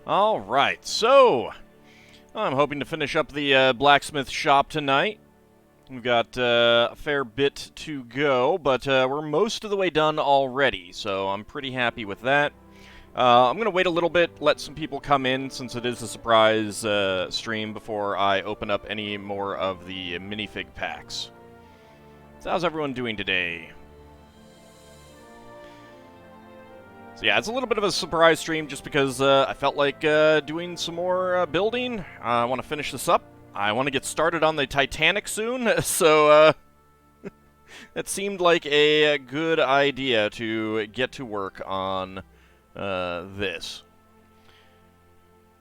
Alright, so I'm hoping to finish up the blacksmith shop tonight. We've got a fair bit to go, but we're most of the way done already, so I'm pretty happy with that. I'm going to wait a little bit, let some people come in, since it is a surprise stream before I open up any more of the minifig packs. So how's everyone doing today? So yeah, it's a little bit of a surprise stream just because I felt like doing some more building. I want to finish this up. I want to get started on the Titanic soon, so it seemed like a good idea to get to work on this.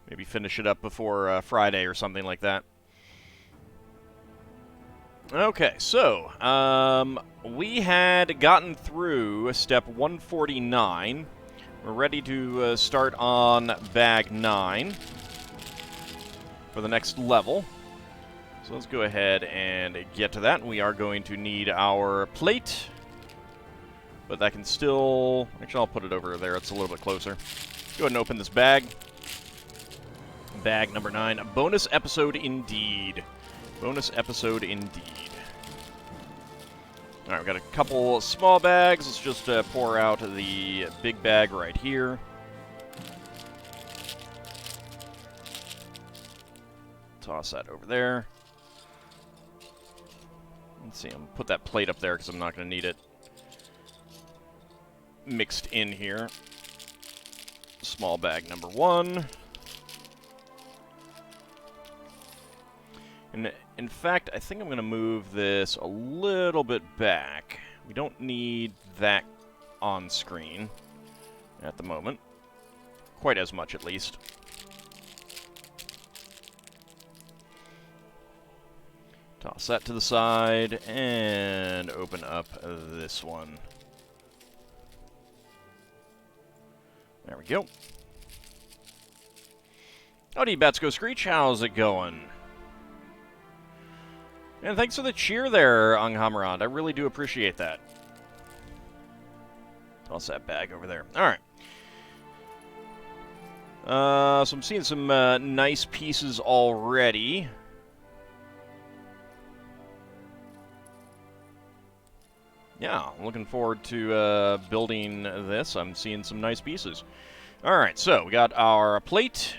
Maybe finish it up before Friday or something like that. Okay, so we had gotten through step 149. We're ready to start on bag 9 for the next level. So let's go ahead and get to that. We are going to need our plate, but that can still... Actually, I'll put it over there. It's a little bit closer. Go ahead and open this bag. Bag number 9. A bonus episode indeed. Bonus episode indeed. Alright, we've got a couple small bags. Let's just pour out the big bag right here. Toss that over there. Let's see, I'm going to put that plate up there because I'm not going to need it mixed in here. Small bag number 1. And in fact, I think I'm going to move this a little bit back. We don't need that on screen at the moment. Quite as much, at least. Toss that to the side, and open up this one. There we go. Howdy, Batsko Screech. How's it going? And thanks for the cheer there, Anghamarand. I really do appreciate that. Toss that bag over there. Alright. So I'm seeing some nice pieces already. Yeah, I'm looking forward to building this. I'm seeing some nice pieces. Alright, so we got our plate.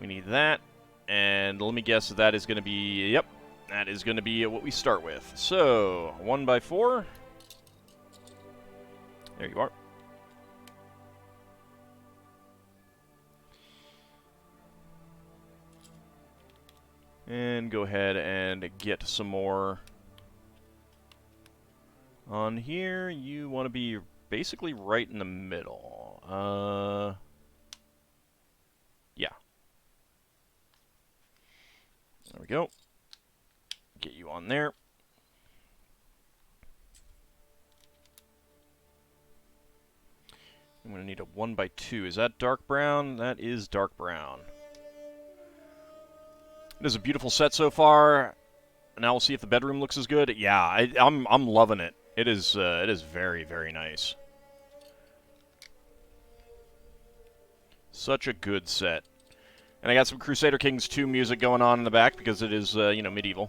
We need that. And let me guess that is going to be, yep, that is going to be what we start with. So, 1x4. There you are. And go ahead and get some more on here. You want to be basically right in the middle. Yeah. There we go. Get you on there. I'm going to need a 1x2. Is that dark brown? That is dark brown. It is a beautiful set so far. Now we'll see if the bedroom looks as good. Yeah, I'm loving it. It is very, very nice. Such a good set. And I got some Crusader Kings 2 music going on in the back because it is, you know, medieval.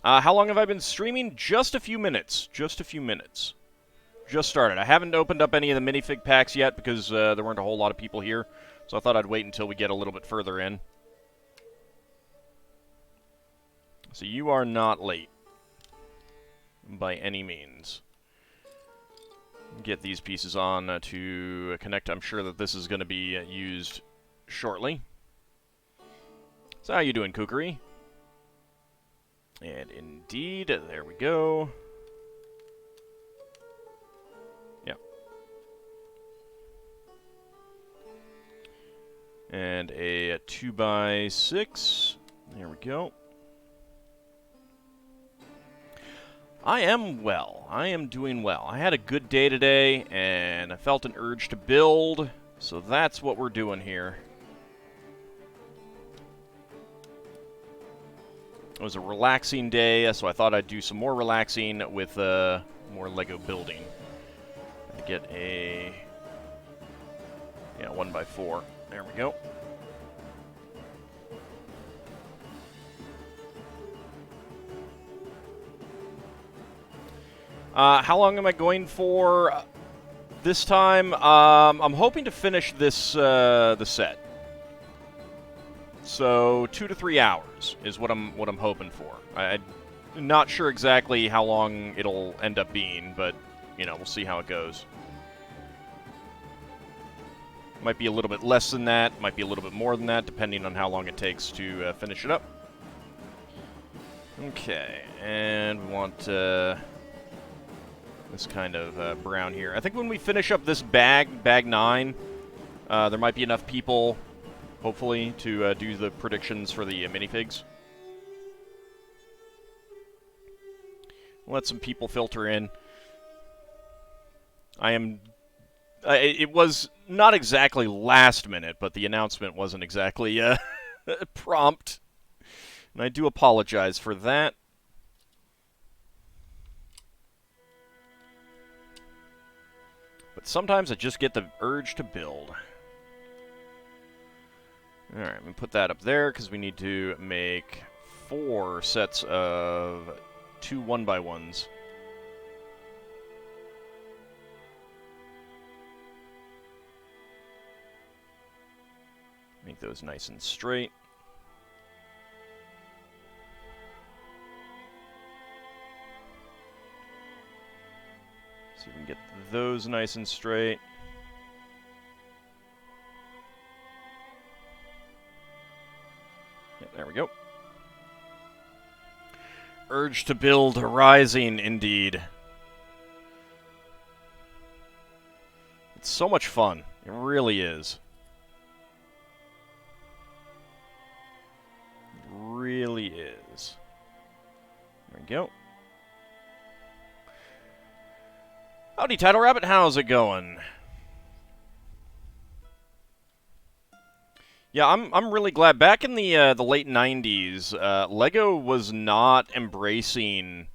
How long have I been streaming? Just a few minutes. Just a few minutes. Just started. I haven't opened up any of the minifig packs yet because there weren't a whole lot of people here. So I thought I'd wait until we get a little bit further in. So you are not late. By any means. Get these pieces on to connect. I'm sure that this is going to be used shortly. So how you doing, Kukuri? And indeed, there we go. Yep. And a 2x6. There we go. I am well. I am doing well. I had a good day today, and I felt an urge to build, so that's what we're doing here. It was a relaxing day, so I thought I'd do some more relaxing with more Lego building. I get a Yeah, 1x4. There we go. How long am I going for this time? I'm hoping to finish this the set. So 2 to 3 hours is what I'm hoping for. I'm not sure exactly how long it'll end up being, but you know, we'll see how it goes. Might be a little bit less than that, might be a little bit more than that, depending on how long it takes to finish it up. Okay, and we want this kind of brown here. I think when we finish up this bag 9, there might be enough people, hopefully, to do the predictions for the minifigs. Let some people filter in. It was not exactly last minute, but the announcement wasn't exactly prompt. And I do apologize for that. But sometimes I just get the urge to build. Alright, I'm going to put that up there because we need to make 4 sets of 2 1x1s. Make those nice and straight. See if we can get those nice and straight. Yeah, there we go. Urge to build rising, indeed. It's so much fun. It really is. It really is. There we go. Howdy, Title Rabbit. How's it going? Yeah, I'm really glad. Back in the late 90s, Lego was not embracing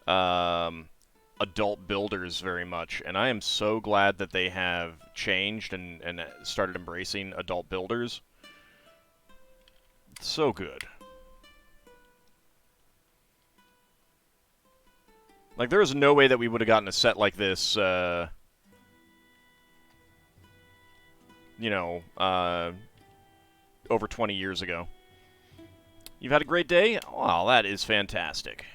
adult builders very much, and I am so glad that they have changed and started embracing adult builders. It's so good. Like, there is no way that we would have gotten a set like this, you know, over 20 years ago. You've had a great day? Wow, that is fantastic.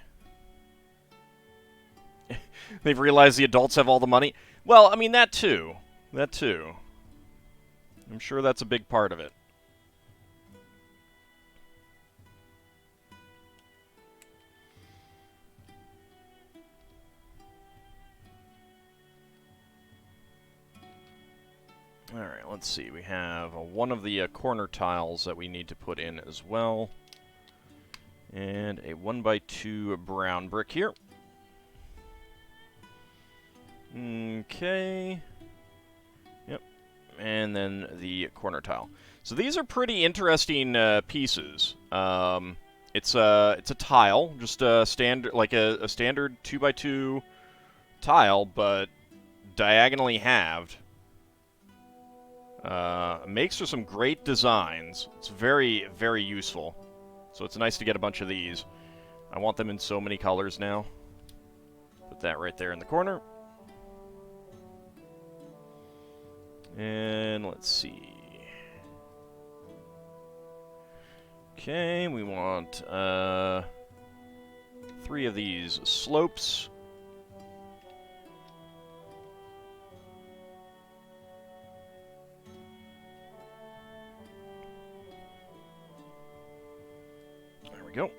They've realized the adults have all the money. Well, I mean, that too. That too. I'm sure that's a big part of it. Alright, let's see. We have one of the corner tiles that we need to put in as well. And a 1x2 brown brick here. Okay. Yep. And then the corner tile. So these are pretty interesting pieces. It's a tile, just a standard, like a standard 2x2 tile, but diagonally halved. Makes for some great designs. It's very, very useful. So it's nice to get a bunch of these. I want them in so many colors now. Put that right there in the corner. And let's see. Okay, we want 3 of these slopes. There we go.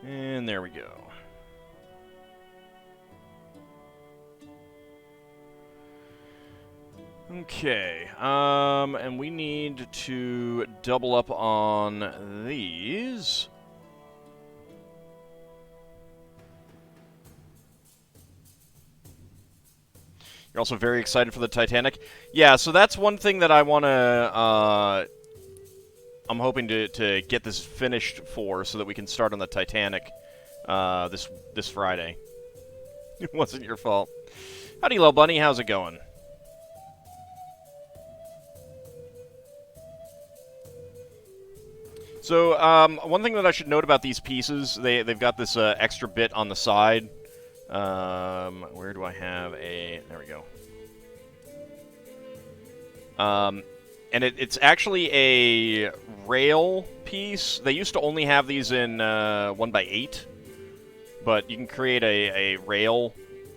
And there we go. Okay, and we need to double up on these. You're also very excited for the Titanic? Yeah, so that's one thing that I want to, I'm hoping to get this finished for so that we can start on the Titanic this Friday. It wasn't your fault. Howdy, little bunny. How's it going? So, one thing that I should note about these pieces, they've got this extra bit on the side. Where do I have a... There we go. And it's actually a rail piece. They used to only have these in 1x8, but you can create a rail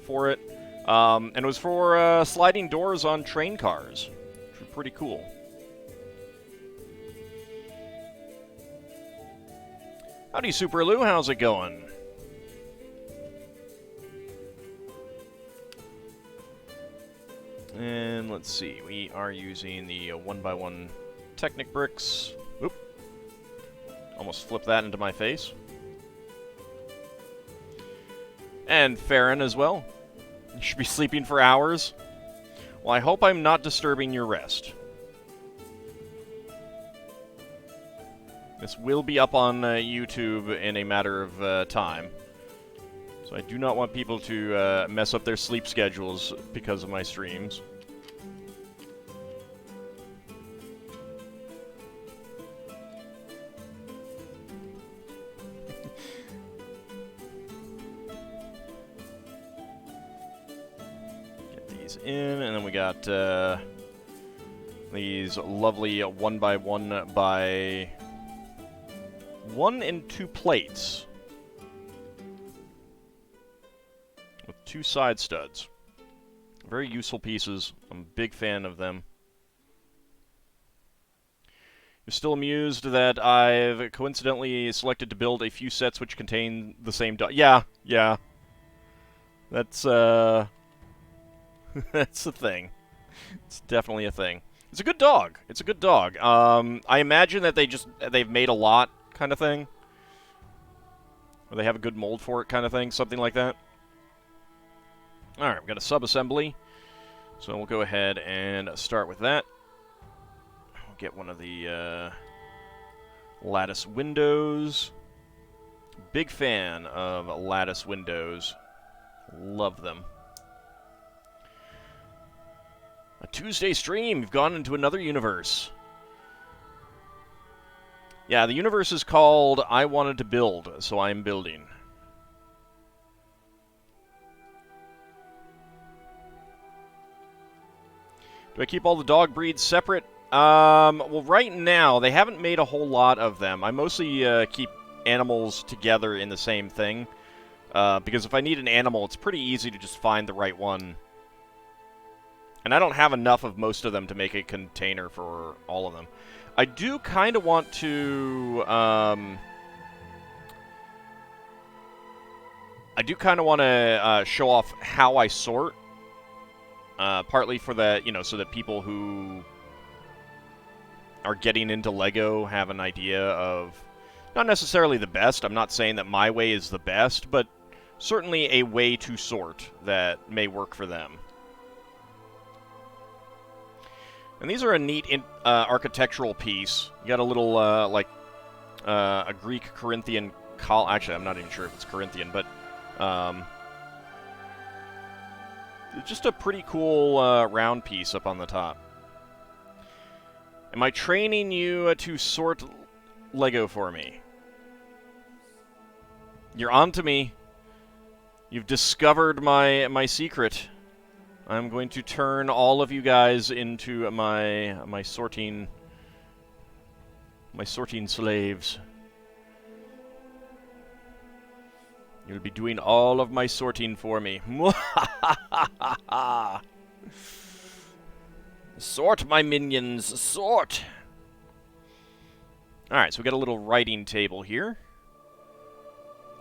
for it. And it was for sliding doors on train cars, which is pretty cool. Howdy, Super Lou. How's it going? And let's see. We are using the 1x1 Technic bricks. Oop. Almost flipped that into my face. And Farron as well. You should be sleeping for hours. Well, I hope I'm not disturbing your rest. This will be up on YouTube in a matter of time. So I do not want people to mess up their sleep schedules because of my streams. Get these in, and then we got these lovely 1x1 by 1 and 2 plates with 2 side studs. Very useful pieces. I'm a big fan of them. You're still amused that I've coincidentally selected to build a few sets which contain the same dog. Yeah. That's that's a thing. It's definitely a thing. It's a good dog. It's a good dog. I imagine that they've made a lot kind of thing. Or they have a good mold for it kind of thing, something like that. Alright, we've got a sub-assembly. So we'll go ahead and start with that. We'll get one of the lattice windows. Big fan of lattice windows. Love them. A Tuesday stream. You've gone into another universe. Yeah, the universe is called I Wanted to Build, so I'm building. Do I keep all the dog breeds separate? Well, right now, they haven't made a whole lot of them. I mostly keep animals together in the same thing. Because if I need an animal, it's pretty easy to just find the right one. And I don't have enough of most of them to make a container for all of them. I do kind of want to, show off how I sort. Partly for that, so that people who are getting into LEGO have an idea of, not necessarily the best, I'm not saying that my way is the best, but certainly a way to sort that may work for them. And these are a neat architectural piece. You got a little, a Greek Corinthian actually, I'm not even sure if it's Corinthian, but just a pretty cool round piece up on the top. Am I training you to sort LEGO for me? You're on to me. You've discovered my secret. I'm going to turn all of you guys into my sorting slaves. You'll be doing all of my sorting for me. Sort, my minions, sort! Alright, so we got a little writing table here.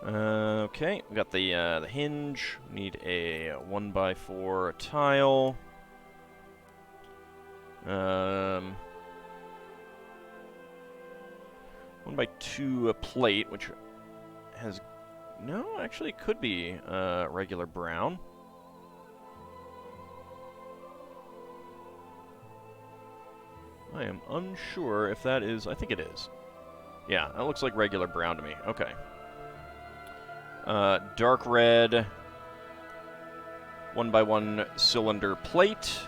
Okay, we got the hinge. We need a 1x4 tile. 1x2 plate, which has... No, actually it could be regular brown. I am unsure if that is... I think it is. Yeah, that looks like regular brown to me. Okay. Dark red 1x1 cylinder plate.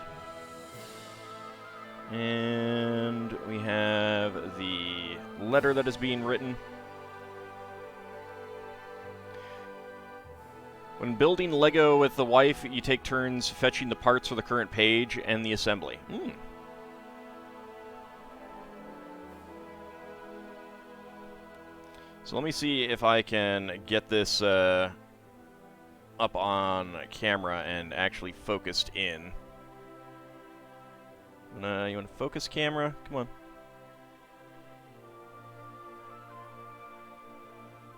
And we have the letter that is being written. When building Lego with the wife, you take turns fetching the parts for the current page and the assembly. So let me see if I can get this up on camera and actually focused in. You want to focus camera? Come on.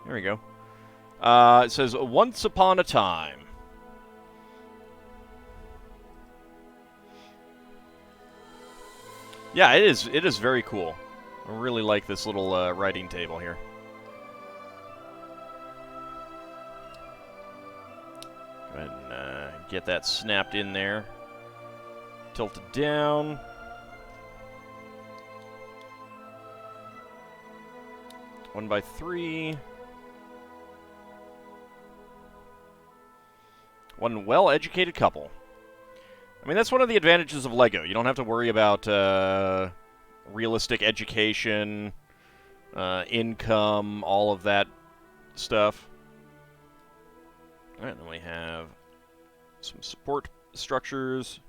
There we go. It says, Once Upon a Time. Yeah, it is very cool. I really like this little writing table here. Go ahead and get that snapped in there. Tilt it down. One by three. One well-educated couple. I mean, that's one of the advantages of Lego. You don't have to worry about realistic education, income, all of that stuff. All right, then we have some support structures.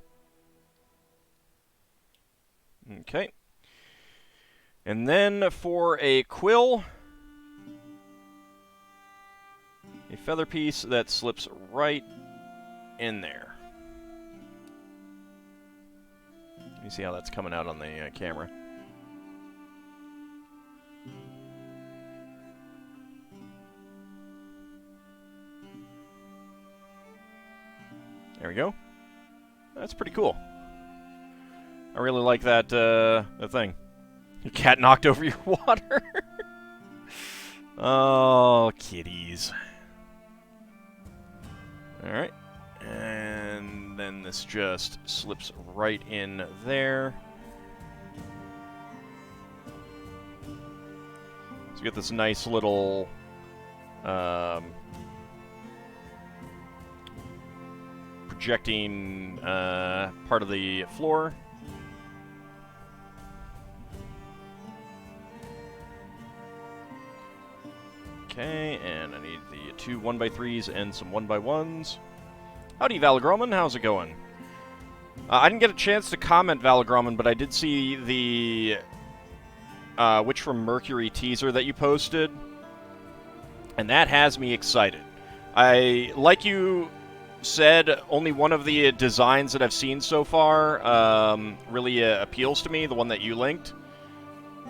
Okay. And then for a quill, a feather piece that slips right in there. Let me see how that's coming out on the camera. There we go. That's pretty cool. I really like that that thing. Your cat knocked over your water. Oh, kitties. Alright. And then this just slips right in there. So you get this nice little projecting part of the floor. Okay, and I need the 2 1x3s and some 1x1s. Howdy, Valagroman. How's it going? I didn't get a chance to comment, Valagroman, but I did see the Witch from Mercury teaser that you posted, and that has me excited. Like you said, only one of the designs that I've seen so far really appeals to me, the one that you linked.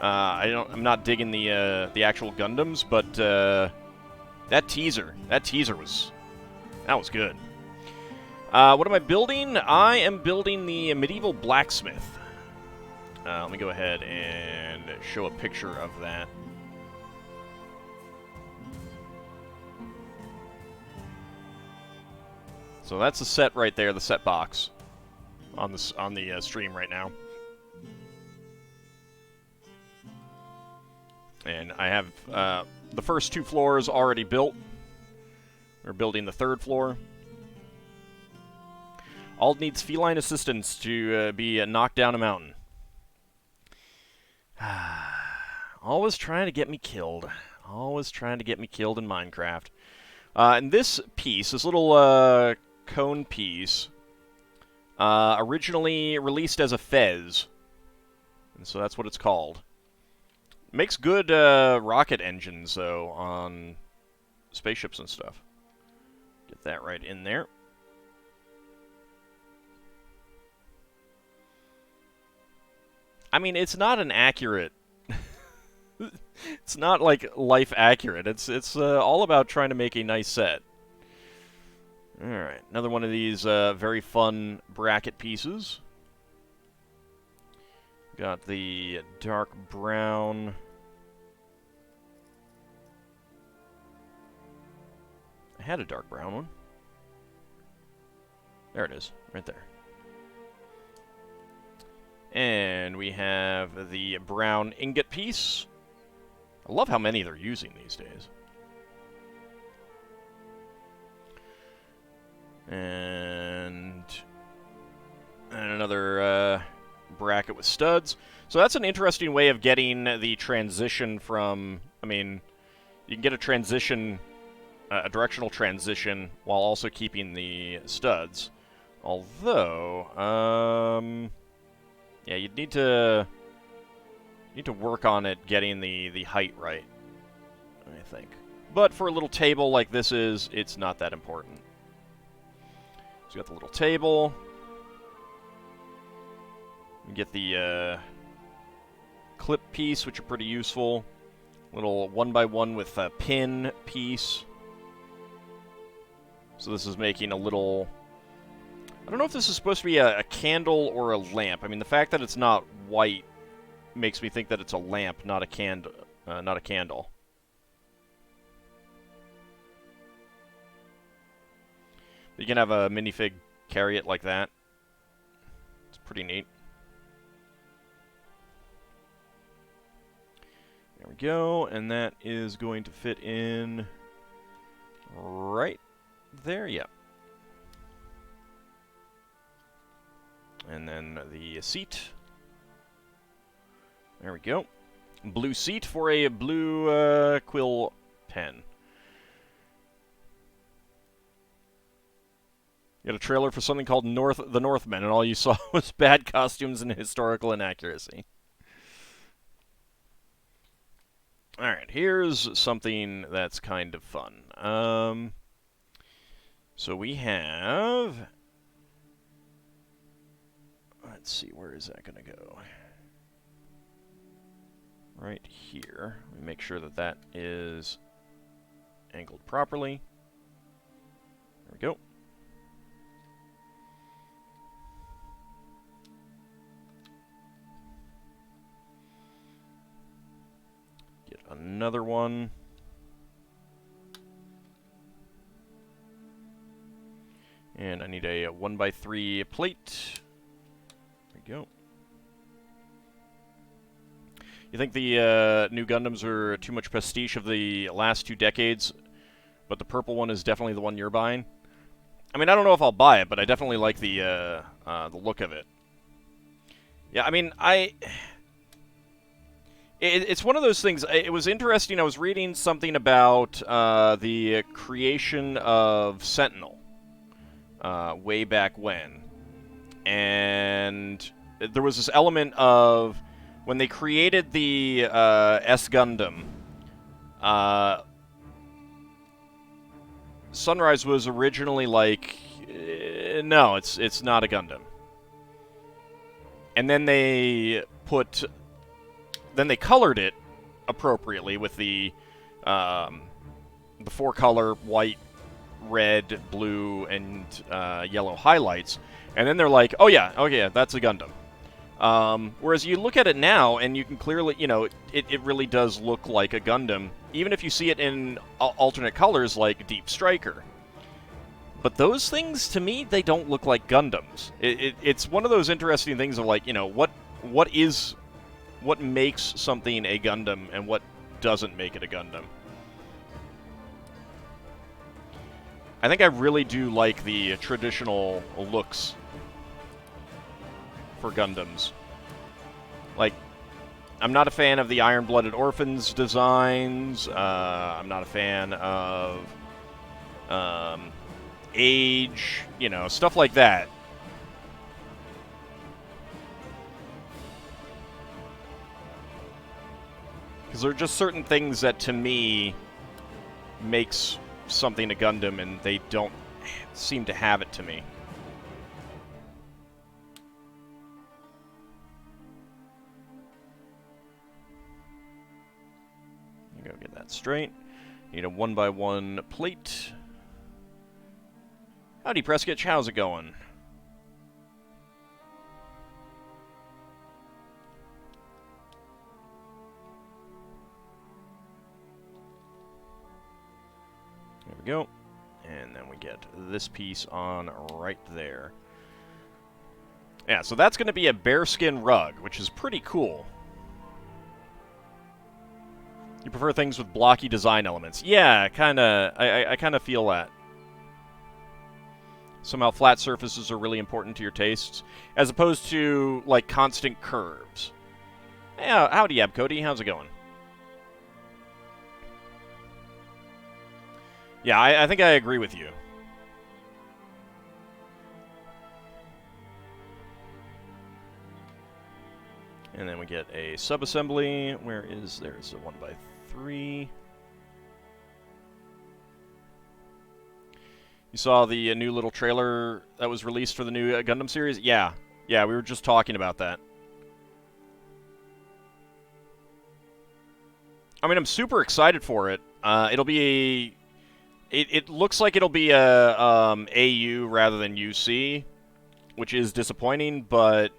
I'm not digging the actual Gundams, but that teaser was good. What am I building? I am building the Medieval Blacksmith. Let me go ahead and show a picture of that. So that's the set right there, the set box on the stream right now. And I have the first 2 floors already built. We're building the 3rd floor. Ald needs feline assistance to be knocked down a mountain. Always trying to get me killed. Always trying to get me killed in Minecraft. And this piece, this little cone piece, originally released as a fez. And so that's what it's called. Makes good rocket engines, though, on spaceships and stuff. Get that right in there. I mean, it's not an accurate... it's not, like, life accurate. It's all about trying to make a nice set. Alright, another one of these very fun bracket pieces. Got the dark brown. I had a dark brown one. There it is, right there. And we have the brown ingot piece. I love how many they're using these days. And another bracket with studs. So that's an interesting way of getting the transition from... I mean, you can get a transition, a directional transition, while also keeping the studs. Although, yeah, you'd need to work on it getting the height right, I think. But for a little table like this is, it's not that important. So you got the little table. You get the clip piece, which are pretty useful. Little 1x1 with a pin piece. So this is making a little... I don't know if this is supposed to be a candle or a lamp. I mean, the fact that it's not white makes me think that it's a lamp, not a candle. Not a candle. You can have a minifig carry it like that. It's pretty neat. There we go, and that is going to fit in right there, yeah. And then the seat. There we go. Blue seat for a blue quill pen. You got a trailer for something called The Northmen, and all you saw was bad costumes and historical inaccuracy. Alright, here's something that's kind of fun. So we have... Let's see, where is that going to go? Right here. Let me make sure that that is angled properly. There we go. Get another one. And I need a 1x3 plate. Go. You think the new Gundams are too much pastiche of the last 2 decades, but the purple one is definitely the one you're buying? I mean, I don't know if I'll buy it, but I definitely like the look of it. Yeah, I mean, it's one of those things. It was interesting. I was reading something about the creation of Sentinel way back when. And there was this element of when they created the S Gundam, Sunrise was originally like, no, it's not a Gundam. And then they colored it appropriately with the 4-color white, red, blue, and yellow highlights. And then they're like, oh yeah, that's a Gundam. Whereas you look at it now, and you can clearly, it really does look like a Gundam, even if you see it in alternate colors like Deep Striker. But those things, to me, they don't look like Gundams. It's one of those interesting things of like, what makes something a Gundam and what doesn't make it a Gundam. I think I really do like the traditional looks for Gundams. Like, I'm not a fan of the Iron-Blooded Orphans designs. I'm not a fan of Age, stuff like that. Because there are just certain things that, to me, makes something a Gundam, and they don't seem to have it to me. Go get that straight. Need a 1x1 plate. Howdy, Prescott. How's it going? There we go. And then we get this piece on right there. Yeah, so that's going to be a bearskin rug, which is pretty cool. You prefer things with blocky design elements. Yeah, I kind of feel that. Somehow flat surfaces are really important to your tastes, as opposed to, like, constant curves. Yeah, howdy, Cody. How's it going? Yeah, I think I agree with you. And then we get a sub-assembly. Where is... There's a 1x3. You saw the new little trailer that was released for the new Gundam series? Yeah. Yeah, we were just talking about that. I mean, I'm super excited for it. It'll be a... It looks like it'll be a AU rather than UC, which is disappointing, but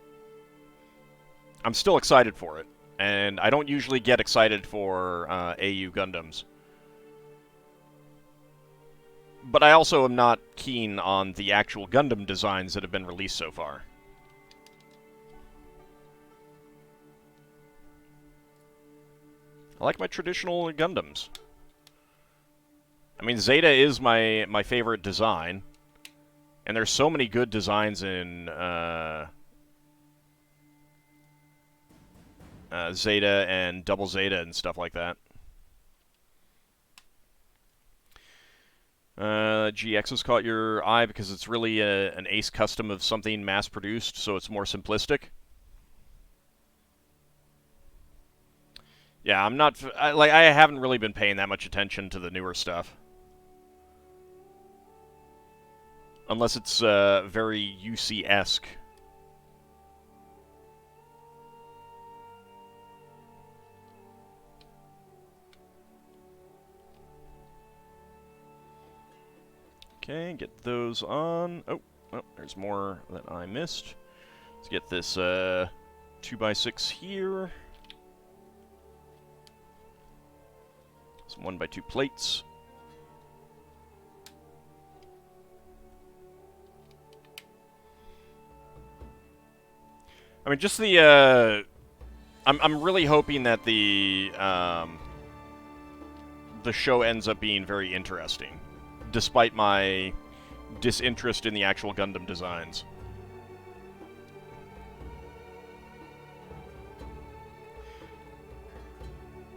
I'm still excited for it. And I don't usually get excited for AU Gundams. But I also am not keen on the actual Gundam designs that have been released so far. I like my traditional Gundams. I mean, Zeta is my favorite design. And there's so many good designs in Zeta and Double Zeta and stuff like that. GX has caught your eye because it's really an ace custom of something mass-produced, so it's more simplistic. Yeah, I'm not... I haven't really been paying that much attention to the newer stuff. Unless it's very UC-esque. Okay, get those on. Oh, there's more that I missed. Let's get this 2x6 here. Some 1x2 plates. I mean, just the I'm really hoping that the show ends up being very interesting, despite my disinterest in the actual Gundam designs.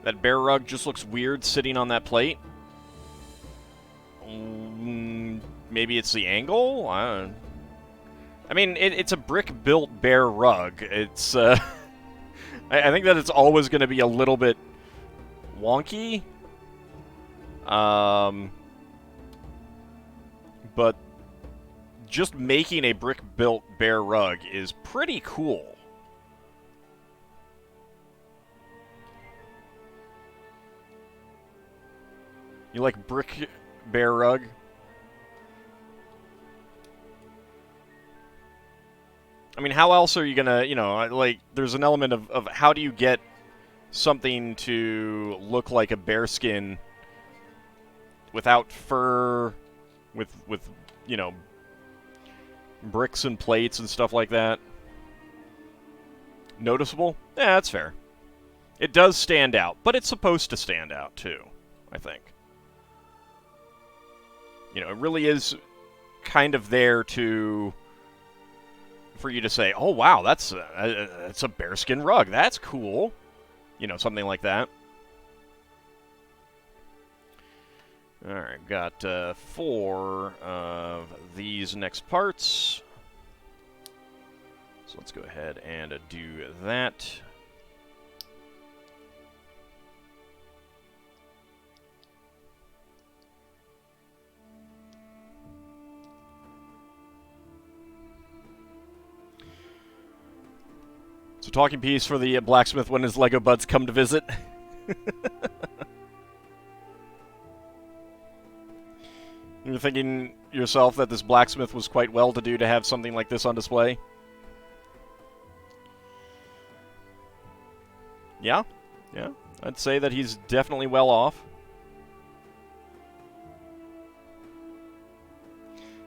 That bear rug just looks weird sitting on that plate. Maybe it's the angle? I mean, it's a brick-built bear rug. It's, I think that it's always going to be a little bit wonky. But just making a brick-built bear rug is pretty cool. You like brick bear rug? I mean, how else are you gonna, you know, like, there's an element of how do you get something to look like a bearskin without fur, with you know, bricks and plates and stuff like that. Noticeable? Yeah, that's fair. It does stand out, but it's supposed to stand out, too, I think. You know, it really is kind of there to... for you to say, oh, wow, that's a bearskin rug. That's cool. You know, something like that. All right, got 4 of these next parts. So let's go ahead and do that. So talking piece for the blacksmith when his Lego buds come to visit. You're thinking yourself that this blacksmith was quite well-to-do to have something like this on display? Yeah, yeah. I'd say that he's definitely well off.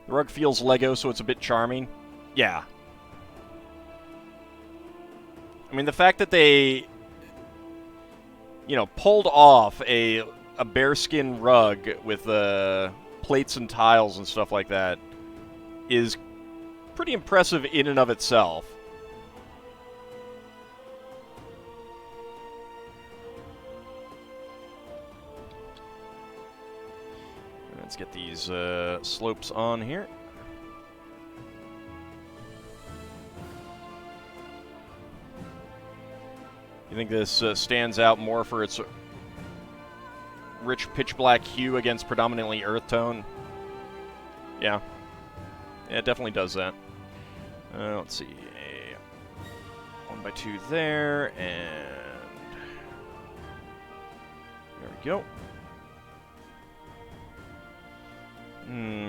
The rug feels Lego, so it's a bit charming. Yeah. I mean, the fact that they, you know, pulled off a bearskin rug with plates and tiles and stuff like that is pretty impressive in and of itself. Let's get these slopes on here. You think this stands out more for its rich pitch black hue against predominantly earth tone? Yeah. Yeah, it definitely does that. Let's see. A 1x2 there, and there we go.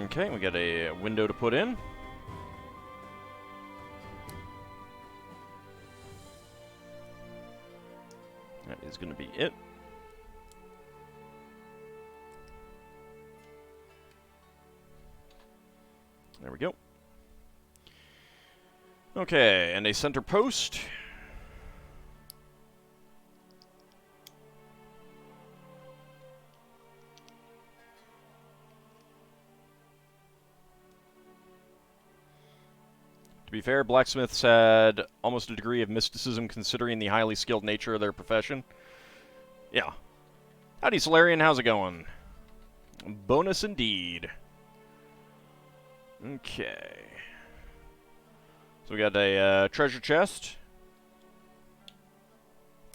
Okay, we got a window to put in. That is going to be it. There we go. Okay, and a center post. To be fair, blacksmiths had almost a degree of mysticism considering the highly skilled nature of their profession. Yeah. Howdy, Solarian, how's it going? Bonus indeed. Okay. So we got a treasure chest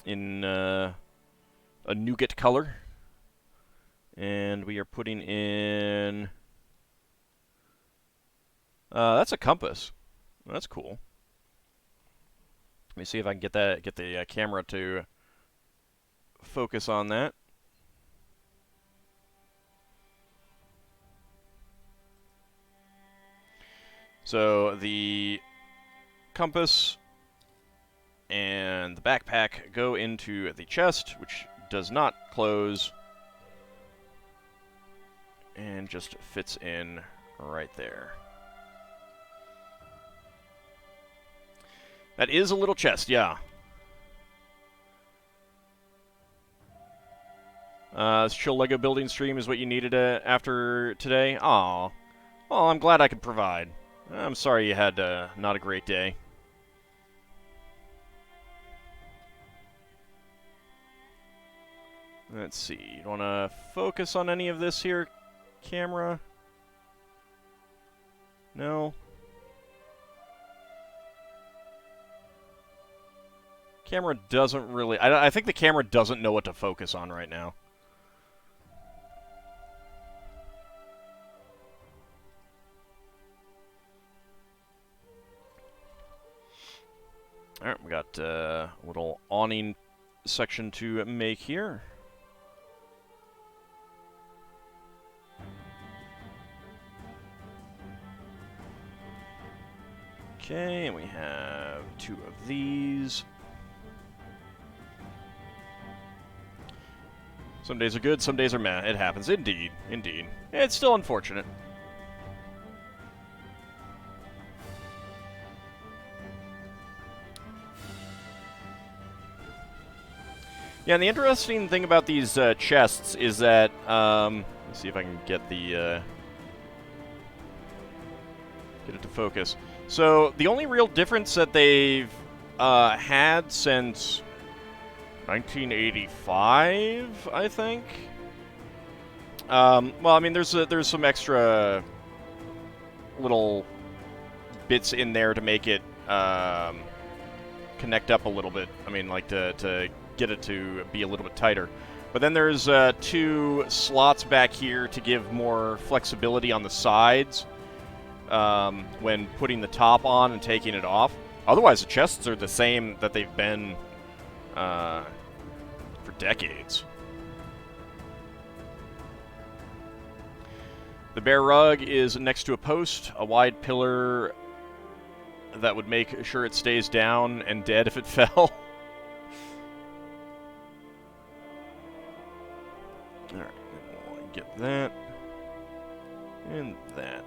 in a nougat color. And we are putting in... that's a compass. That's cool. Let me see if I can get the camera to focus on that. So the compass and the backpack go into the chest, which does not close, and just fits in right there. That is a little chest, yeah. This chill Lego building stream is what you needed after today? Aw. Well, I'm glad I could provide. I'm sorry you had not a great day. Let's see. You want to focus on any of this here, camera? No? Camera doesn't really... I think the camera doesn't know what to focus on right now. Alright, we got a little awning section to make here. Okay, and we have 2 of these. Some days are good, some days are meh. It happens. Indeed. Indeed. It's still unfortunate. Yeah, and the interesting thing about these chests is that, let's see if I can get the, get it to focus. So, the only real difference that they've had since 1985, I think. Well, I mean, there's some extra little bits in there to make it connect up a little bit. I mean, like to get it to be a little bit tighter. But then there's 2 slots back here to give more flexibility on the sides when putting the top on and taking it off. Otherwise, the chests are the same that they've been for decades. The bear rug is next to a post, a wide pillar that would make sure it stays down and dead if it fell. Alright, we'll get that. And that.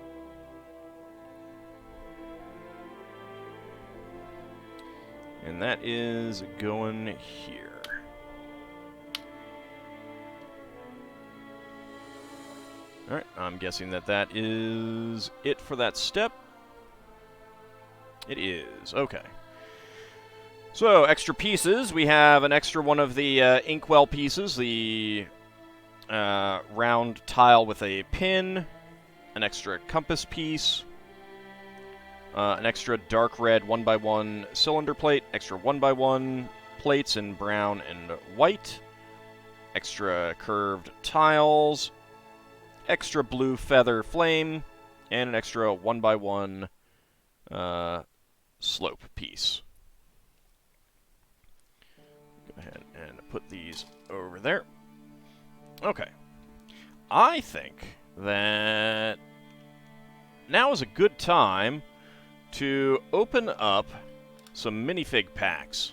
And that is going here. Alright, I'm guessing that that is it for that step. It is. Okay. So, extra pieces. We have an extra one of the inkwell pieces, the round tile with a pin, an extra compass piece, an extra dark red 1x1 cylinder plate, extra 1x1 plates in brown and white, extra curved tiles, extra blue feather flame, and an extra 1x1 slope piece. Go ahead and put these over there. Okay. I think that now is a good time to open up some minifig packs.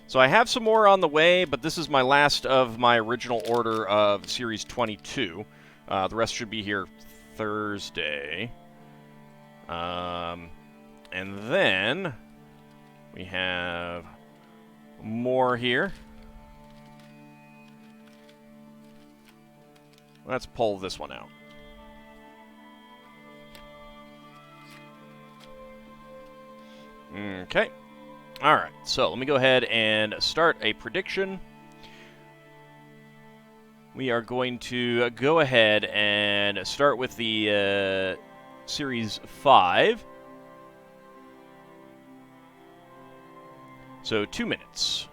So I have some more on the way, but this is my last of my original order of Series 22. The rest should be here Thursday. And then we have more here. Let's pull this one out. Okay. Alright, so let me go ahead and start a prediction. We are going to go ahead and start with the Series 5. So 2 minutes.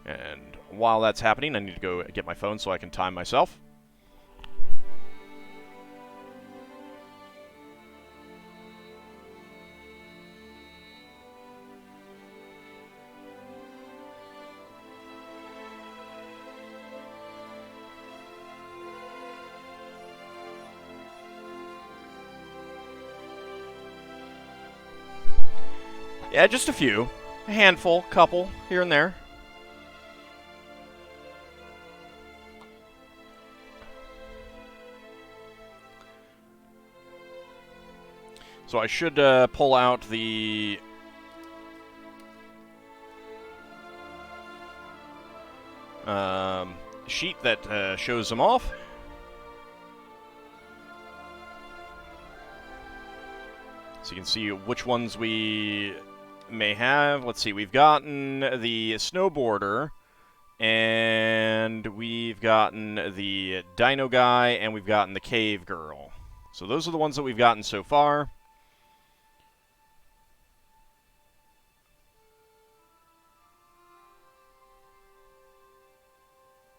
And while that's happening, I need to go get my phone so I can time myself. Yeah, just a few. A handful, couple, here and there. So I should pull out the sheet that shows them off. So you can see which ones we may have. Let's see, we've gotten the snowboarder, and we've gotten the dino guy, and we've gotten the cave girl. So those are the ones that we've gotten so far.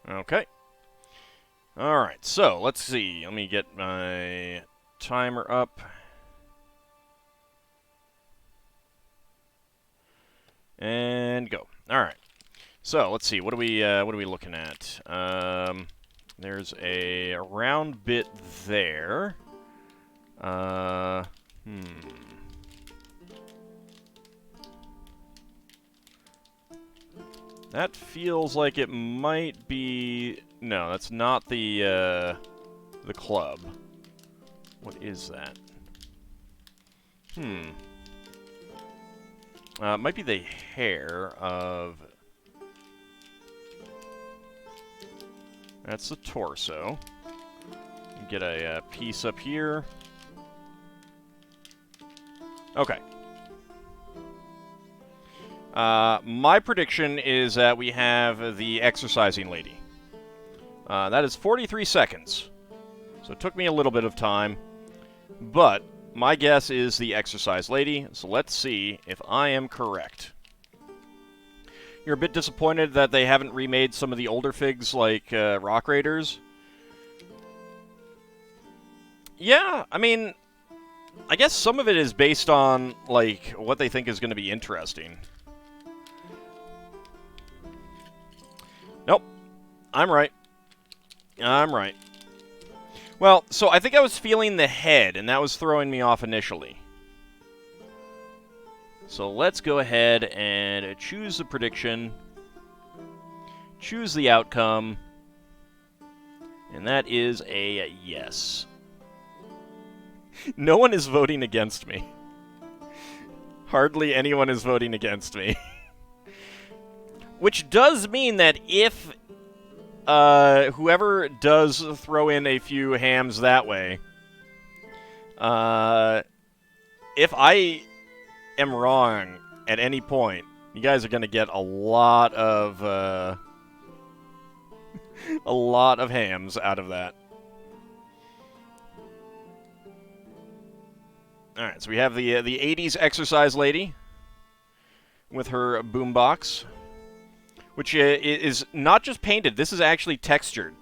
Okay. Alright, so let's see. Let me get my timer up. And go. Alright. So let's see. What are we looking at? There's a round bit there. That feels like it might be... No, that's not the club. What is that? It might be the hair of... That's the torso. Get a piece up here. Okay. My prediction is that we have the exercising lady. That is 43 seconds. So it took me a little bit of time. But my guess is the exercise lady. So let's see if I am correct. You're a bit disappointed that they haven't remade some of the older figs like Rock Raiders? Yeah, I mean, I guess some of it is based on, like, what they think is going to be interesting. Nope. I'm right. I'm right. Well, so I think I was feeling the head, and that was throwing me off initially. So let's go ahead and choose the prediction. Choose the outcome. And that is a yes. No one is voting against me. Hardly anyone is voting against me. Which does mean that if whoever does throw in a few hams that way if I am wrong at any point, you guys are going to get a lot of a lot of hams out of that. All right, so we have the 80s exercise lady with her boombox, which is not just painted. This is actually textured.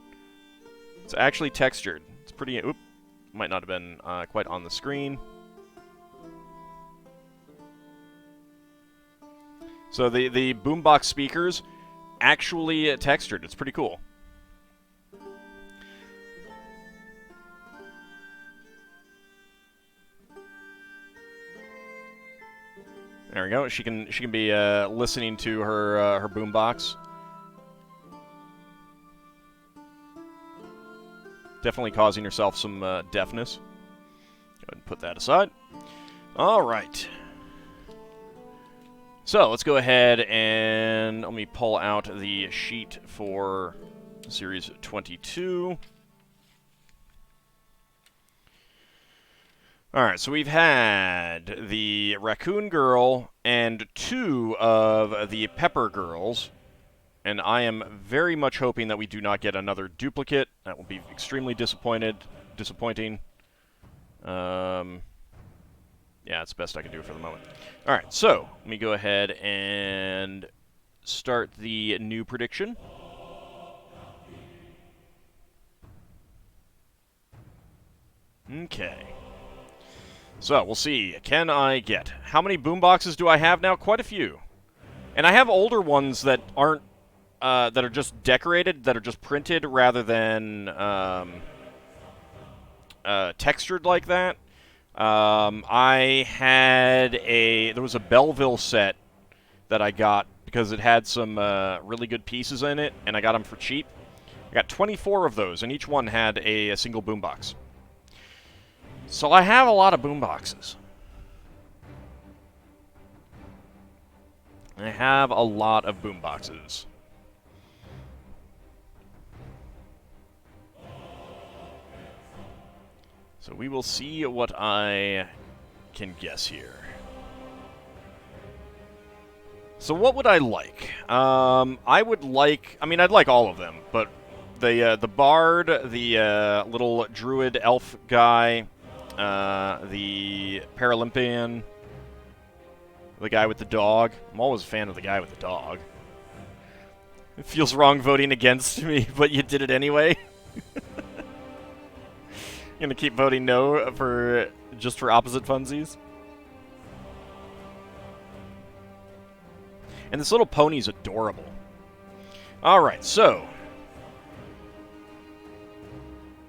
It's actually textured. It's pretty... Oop. Might not have been quite on the screen. So the boombox speakers actually textured. It's pretty cool. There we go. She can be listening to her boombox. Definitely causing herself some deafness. Go ahead and put that aside. All right. So let's go ahead and let me pull out the sheet for Series 22. Alright, so we've had the Raccoon Girl and 2 of the Pepper Girls, and I am very much hoping that we do not get another duplicate. That will be extremely disappointing. Yeah, it's the best I can do for the moment. Alright, so let me go ahead and start the new prediction. Okay. So, we'll see. Can I get... How many boomboxes do I have now? Quite a few. And I have older ones that aren't... that are just decorated, that are just printed rather than textured like that. I had a... There was a Belleville set that I got because it had some really good pieces in it, and I got them for cheap. I got 24 of those, and each one had a single boombox. So I have a lot of boomboxes. I have a lot of boomboxes. So we will see what I can guess here. So what would I like? I would like... I mean, I'd like all of them, but the Bard, the little Druid Elf guy... the Paralympian, the guy with the dog. I'm always a fan of the guy with the dog. It feels wrong voting against me, but you did it anyway. You're gonna keep voting no for just for opposite funsies. And this little pony's adorable. Alright, so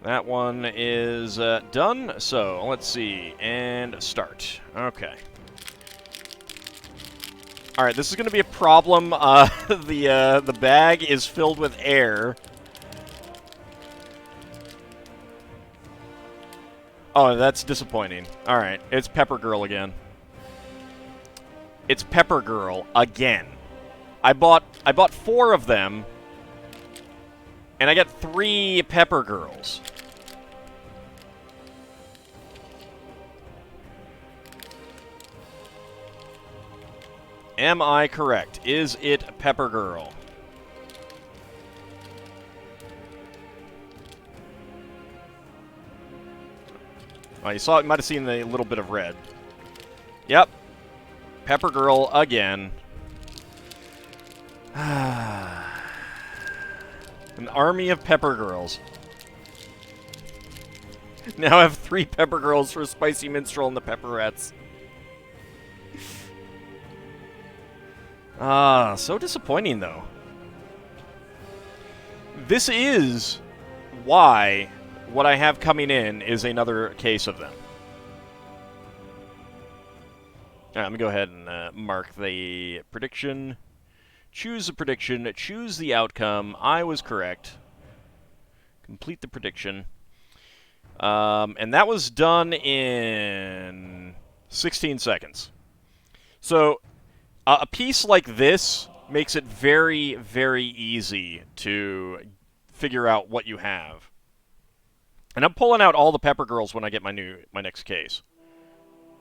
that one is done. So, let's see. And start. Okay. Alright, this is going to be a problem. The bag is filled with air. Oh, that's disappointing. Alright, it's Pepper Girl again. It's Pepper Girl again. I bought 4 of them. And I got 3 Pepper Girls. Am I correct? Is it Pepper Girl? Oh, you saw it. Might have seen the little bit of red. Yep. Pepper Girl again. An army of Pepper Girls. Now I have 3 Pepper Girls for Spicy Minstrel and the Pepperettes. So disappointing, though. This is why what I have coming in is another case of them. Alright, let me go ahead and mark the prediction. Choose the prediction. Choose the outcome. I was correct. Complete the prediction. And that was done in 16 seconds. So, a piece like this makes it very, very easy to figure out what you have. And I'm pulling out all the Pepper Girls when I get my next case.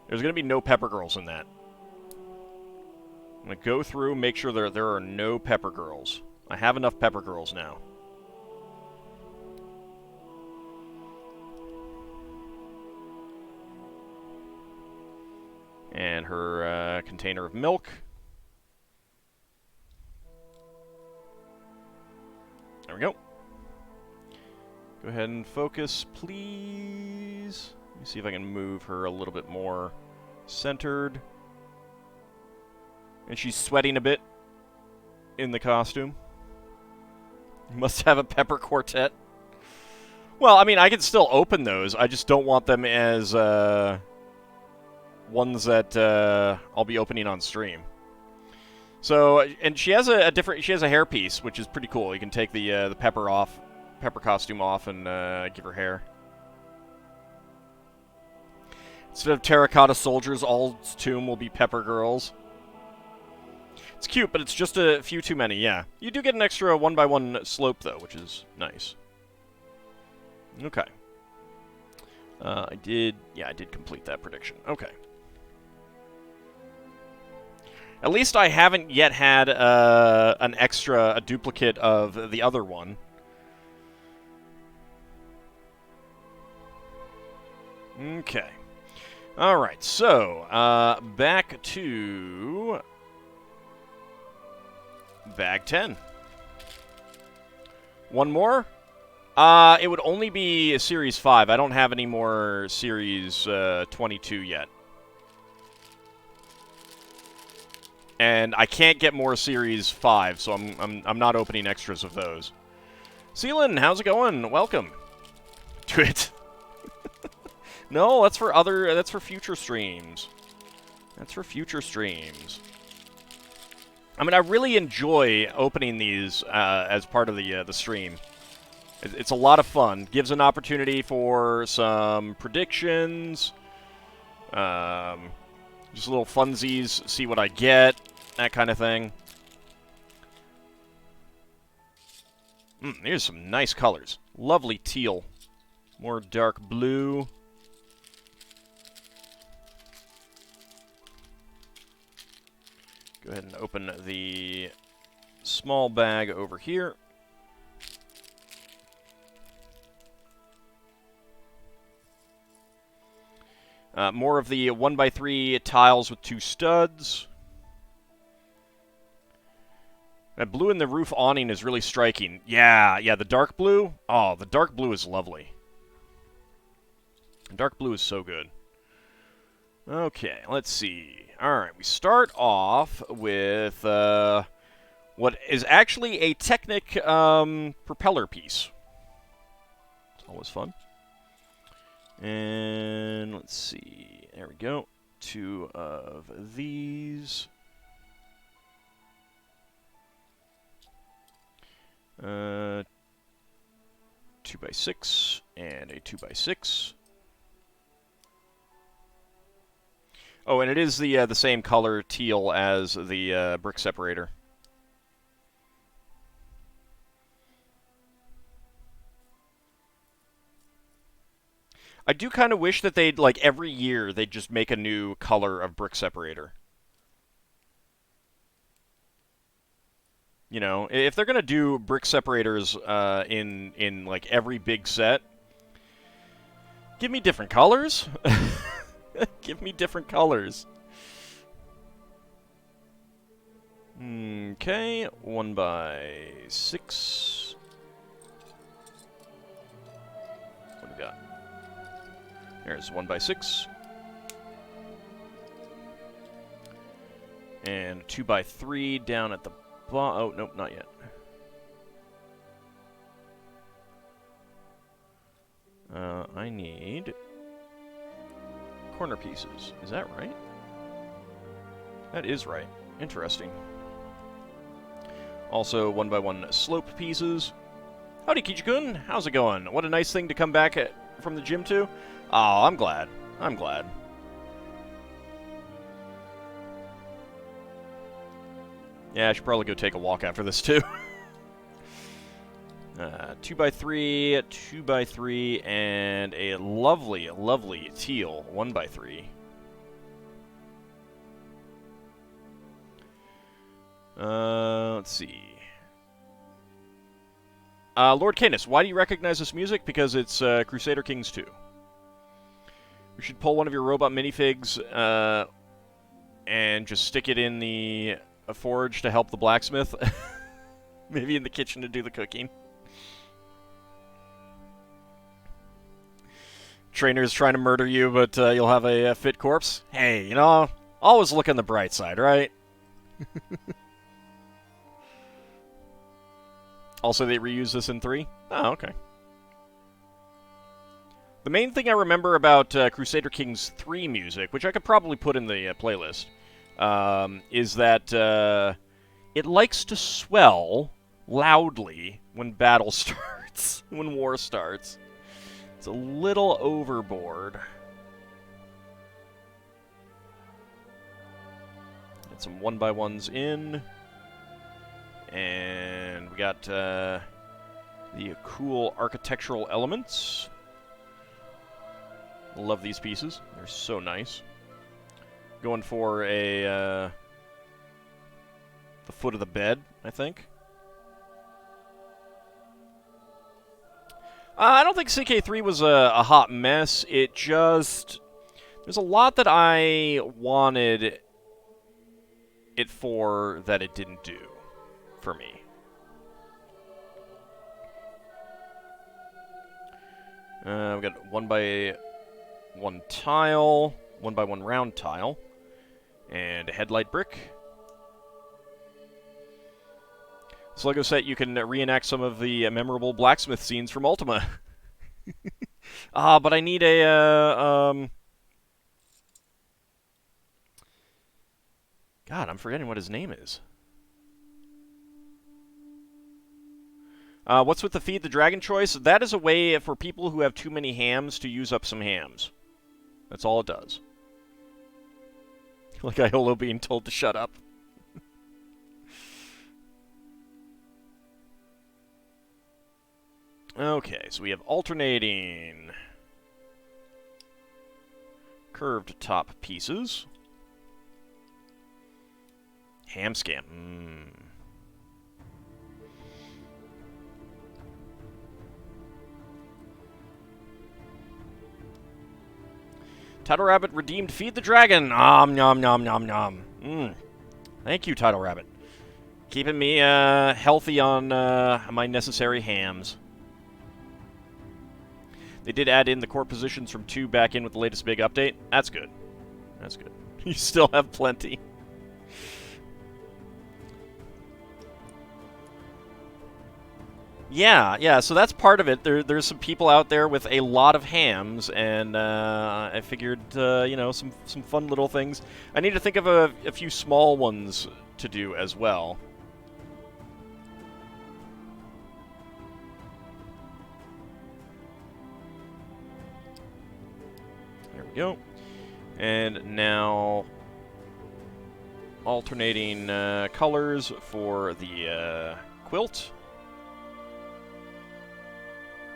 There's going to be no Pepper Girls in that. I'm going to go through, make sure there are no Pepper Girls. I have enough Pepper Girls now. And her container of milk. There we go. Go ahead and focus, please. Let me see if I can move her a little bit more centered. And she's sweating a bit in the costume. Must have a pepper quartet. Well, I mean, I can still open those. I just don't want them as ones that I'll be opening on stream. So, and she has a different. She has a hairpiece, which is pretty cool. You can take the pepper costume off, and give her hair. Instead of terracotta soldiers, Auld's tomb will be Pepper Girls. It's cute, but it's just a few too many. Yeah, you do get an extra 1x1 slope though, which is nice. Okay. I did complete that prediction. Okay. At least I haven't yet had a duplicate of the other one. Okay. Alright, so, back to bag 10. One more? It would only be Series 5. I don't have any more Series 22 yet. And I can't get more Series 5, so I'm not opening extras of those. Seelan, how's it going? Welcome to it. No, that's for future streams. That's for future streams. I mean, I really enjoy opening these as part of the stream. It's a lot of fun. Gives an opportunity for some predictions. Just little funsies, see what I get, that kind of thing. Here's some nice colors. Lovely teal. More dark blue. Go ahead and open the small bag over here. More of the 1x3 tiles with 2 studs. That blue in the roof awning is really striking. Yeah, the dark blue. Oh, the dark blue is lovely. The dark blue is so good. Okay, let's see. Alright, we start off with what is actually a Technic propeller piece. It's always fun. And let's see. There we go. 2 of these. 2x6 and a 2x6. Oh, and it is the same color teal as the brick separator. I do kind of wish that they'd, like, every year they'd just make a new color of brick separator. You know, if they're gonna do brick separators in like every big set, give me different colors. Give me different colors. Okay, 1x6. What do we got? There's 1x6. And 2x3 down at the bottom. Oh, nope, not yet. I need corner pieces. Is that right? That is right. Interesting. Also, 1x1 slope pieces. Howdy, Kichikun. How's it going? What a nice thing to come back from the gym to. Oh, I'm glad. I'm glad. Yeah, I should probably go take a walk after this, too. 2x3, 2x3, and a lovely, lovely teal 1x3. Let's see. Lord Canis, why do you recognize this music? Because it's Crusader Kings 2. We should pull one of your robot minifigs and just stick it in the forge to help the blacksmith. Maybe in the kitchen to do the cooking. Trainer's trying to murder you, but you'll have a fit corpse. Hey, you know, always look on the bright side, right? Also, they reuse this in 3? Oh, okay. The main thing I remember about Crusader Kings 3 music, which I could probably put in the playlist, is that it likes to swell loudly when battle starts, when war starts. It's a little overboard. Get some 1x1s in. And we got the cool architectural elements. Love these pieces. They're so nice. Going for a the foot of the bed, I think. I don't think CK3 was a hot mess. It just... There's a lot that I wanted it for that it didn't do for me. We've got 1x1 tile, 1x1 round tile, and a headlight brick. This Lego set, you can reenact some of the memorable blacksmith scenes from Ultima. But I need a, God, I'm forgetting what his name is. What's with the Feed the Dragon choice? That is a way for people who have too many hams to use up some hams. That's all it does. Like Iolo being told to shut up. Okay, so we have alternating curved top pieces. Ham scam. Title Rabbit redeemed Feed the Dragon. Nom nom nom nom nom. Thank you, Title Rabbit. Keeping me healthy on my necessary hams. They did add in the core positions from 2 back in with the latest big update. That's good. That's good. You still have plenty. Yeah, so that's part of it. There's some people out there with a lot of hams, and I figured, you know, some fun little things. I need to think of a few small ones to do as well. There we go. And now alternating colors for the quilt.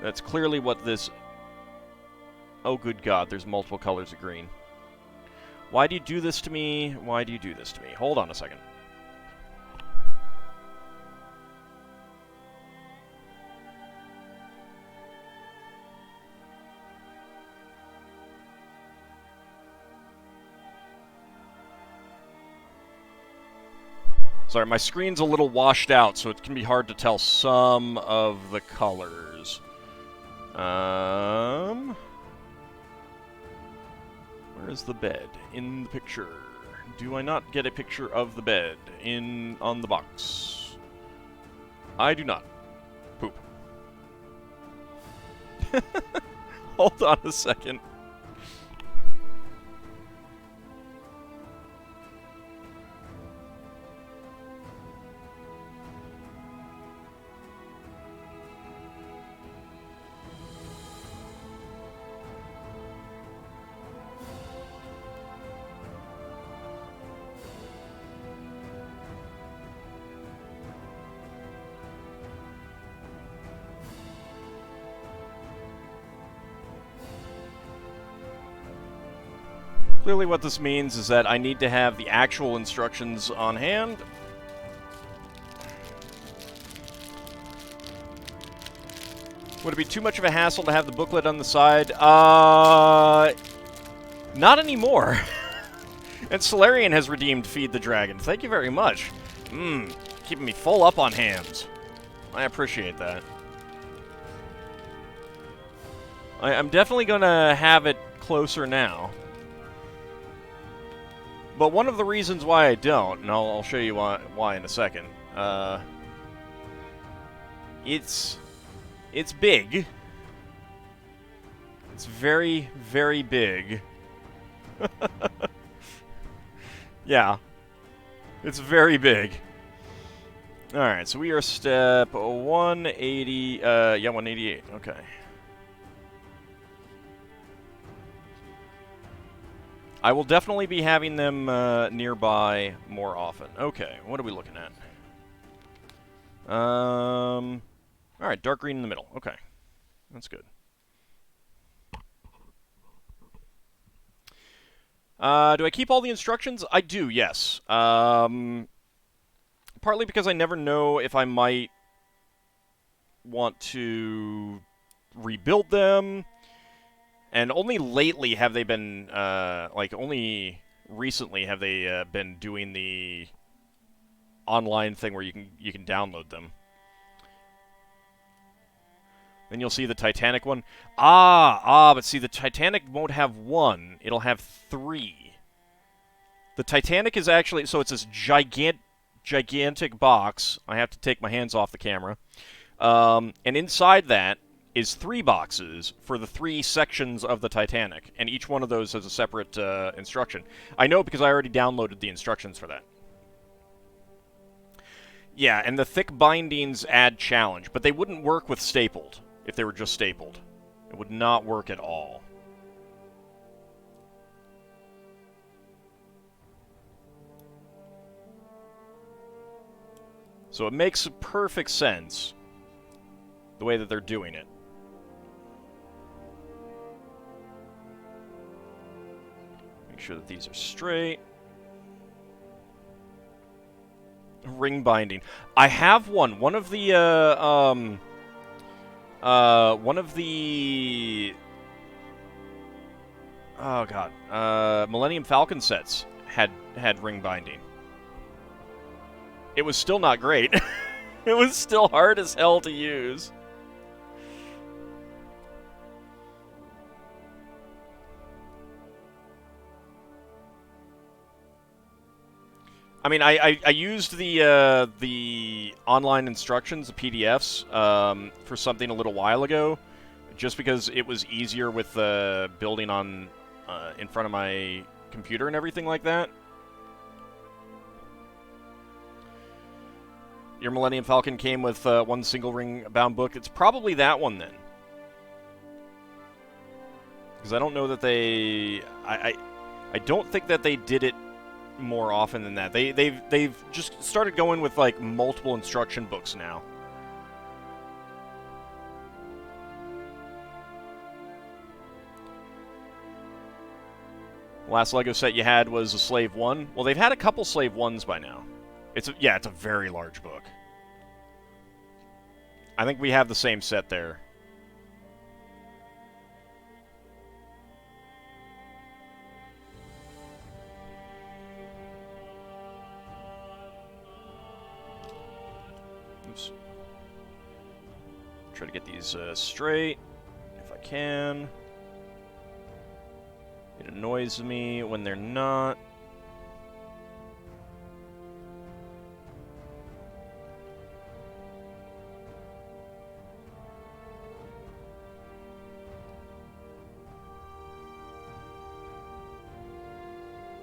That's clearly what this... Oh, good God, there's multiple colors of green. Why do you do this to me? Why do you do this to me? Hold on a second. Sorry, my screen's a little washed out, so it can be hard to tell some of the colors. Where is the bed in the picture? Do I not get a picture of the bed on the box? I do not. Poop. Hold on a second. Clearly what this means is that I need to have the actual instructions on hand. Would it be too much of a hassle to have the booklet on the side? Not anymore. And Solarian has redeemed Feed the Dragon. Thank you very much. Keeping me full up on hams. I appreciate that. I'm definitely going to have it closer now. But one of the reasons why I don't, and I'll show you why in a second, it's big. It's very, very big. Yeah. It's very big. Alright, so we are step 180, yeah, 188, okay. I will definitely be having them nearby more often. Okay, what are we looking at? Alright, dark green in the middle. Okay, that's good. Do I keep all the instructions? I do, yes. Partly because I never know if I might want to rebuild them. And only lately have they been, only recently have they been doing the online thing where you can download them. Then you'll see the Titanic one. But see, the Titanic won't have one. It'll have 3. The Titanic is actually... So it's this gigantic box. I have to take my hands off the camera. And inside that is 3 boxes for the 3 sections of the Titanic. And each one of those has a separate instruction. I know because I already downloaded the instructions for that. Yeah, and the thick bindings add challenge. But they wouldn't work with stapled. If they were just stapled. It would not work at all. So it makes perfect sense the way that they're doing it. Make sure that these are straight. Ring binding. I have one. One of the, oh god, Millennium Falcon sets had ring binding. It was still not great. It was still hard as hell to use. I mean, I used the online instructions, the PDFs, for something a little while ago, just because it was easier with building on in front of my computer and everything like that. Your Millennium Falcon came with one single ring bound book. It's probably that one then, because I don't know that they. I don't think that they did it more often than that. They've just started going with like multiple instruction books now. The last Lego set you had was a Slave 1. Well, they've had a couple Slave 1s by now. It's a very large book. I think we have the same set there. Oops. Try to get these straight, if I can. It annoys me when they're not.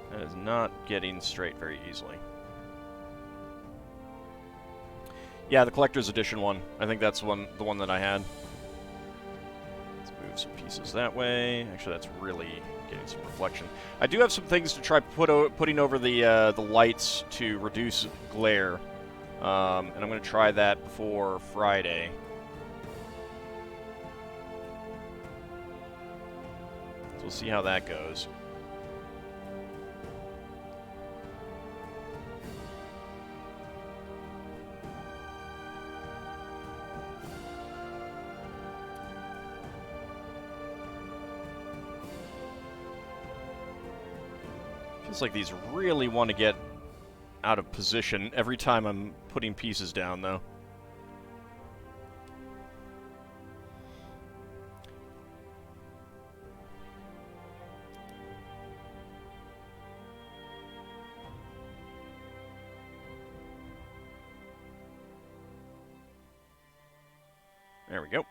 That is not getting straight very easily. Yeah, the collector's edition one. I think that's the one that I had. Let's move some pieces that way. Actually, that's really getting some reflection. I do have some things to try putting over the lights to reduce glare, and I'm going to try that before Friday. So we'll see how that goes. Feels like these really want to get out of position every time I'm putting pieces down, though. There we go.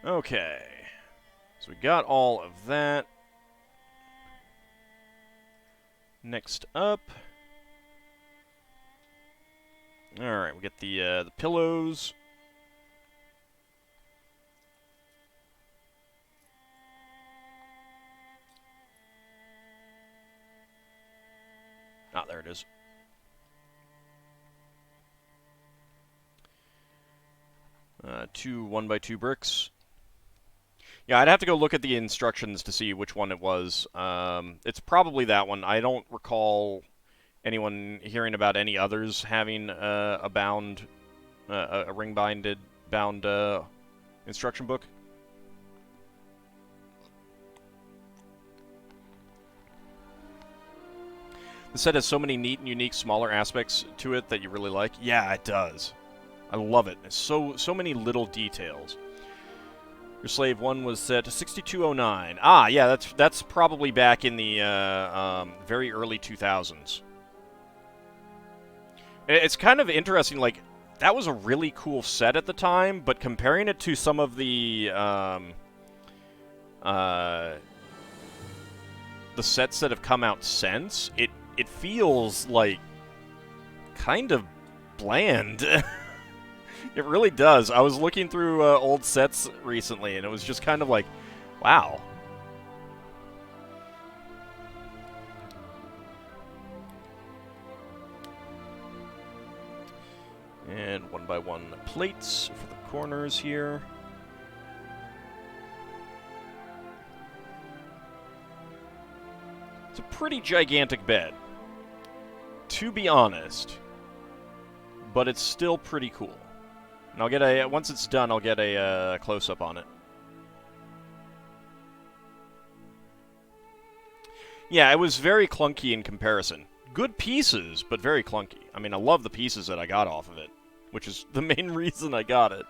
Okay. So we got all of that. Next up. Alright, we get the pillows. Ah, there it is. Two 1x2 bricks. Yeah, I'd have to go look at the instructions to see which one it was. It's probably that one. I don't recall anyone hearing about any others having a bound, a ring-binded bound instruction book. The set has so many neat and unique smaller aspects to it that you really like. Yeah, it does. I love it. There's so many little details. Your slave 1 was set to 6209. Ah, yeah, that's probably back in the very early 2000s. It's kind of interesting, like, that was a really cool set at the time, but comparing it to some of the sets that have come out since, it feels, like, kind of bland. It really does. I was looking through old sets recently, and it was just kind of like, wow. And 1x1 plates for the corners here. It's a pretty gigantic bed, to be honest, but it's still pretty cool. And I'll get once it's done, I'll get a close-up on it. Yeah, it was very clunky in comparison. Good pieces, but very clunky. I mean, I love the pieces that I got off of it, which is the main reason I got it.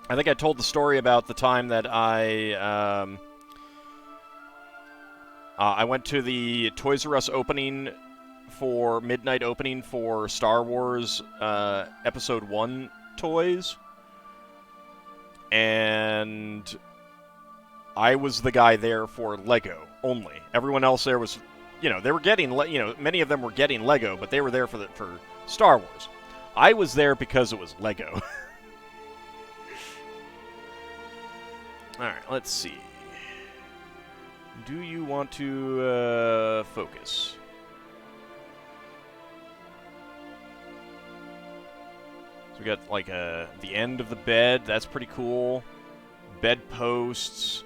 I think I told the story about the time that I went to the Toys R Us opening for midnight opening for Star Wars Episode 1 toys, and I was the guy there for Lego only. Everyone else there was, they were getting, many of them were getting Lego, but they were there for Star Wars. I was there because it was Lego. Alright, let's see. Do you want to focus? So we got, like, the end of the bed. That's pretty cool. Bed posts.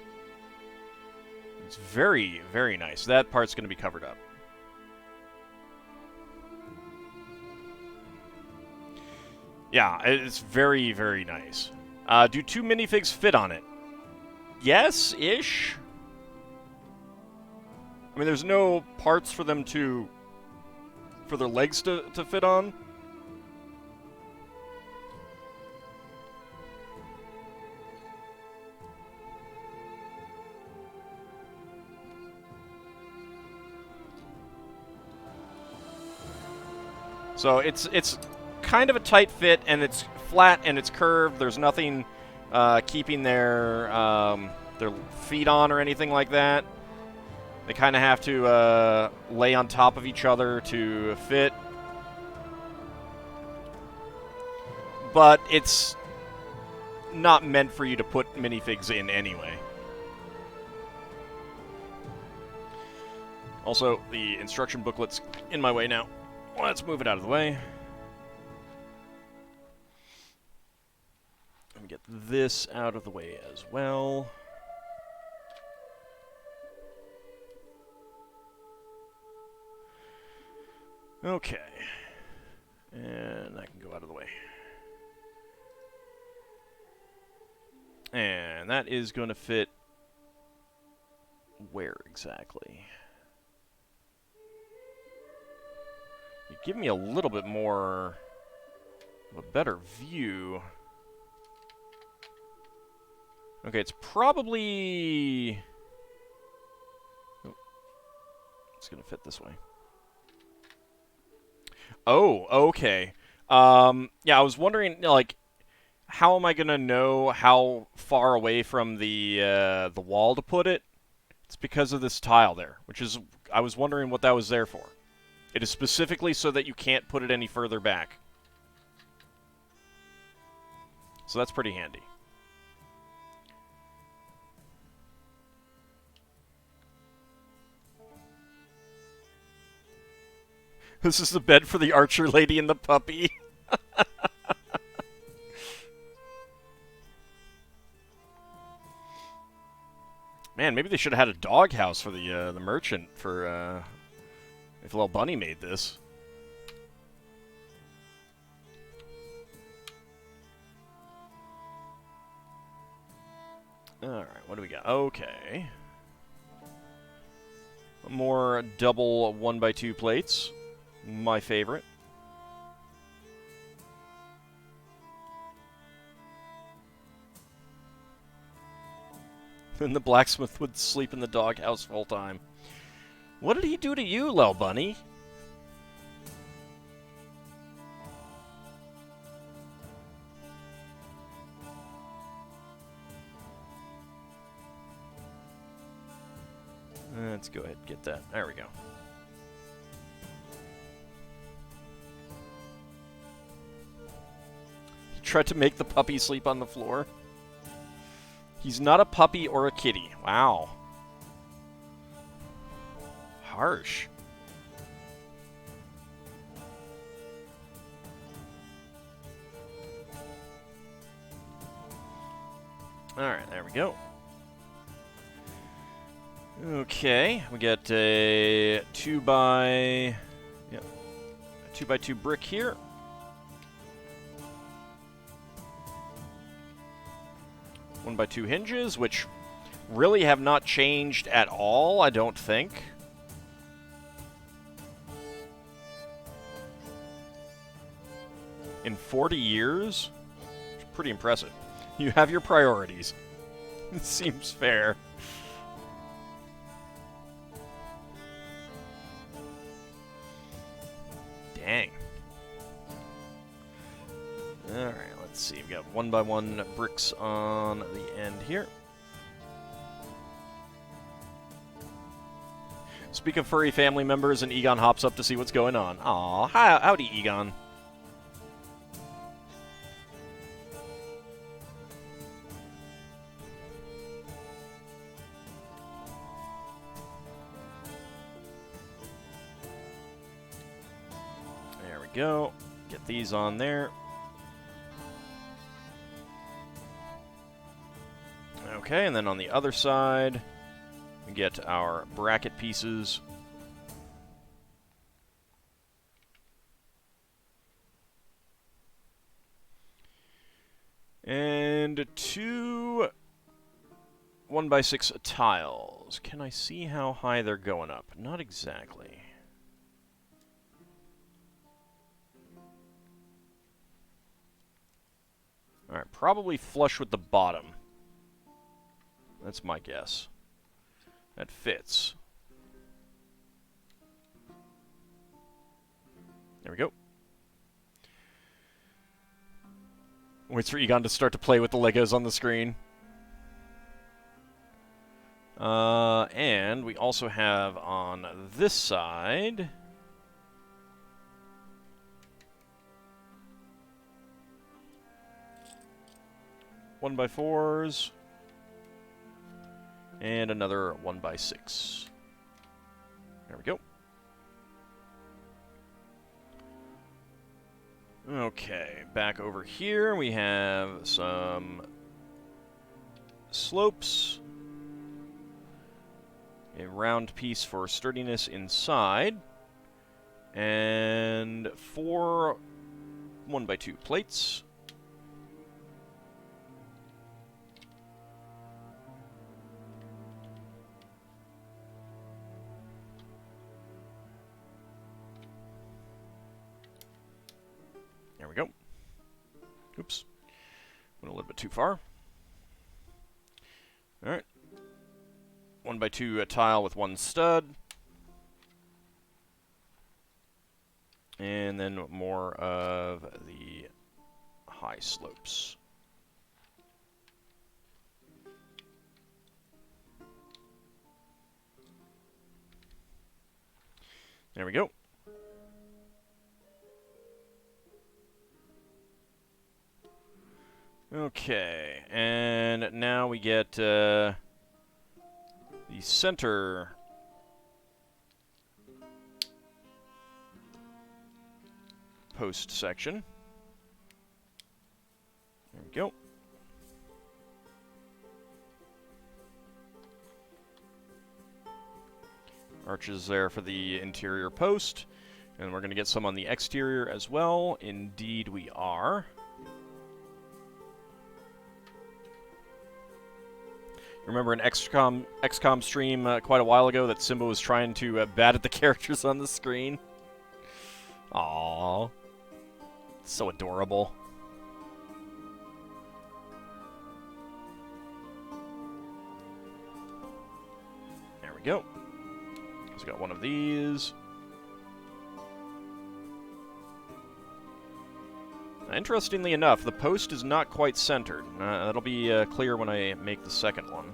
It's very, very nice. That part's going to be covered up. Yeah, it's very, very nice. Do 2 minifigs fit on it? Yes-ish. I mean, there's no parts for them for their legs to fit on. So it's kind of a tight fit, and it's flat and it's curved. There's nothing keeping their feet on or anything like that. They kind of have to lay on top of each other to fit. But it's not meant for you to put minifigs in anyway. Also, the instruction booklet's in my way now. Let's move it out of the way. Let me get this out of the way as well. Okay. And that can go out of the way. And that is going to fit where exactly? You give me a little bit more of a better view. Okay, it's probably... Oh, it's going to fit this way. Oh, okay. Yeah, I was wondering, like, how am I going to know how far away from the wall to put it? It's because of this tile there, which is... I was wondering what that was there for. It is specifically so that you can't put it any further back. So that's pretty handy. This is the bed for the archer lady and the puppy. Man, maybe they should have had a doghouse for the merchant for if Little Bunny made this. Alright, what do we got? Okay. More double 1x2 plates. My favorite. Then the blacksmith would sleep in the doghouse full time. What did he do to you, Little Bunny? Let's go ahead and get that. There we go. He tried to make the puppy sleep on the floor. He's not a puppy or a kitty. Wow. Harsh. Alright, there we go. Okay, we got a 2x2 brick here. One by two hinges, which really have not changed at all, I don't think. In 40 years? It's pretty impressive. You have your priorities. It seems fair. Dang. Alright, let's see. We've got 1x1 bricks on the end here. Speak of furry family members, and Egon hops up to see what's going on. Aw, howdy, Egon. There we go. Get these on there. Okay, and then on the other side, we get our bracket pieces. And two 1x6 tiles. Can I see how high they're going up? Not exactly. Alright, probably flush with the bottom. That's my guess. That fits. There we go. Waits for Egon to start to play with the Legos on the screen. And we also have on this side... one by fours. And another 1x6. There we go. Okay, back over here we have some slopes. A round piece for sturdiness inside. And 4 1x2 plates. Oops. Went a little bit too far. Alright. 1x2 tile with 1 stud. And then more of the high slopes. There we go. Okay, and now we get the center post section. There we go. Arches there for the interior post. And we're going to get some on the exterior as well. Indeed we are. Remember an XCOM stream quite a while ago that Simba was trying to bat at the characters on the screen? Aww. So adorable. There we go. So got one of these. Interestingly enough, the post is not quite centered. That'll be clear when I make the second one.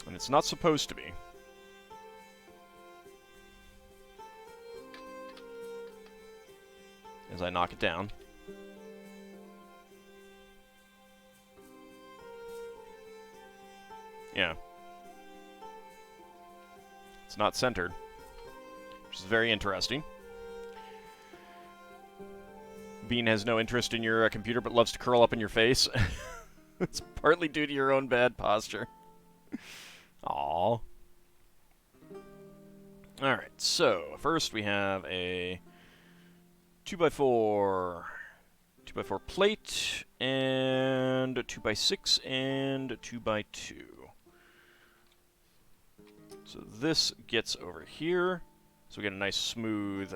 And it's not supposed to be. As I knock it down. Yeah. It's not centered, which is very interesting. Bean has no interest in your computer, but loves to curl up in your face. It's partly due to your own bad posture. Aww. Alright, so first we have a 2x4 plate, and a 2x6, and a 2x2. So this gets over here. So we get a nice smooth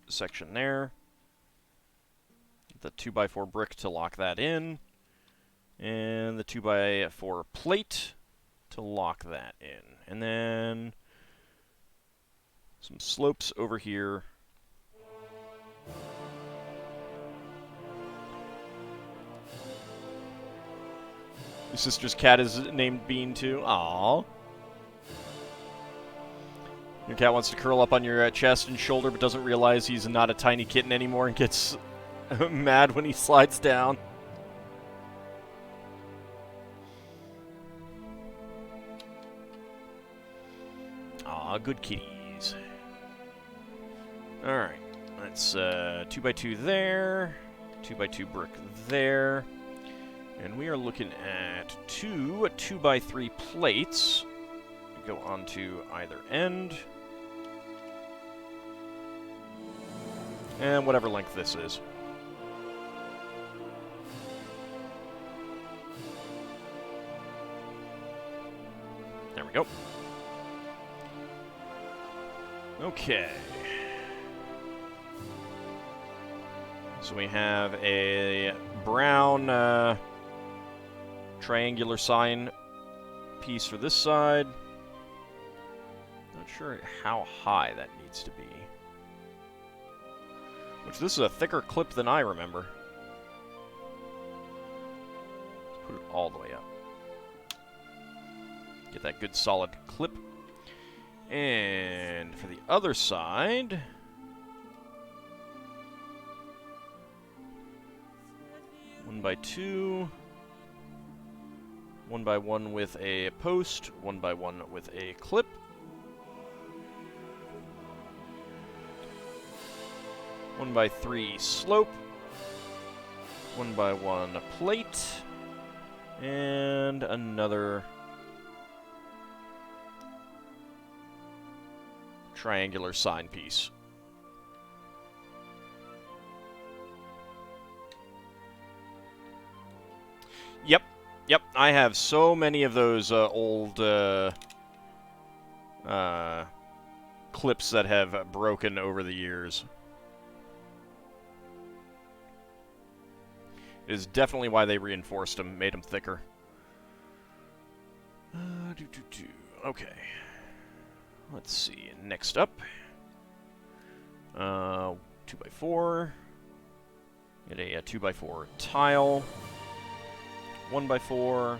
section there. The 2x4 brick to lock that in. And the 2x4 plate to lock that in. And then some slopes over here. Your sister's cat is named Bean too. Aww. Your cat wants to curl up on your chest and shoulder, but doesn't realize he's not a tiny kitten anymore and gets mad when he slides down. Aw, good kitties. Alright, that's 2x2 there, 2x2 brick there, and we are looking at two 2x3 plates. Go onto either end. And whatever length this is. There we go. Okay. So we have a brown triangular sign piece for this side. Not sure how high that needs to be. Which, this is a thicker clip than I remember. Let's put it all the way up. Get that good solid clip. And for the other side, one by two, 1x1 with a post, 1x1 with a clip. 1x3 slope, 1x1 plate, and another triangular sign piece. Yep, I have so many of those old clips that have broken over the years. It is definitely why they reinforced them, made them thicker. Okay. Let's see. Next up. 2x4. Get a 2x4 tile. 1x4.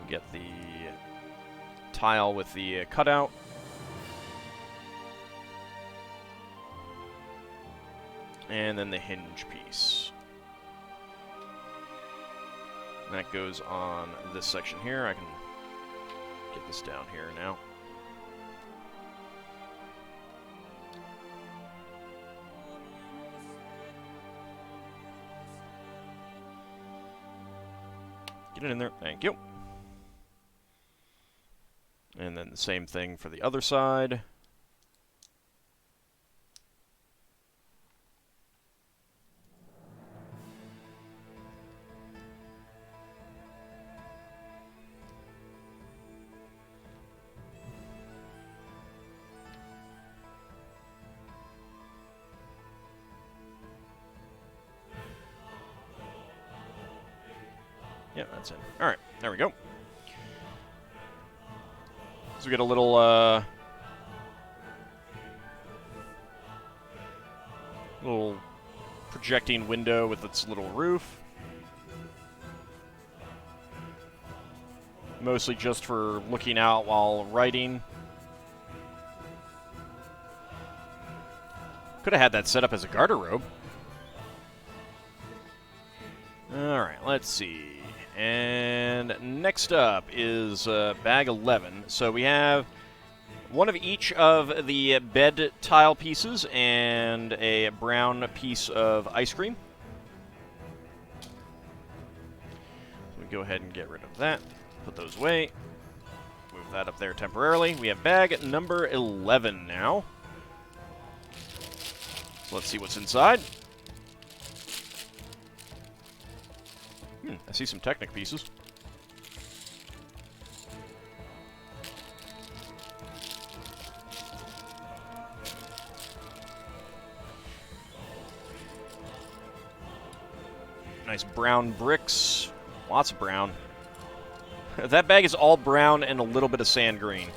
Get the tile with the cutout. And then the hinge piece. That goes on this section here. I can get this down here now. Get it in there. Thank you. And then the same thing for the other side. Yeah, that's it. All right, there we go. So we get a little projecting window with its little roof. Mostly just for looking out while writing. Could have had that set up as a garderobe. All right, let's see. And next up is bag 11. So we have one of each of the bed tile pieces and a brown piece of ice cream. So we go ahead and get rid of that. Put those away. Move that up there temporarily. We have bag number 11 now. Let's see what's inside. I see some Technic pieces. Nice brown bricks. Lots of brown. That bag is all brown and a little bit of sand green.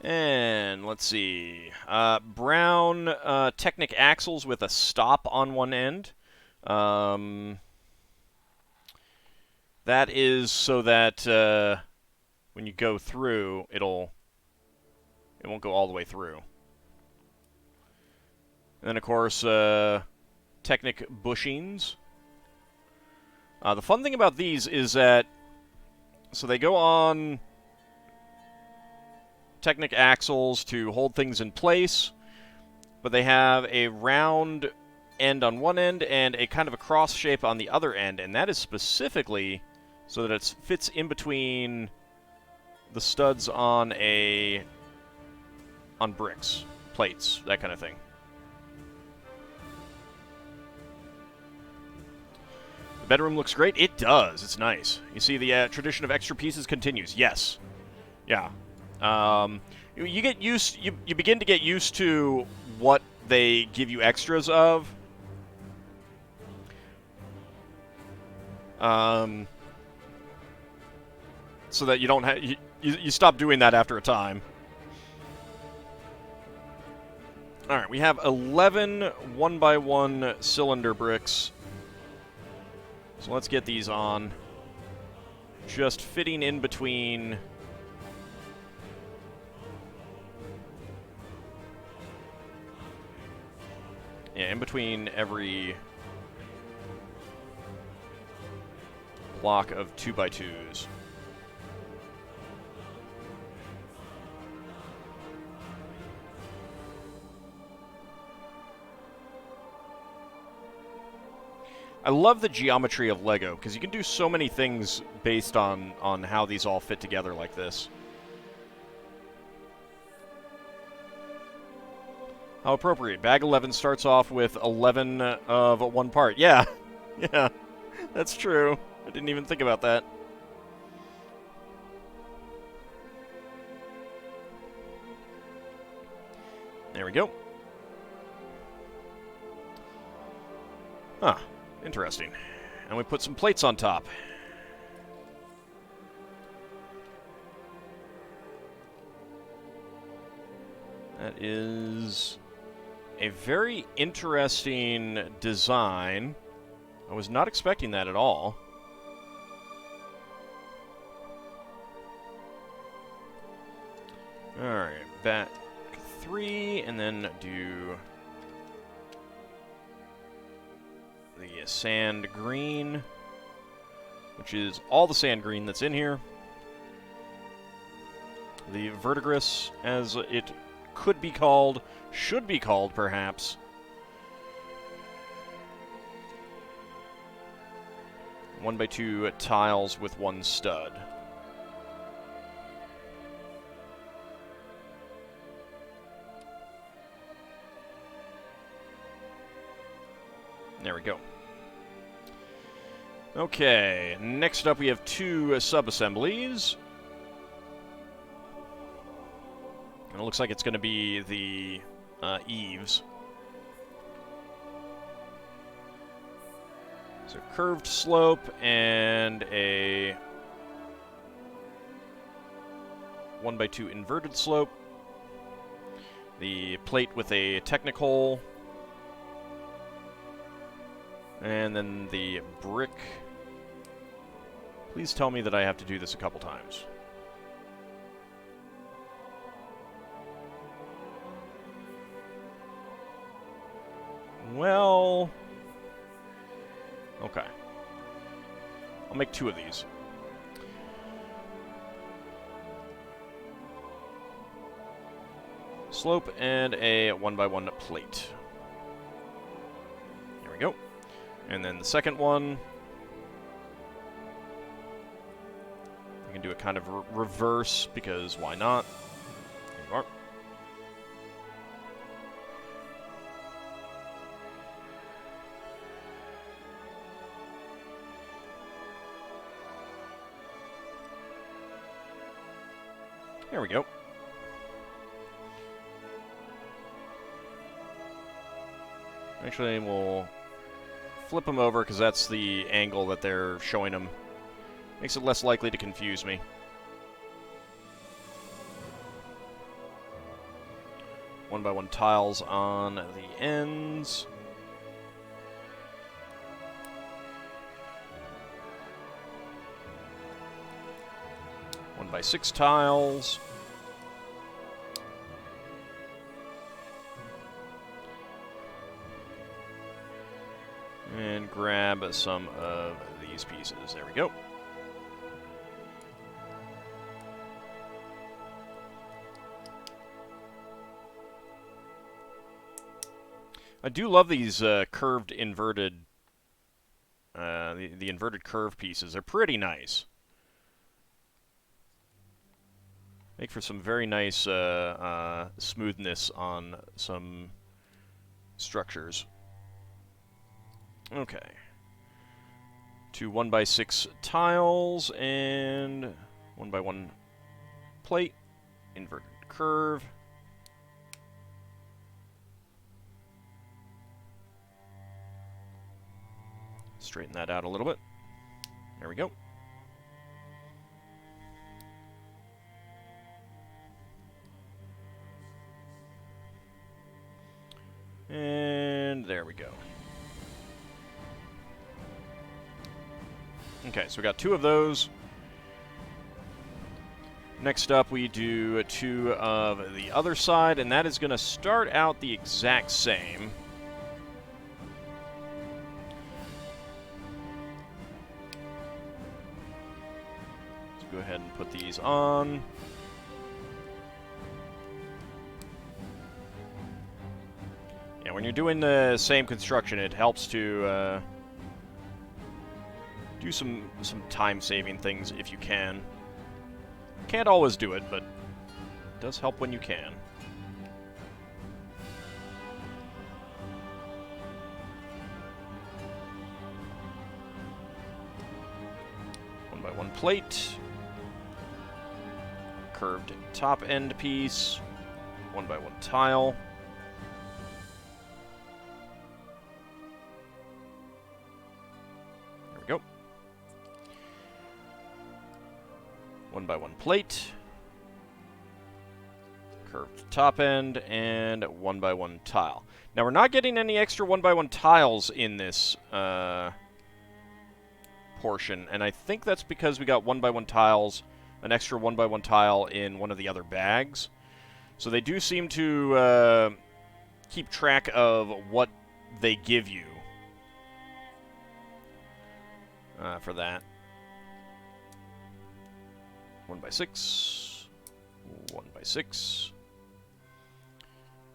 And let's see, brown Technic Axles with a stop on one end. That is so that when you go through, it won't go all the way through. And then, of course, Technic Bushings. The fun thing about these is that, so they go on Technic Axles to hold things in place, but they have a round end on one end and a kind of a cross shape on the other end, and that is specifically so that it fits in between the studs on bricks, plates, that kind of thing. The bedroom looks great. It does. It's nice. You see the tradition of extra pieces continues. Yes. Yeah. You get used. You begin to get used to what they give you extras of. So that you don't have you stop doing that after a time. All right, we have 11 1x1 cylinder bricks. So let's get these on. Just fitting in between. Yeah, in between every block of 2x2s. I love the geometry of Lego, because you can do so many things based on how these all fit together like this. How appropriate. Bag 11 starts off with 11 of one part. Yeah, yeah, that's true. I didn't even think about that. There we go. Huh, interesting. And we put some plates on top. That is a very interesting design. I was not expecting that at all. Alright, back 3, and then do the sand green, which is all the sand green that's in here. The verdigris, as it could be called, should be called, perhaps. One by two tiles with one stud. There we go. Okay, next up we have two sub-assemblies. And it looks like it's going to be the eaves. So curved slope and a 1x2 inverted slope. The plate with a Technic hole. And then the brick. Please tell me that I have to do this a couple times. Well... okay. I'll make two of these. Slope and a 1x1 plate. There we go. And then the second one, I can do a kind of reverse, because why not? Here you are. There we go. Actually, we'll flip them over, because that's the angle that they're showing them. Makes it less likely to confuse me. One by one tiles on the ends. One by 6 tiles. And grab some of these pieces. There we go. I do love these curved inverted, the inverted curve pieces. They're pretty nice. Make for some very nice smoothness on some structures. Okay. 2 1x6 tiles and 1x1 plate. Inverted curve. Straighten that out a little bit. There we go. And there we go. Okay, so we got 2 of those. Next up, we do 2 of the other side, and that is going to start out the exact same. Let's go ahead and put these on. Yeah, when you're doing the same construction, it helps to do some time-saving things if you can. Can't always do it, but it does help when you can. 1x1 plate. Curved top end piece. 1x1 tile. There we go. 1x1 plate. Curved top end, and 1x1 tile. Now, we're not getting any extra 1x1 tiles in this portion, and I think that's because we got 1x1 tiles, an extra 1x1 tile in one of the other bags. So they do seem to keep track of what they give you for that. 1x6, 1x6.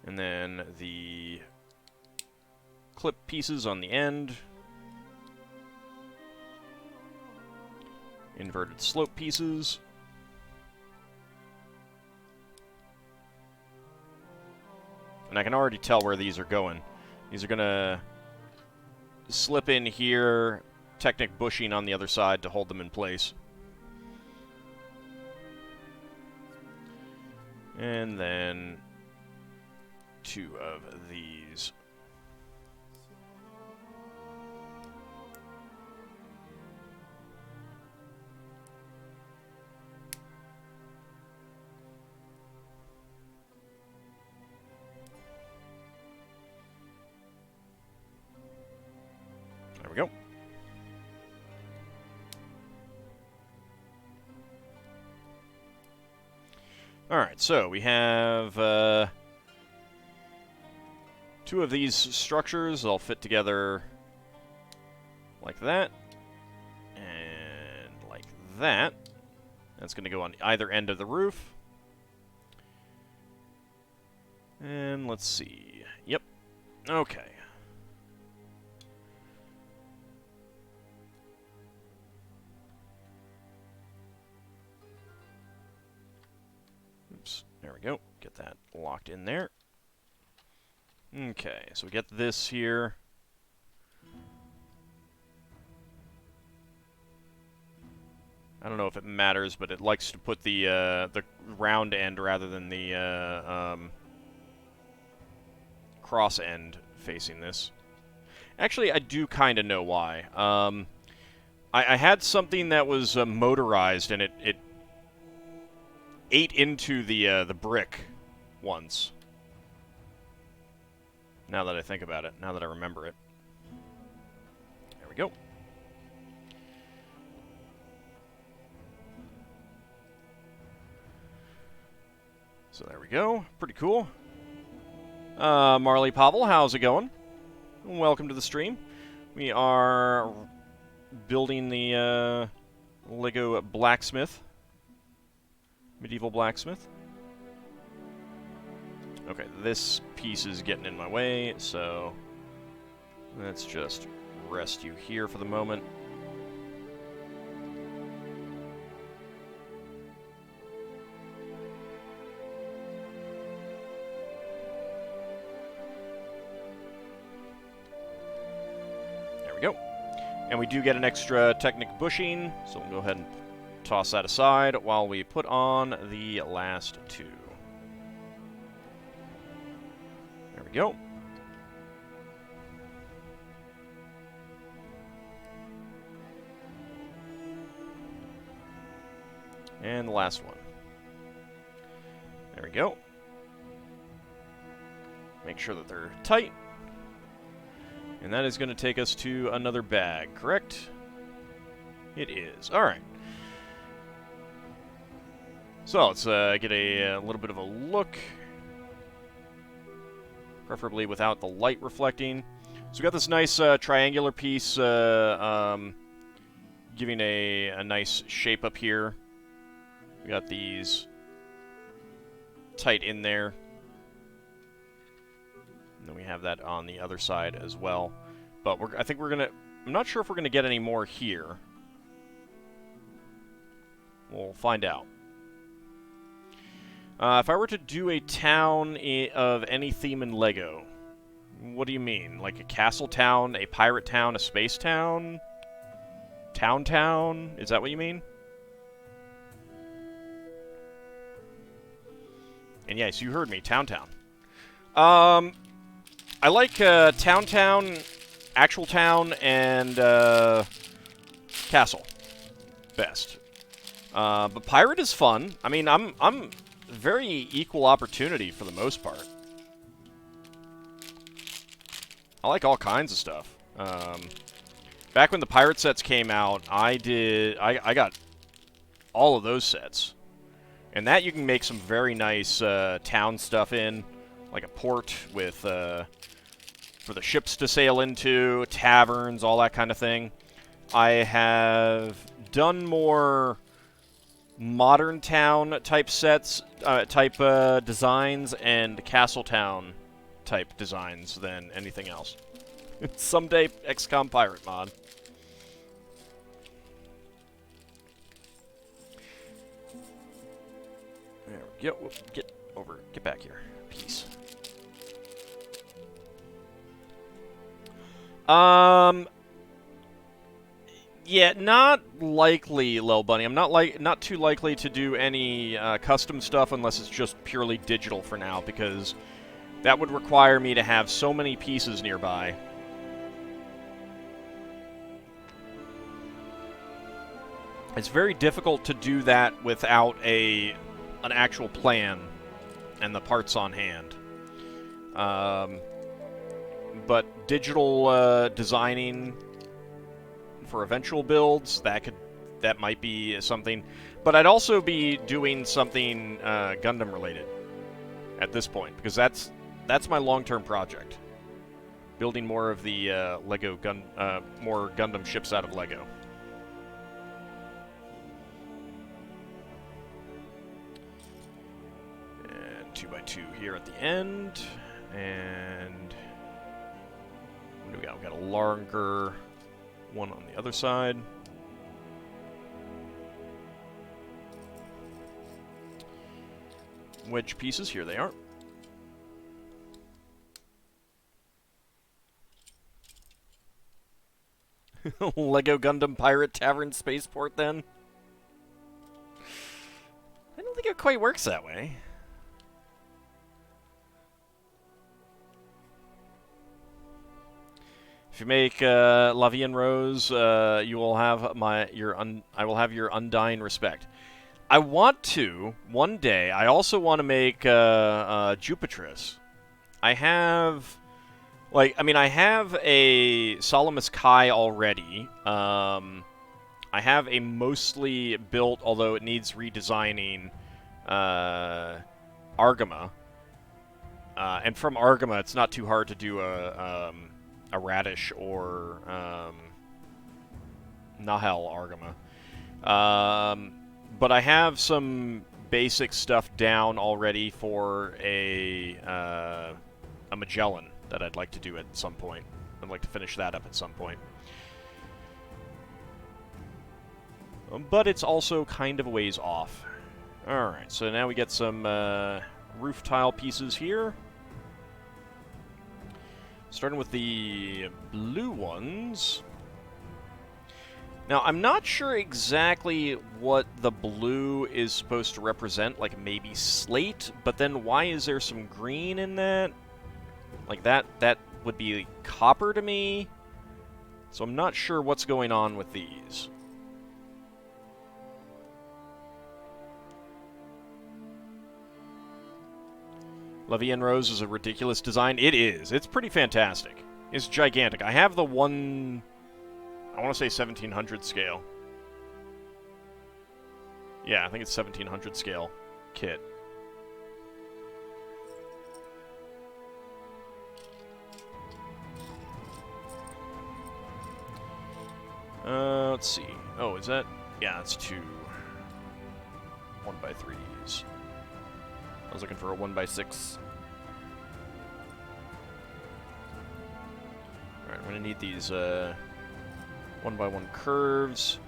And then the clip pieces on the end. Inverted slope pieces. And I can already tell where these are going. These are going to slip in here, Technic bushing on the other side to hold them in place. And then 2 of these. There we go. Alright, so we have 2 of these structures. They'll fit together like that. And like that. That's going to go on either end of the roof. And let's see. Yep. Okay. Oops. There we go. Get that locked in there. Okay, so we get this here. I don't know if it matters, but it likes to put the round end rather than the cross end facing this. Actually, I do kind of know why. I had something that was motorized, and it ate into the brick once. Now that I think about it, now that I remember it. There we go. So there we go. Pretty cool. Marley Pavel, how's it going? Welcome to the stream. We are building the Lego Blacksmith. Medieval Blacksmith. Okay, this piece is getting in my way, so let's just rest you here for the moment. There we go. And we do get an extra Technic bushing, so we'll go ahead and toss that aside while we put on the last 2. There we go. And the last one. There we go. Make sure that they're tight. And that is going to take us to another bag, correct? It is. All right. So let's get a little bit of a look. Preferably without the light reflecting. So we got this nice triangular piece giving a nice shape up here. We got these tight in there. And then we have that on the other side as well. But I think we're going to... I'm not sure if we're going to get any more here. We'll find out. If I were to do a town of any theme in LEGO, what do you mean? Like a castle town, a pirate town, a space town? Town? Is that what you mean? And yes, you heard me. Town. I like Town, Actual Town, and Castle best. But Pirate is fun. I mean, I'm very equal opportunity for the most part. I like all kinds of stuff. Back when the Pirate sets came out, I got all of those sets. And that you can make some very nice town stuff in, like a port with for the ships to sail into, taverns, all that kind of thing. I have done more modern town type sets, designs, and castle town type designs than anything else. Someday XCOM Pirate mod. There we go. Get over. Get back here. Peace. Yeah, not likely, Lil Bunny. I'm not too likely to do any custom stuff unless it's just purely digital for now, because that would require me to have so many pieces nearby. It's very difficult to do that without an actual plan and the parts on hand. But digital designing for eventual builds, that might be something. But I'd also be doing something Gundam related at this point, because that's my long-term project. Building more of the more Gundam ships out of Lego. And 2x2 here at the end, and what do we got? We got a longer one on the other side. Wedge pieces, here they are. Lego Gundam Pirate Tavern Spaceport, then? I don't think it quite works that way. If you make La Vie en Rose, you will have I will have your undying respect. I want to one day. I also want to make Jupitris. I have, I have a Salamis Kai already. I have a mostly built, although it needs redesigning, Argama. And from Argama, it's not too hard to do a Radish or Nahel Argama. But I have some basic stuff down already for a Magellan that I'd like to do at some point. I'd like to finish that up at some point. But it's also kind of a ways off. Alright, so now we get some roof tile pieces here. Starting with the blue ones. Now, I'm not sure exactly what the blue is supposed to represent, like maybe slate, but then why is there some green in that? Like that would be copper to me. So I'm not sure what's going on with these. La Vie en Rose is a ridiculous design. It is. It's pretty fantastic. It's gigantic. I have the one, I want to say 1700 scale. Yeah, I think it's 1700 scale kit. Let's see. Oh, is that? Yeah, it's two 1x3s. I was looking for a 1x6. Alright, I'm going to need these 1x1 curves.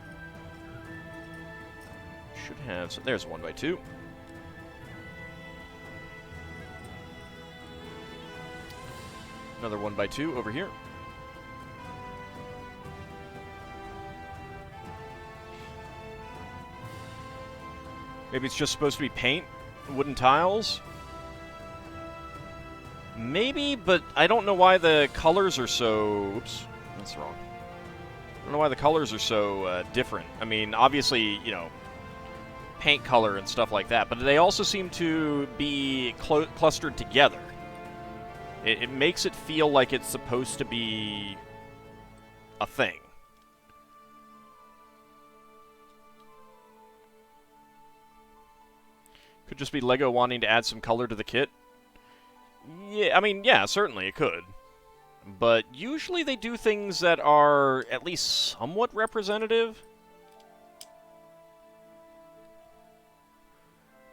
Should have... So there's a 1x2. Another 1x2 over here. Maybe it's just supposed to be paint? Wooden tiles? Maybe, but I don't know why the colors are so... Oops, that's wrong. I don't know why the colors are so different. I mean, obviously, you know, paint color and stuff like that, but they also seem to be clustered together. It makes it feel like it's supposed to be a thing. Could just be LEGO wanting to add some color to the kit. Yeah, I mean, yeah, certainly it could. But usually they do things that are at least somewhat representative.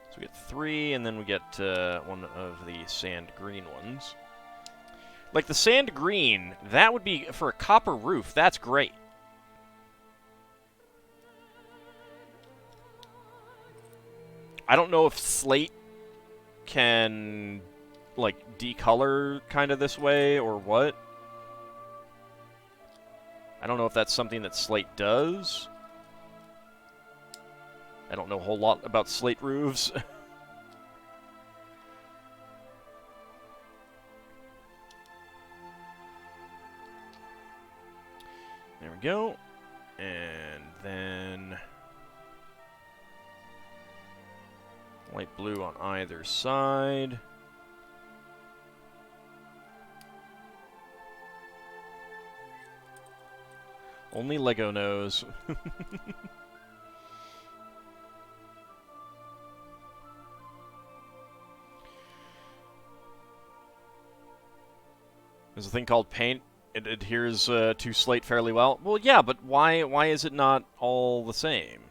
So we get 3, and then we get one of the sand green ones. Like the sand green, that would be, for a copper roof, that's great. I don't know if slate can, like, decolor kind of this way or what. I don't know if that's something that slate does. I don't know a whole lot about slate roofs. There we go. And then light blue on either side. Only LEGO knows. There's a thing called paint. It adheres to slate fairly well. Well, yeah, but why is it not all the same?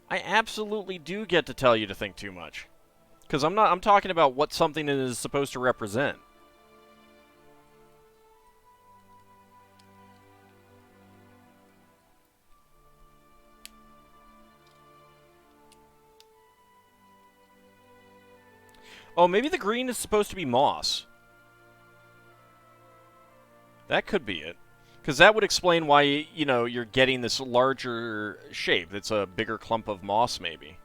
I absolutely do get to tell you to think too much. Because I'm talking about what something is supposed to represent. Oh, maybe the green is supposed to be moss. That could be it. Because that would explain why, you know, you're getting this larger shape. It's a bigger clump of moss, maybe.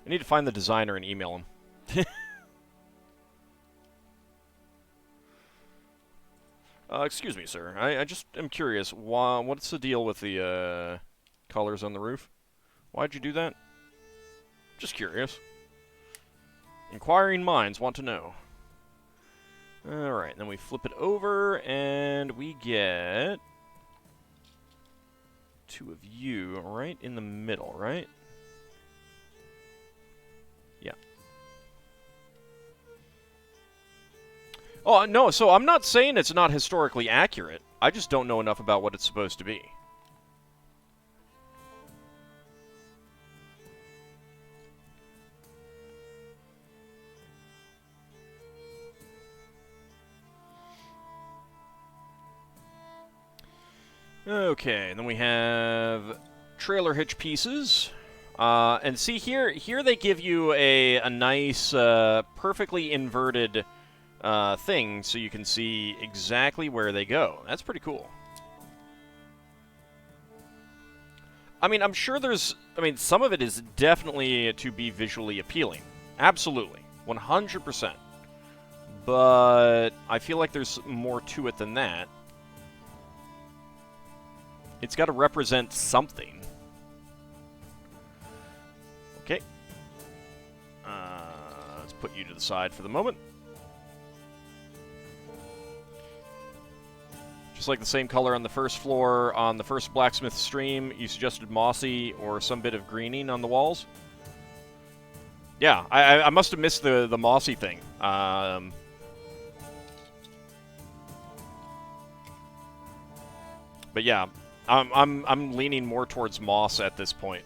I need to find the designer and email him. Excuse me, sir. I just am curious. What's the deal with the colors on the roof? Why'd you do that? Just curious. Inquiring minds want to know. Alright, then we flip it over, and we get 2 of you right in the middle, right? Yeah. Oh, no, so I'm not saying it's not historically accurate. I just don't know enough about what it's supposed to be. Okay, and then we have trailer hitch pieces. And see, here they give you a nice, perfectly inverted thing so you can see exactly where they go. That's pretty cool. I mean, I'm sure some of it is definitely to be visually appealing. Absolutely. 100%. But I feel like there's more to it than that. It's got to represent something. Okay. Let's put you to the side for the moment. Just like the same color on the first floor, on the first blacksmith stream, you suggested mossy or some bit of greening on the walls. Yeah, I must have missed the mossy thing. But yeah, I'm leaning more towards moss at this point.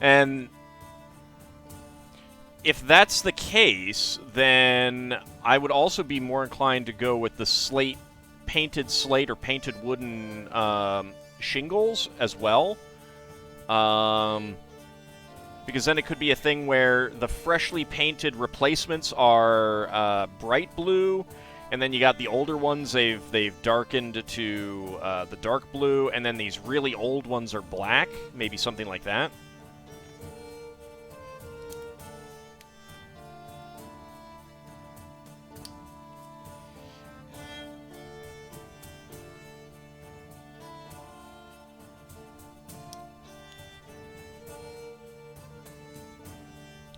And if that's the case, then I would also be more inclined to go with the slate painted slate or painted wooden shingles as well. Because then it could be a thing where the freshly painted replacements are bright blue, and then you got the older ones, they've darkened to the dark blue, and then these really old ones are black, maybe something like that.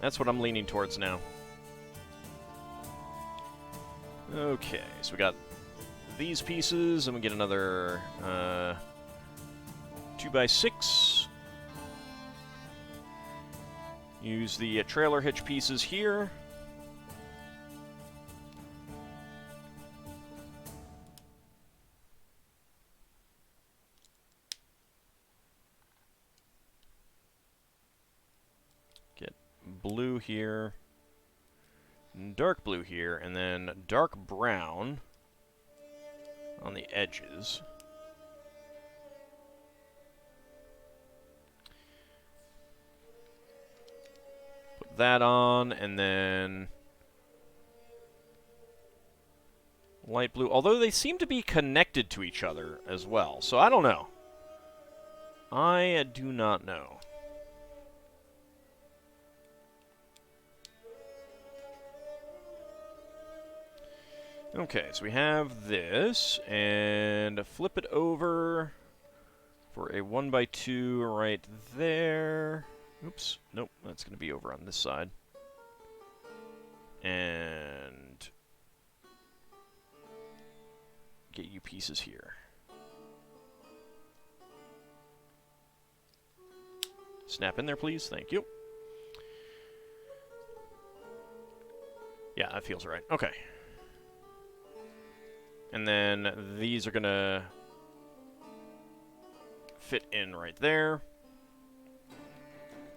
That's what I'm leaning towards now. Okay, so we got these pieces, and we get another 2x6. Use the trailer hitch pieces here. Get blue here. Dark blue here, and then dark brown on the edges. Put that on, and then light blue, although they seem to be connected to each other as well, so I don't know. I do not know. Okay, so we have this, and flip it over for a 1x2 right there. Oops, nope, that's going to be over on this side. And get you pieces here. Snap in there, please. Thank you. Yeah, that feels right. Okay. And then these are going to fit in right there.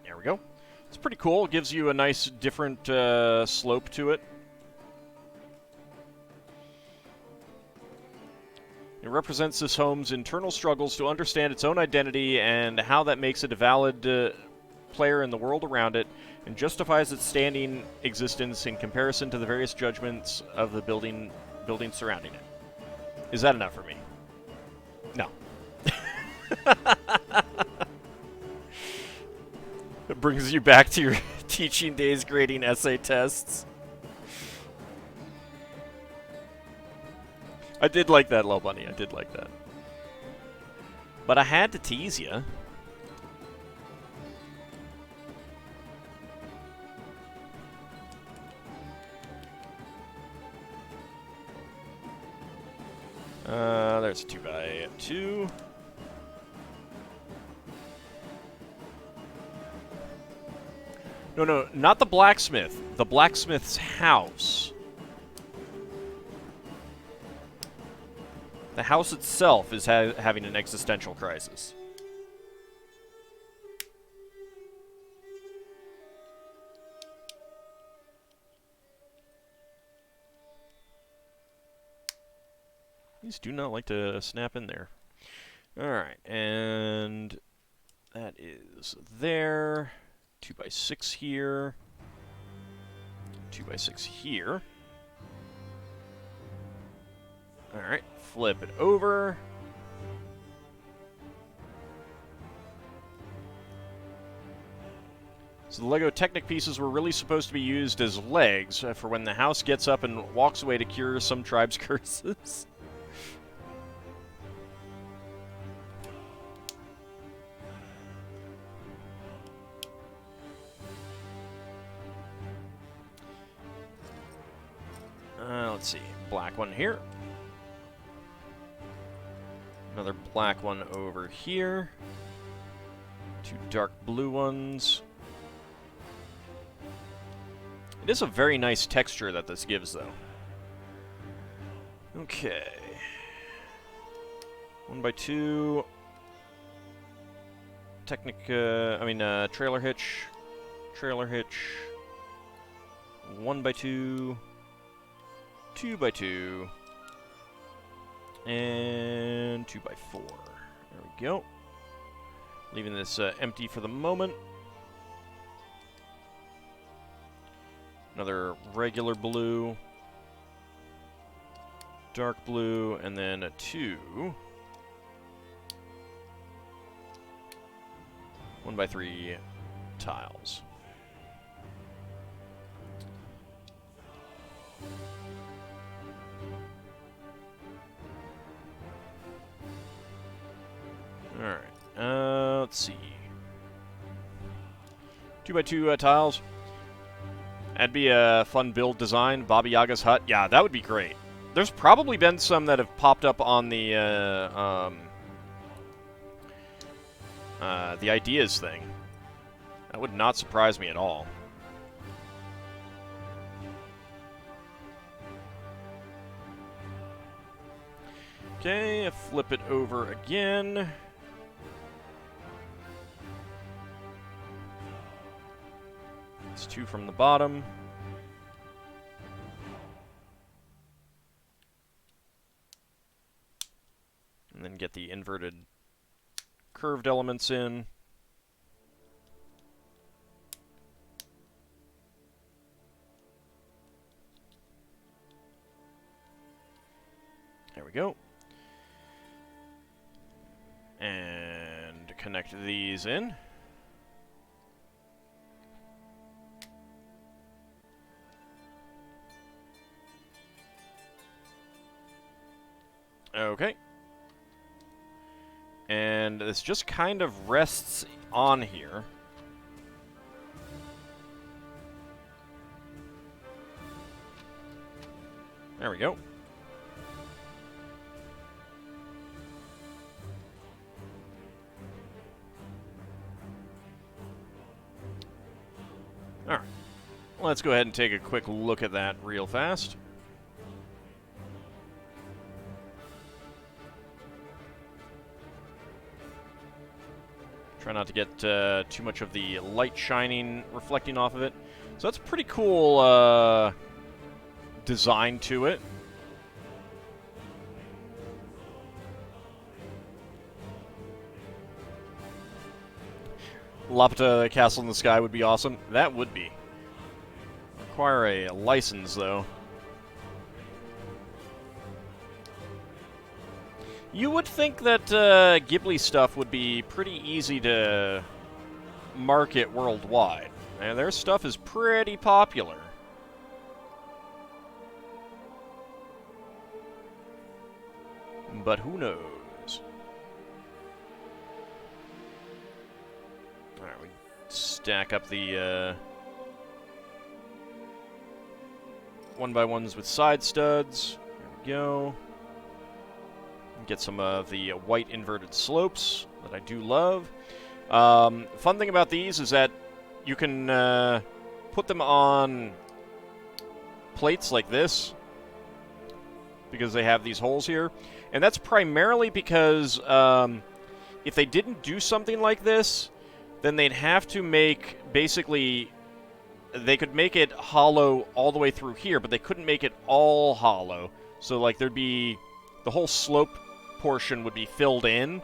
There we go. It's pretty cool. It gives you a nice different slope to it. It represents this home's internal struggles to understand its own identity and how that makes it a valid player in the world around it, and justifies its standing existence in comparison to the various judgments of the building surrounding it. Is that enough for me? No. It brings you back to your teaching days grading essay tests. I did like that, Low Bunny. I did like that. But I had to tease you. There's a 2x2. No, not the blacksmith. The blacksmith's house. The house itself is having an existential crisis. These do not like to snap in there. Alright, and that is there. 2x6 here. 2x6 here. Alright, flip it over. So the Lego Technic pieces were really supposed to be used as legs for when the house gets up and walks away to cure some tribe's curses. Let's see, black one here. Another black one over here. Two dark blue ones. It is a very nice texture that this gives, though. Okay. 1x2. Technic, trailer hitch. Trailer hitch. 1x2. 2x2. And 2x4. There we go. Leaving this empty for the moment. Another regular blue. Dark blue, and then a 2. 1x3 tiles. Alright, let's see. 2x2 tiles. That'd be a fun build design. Baba Yaga's hut. Yeah, that would be great. There's probably been some that have popped up on the ideas thing. That would not surprise me at all. Okay, flip it over again. It's 2 from the bottom. And then get the inverted curved elements in. There we go. And connect these in. Okay. And this just kind of rests on here. There we go. Alright. Let's go ahead and take a quick look at that real fast. Try not to get too much of the light shining, reflecting off of it. So that's a pretty cool design to it. Lapta Castle in the Sky would be awesome. That would be. Require a license, though. You would think that Ghibli stuff would be pretty easy to market worldwide. And their stuff is pretty popular. But who knows? Alright, we stack up the 1x1s with side studs. There we go. Get some of the white inverted slopes that I do love. Fun thing about these is that you can put them on plates like this because they have these holes here. And that's primarily because if they didn't do something like this, then they'd have to make, basically, they could make it hollow all the way through here, but they couldn't make it all hollow. So, like, there'd be, the whole slope portion would be filled in,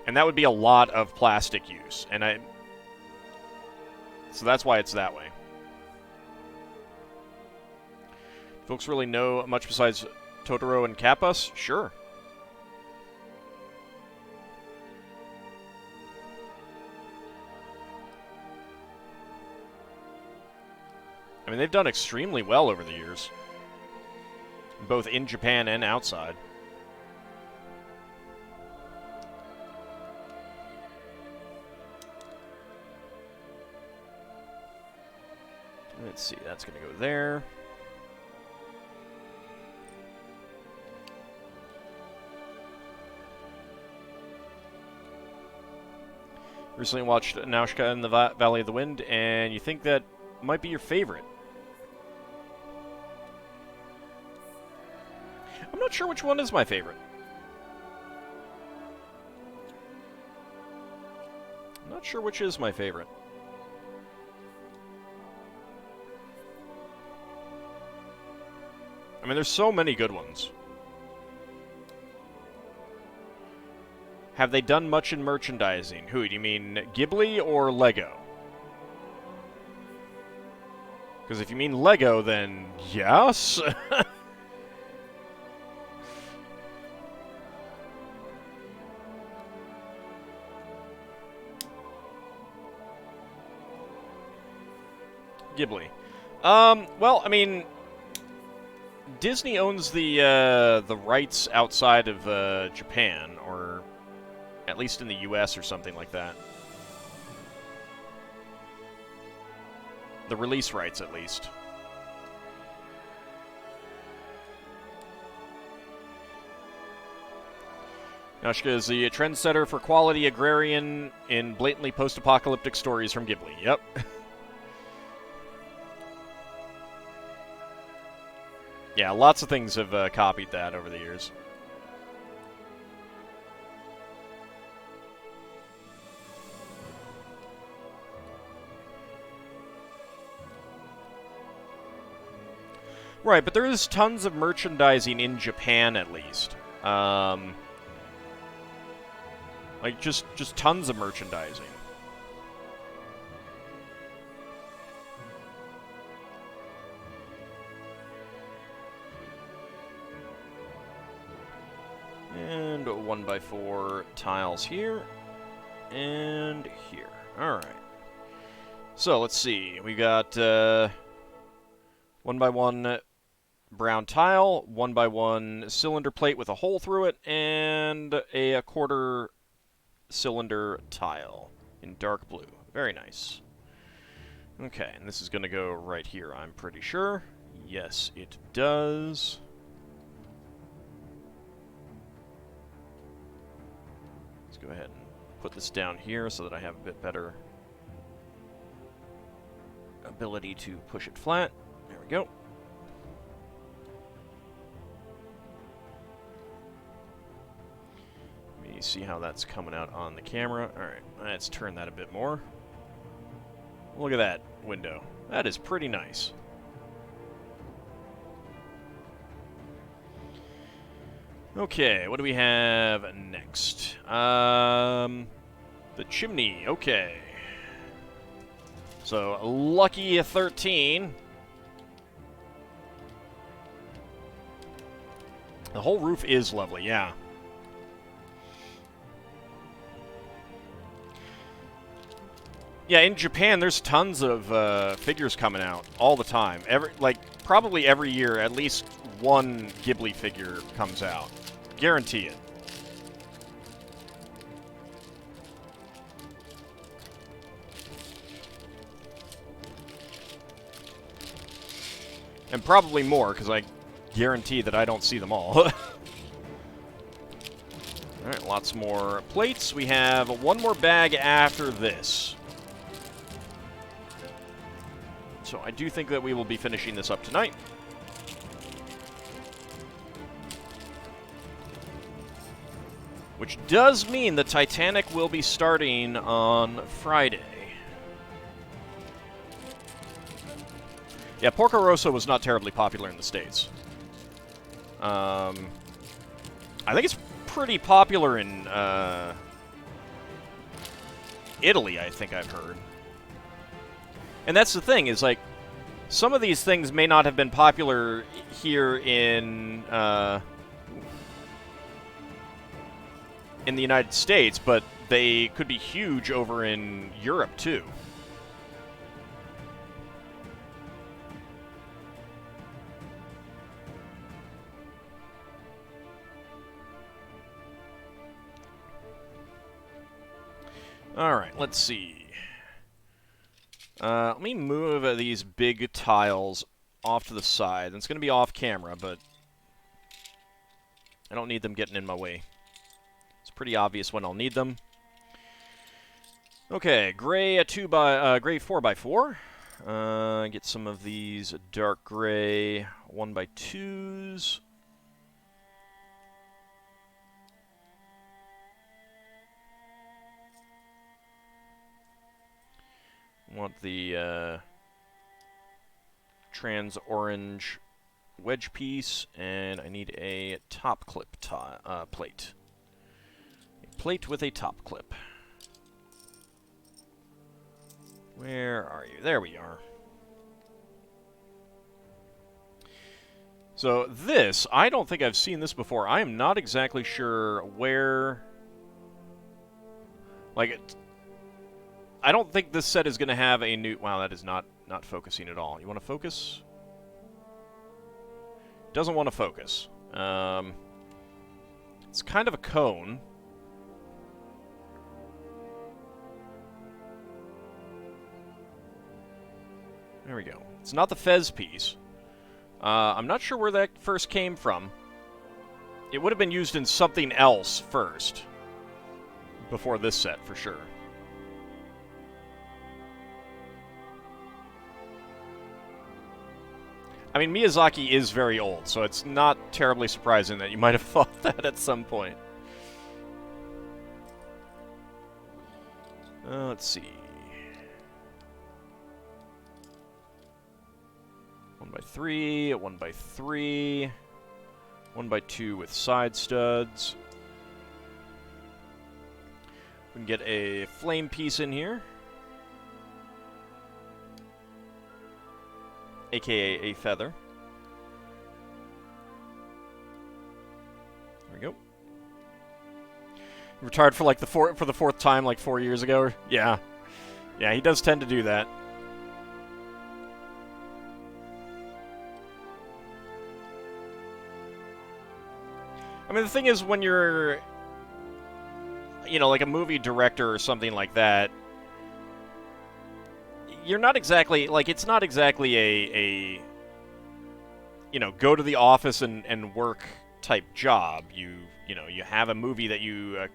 and that would be a lot of plastic use. And so that's why it's that way. Folks really know much besides Totoro and Kappas? Sure. I mean, they've done extremely well over the years, both in Japan and outside. Let's see, that's going to go there. Recently watched Nausicaa in the Valley of the Wind, and you think that might be your favorite. I'm not sure which one is my favorite. I'm not sure which is my favorite. I mean, there's so many good ones. Have they done much in merchandising? Who, do you mean Ghibli or Lego? Because if you mean Lego, then yes. Ghibli. Well, I mean, Disney owns the rights outside of Japan, or at least in the U.S. or something like that. The release rights, at least. Yoshika is the trendsetter for quality agrarian in blatantly post-apocalyptic stories from Ghibli. Yep. Yeah, lots of things have copied that over the years. Right, but there is tons of merchandising in Japan, at least. Like, just tons of merchandising. And 1x4 tiles here. And here. Alright. So, let's see. We got 1x1 brown tile, 1x1 cylinder plate with a hole through it, and a quarter cylinder tile in dark blue. Very nice. Okay, and this is going to go right here, I'm pretty sure. Yes, it does. Let's go ahead and put this down here so that I have a bit better ability to push it flat. There we go. Let me see how that's coming out on the camera. Alright, let's turn that a bit more. Look at that window. That is pretty nice. Okay, what do we have next? The chimney, okay. So, lucky 13. The whole roof is lovely, yeah. Yeah, in Japan, there's tons of figures coming out all the time. Probably every year, at least one Ghibli figure comes out. Guarantee it. And probably more, because I guarantee that I don't see them all. Alright, lots more plates. We have one more bag after this. So I do think that we will be finishing this up tonight. Which does mean the Titanic will be starting on Friday. Yeah, Porco Rosso was not terribly popular in the States. I think it's pretty popular in Italy, I think I've heard. And that's the thing, is like, some of these things may not have been popular here in the United States, but they could be huge over in Europe, too. Alright, let's see. Let me move these big tiles off to the side. It's going to be off camera, but I don't need them getting in my way. It's pretty obvious when I'll need them. Okay, gray 4x4. Get some of these dark gray 1x2s. Want the trans orange wedge piece, and I need a top clip plate. A plate with a top clip. Where are you? There we are. So this, I don't think I've seen this before. I am not exactly sure where... Like, I don't think this set is going to have a new... Wow, that is not focusing at all. You want to focus? Doesn't want to focus. It's kind of a cone. There we go. It's not the Fez piece. I'm not sure where that first came from. It would have been used in something else first. Before this set, for sure. I mean, Miyazaki is very old, so it's not terribly surprising that you might have thought that at some point. Let's see. 1x3, 1x3, 1x2 with side studs. We can get a flame piece in here, aka a feather. There we go. Retired for like the fourth time, like 4 years ago. Yeah, yeah, he does tend to do that. I mean, the thing is, when you're, you know, like a movie director or something like that, you're not exactly, like, it's not exactly a you know, go to the office and work type job. You know, you have a movie that you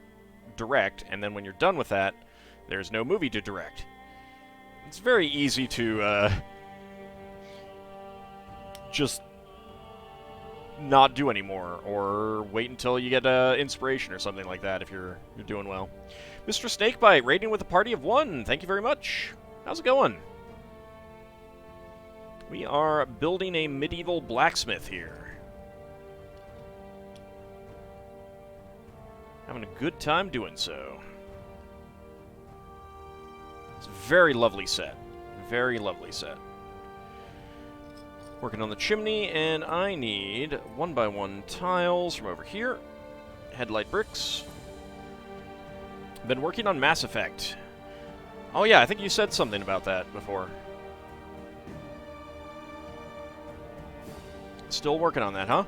direct, and then when you're done with that, there's no movie to direct. It's very easy to just not do anymore, or wait until you get inspiration or something like that if you're doing well. Mr. Snakebite, rating with a party of 1. Thank you very much. How's it going? We are building a medieval blacksmith here. Having a good time doing so. It's a very lovely set. Very lovely set. Working on the chimney, and I need 1x1 tiles from over here. Headlight bricks. Been working on Mass Effect. Oh yeah, I think you said something about that before. Still working on that, huh?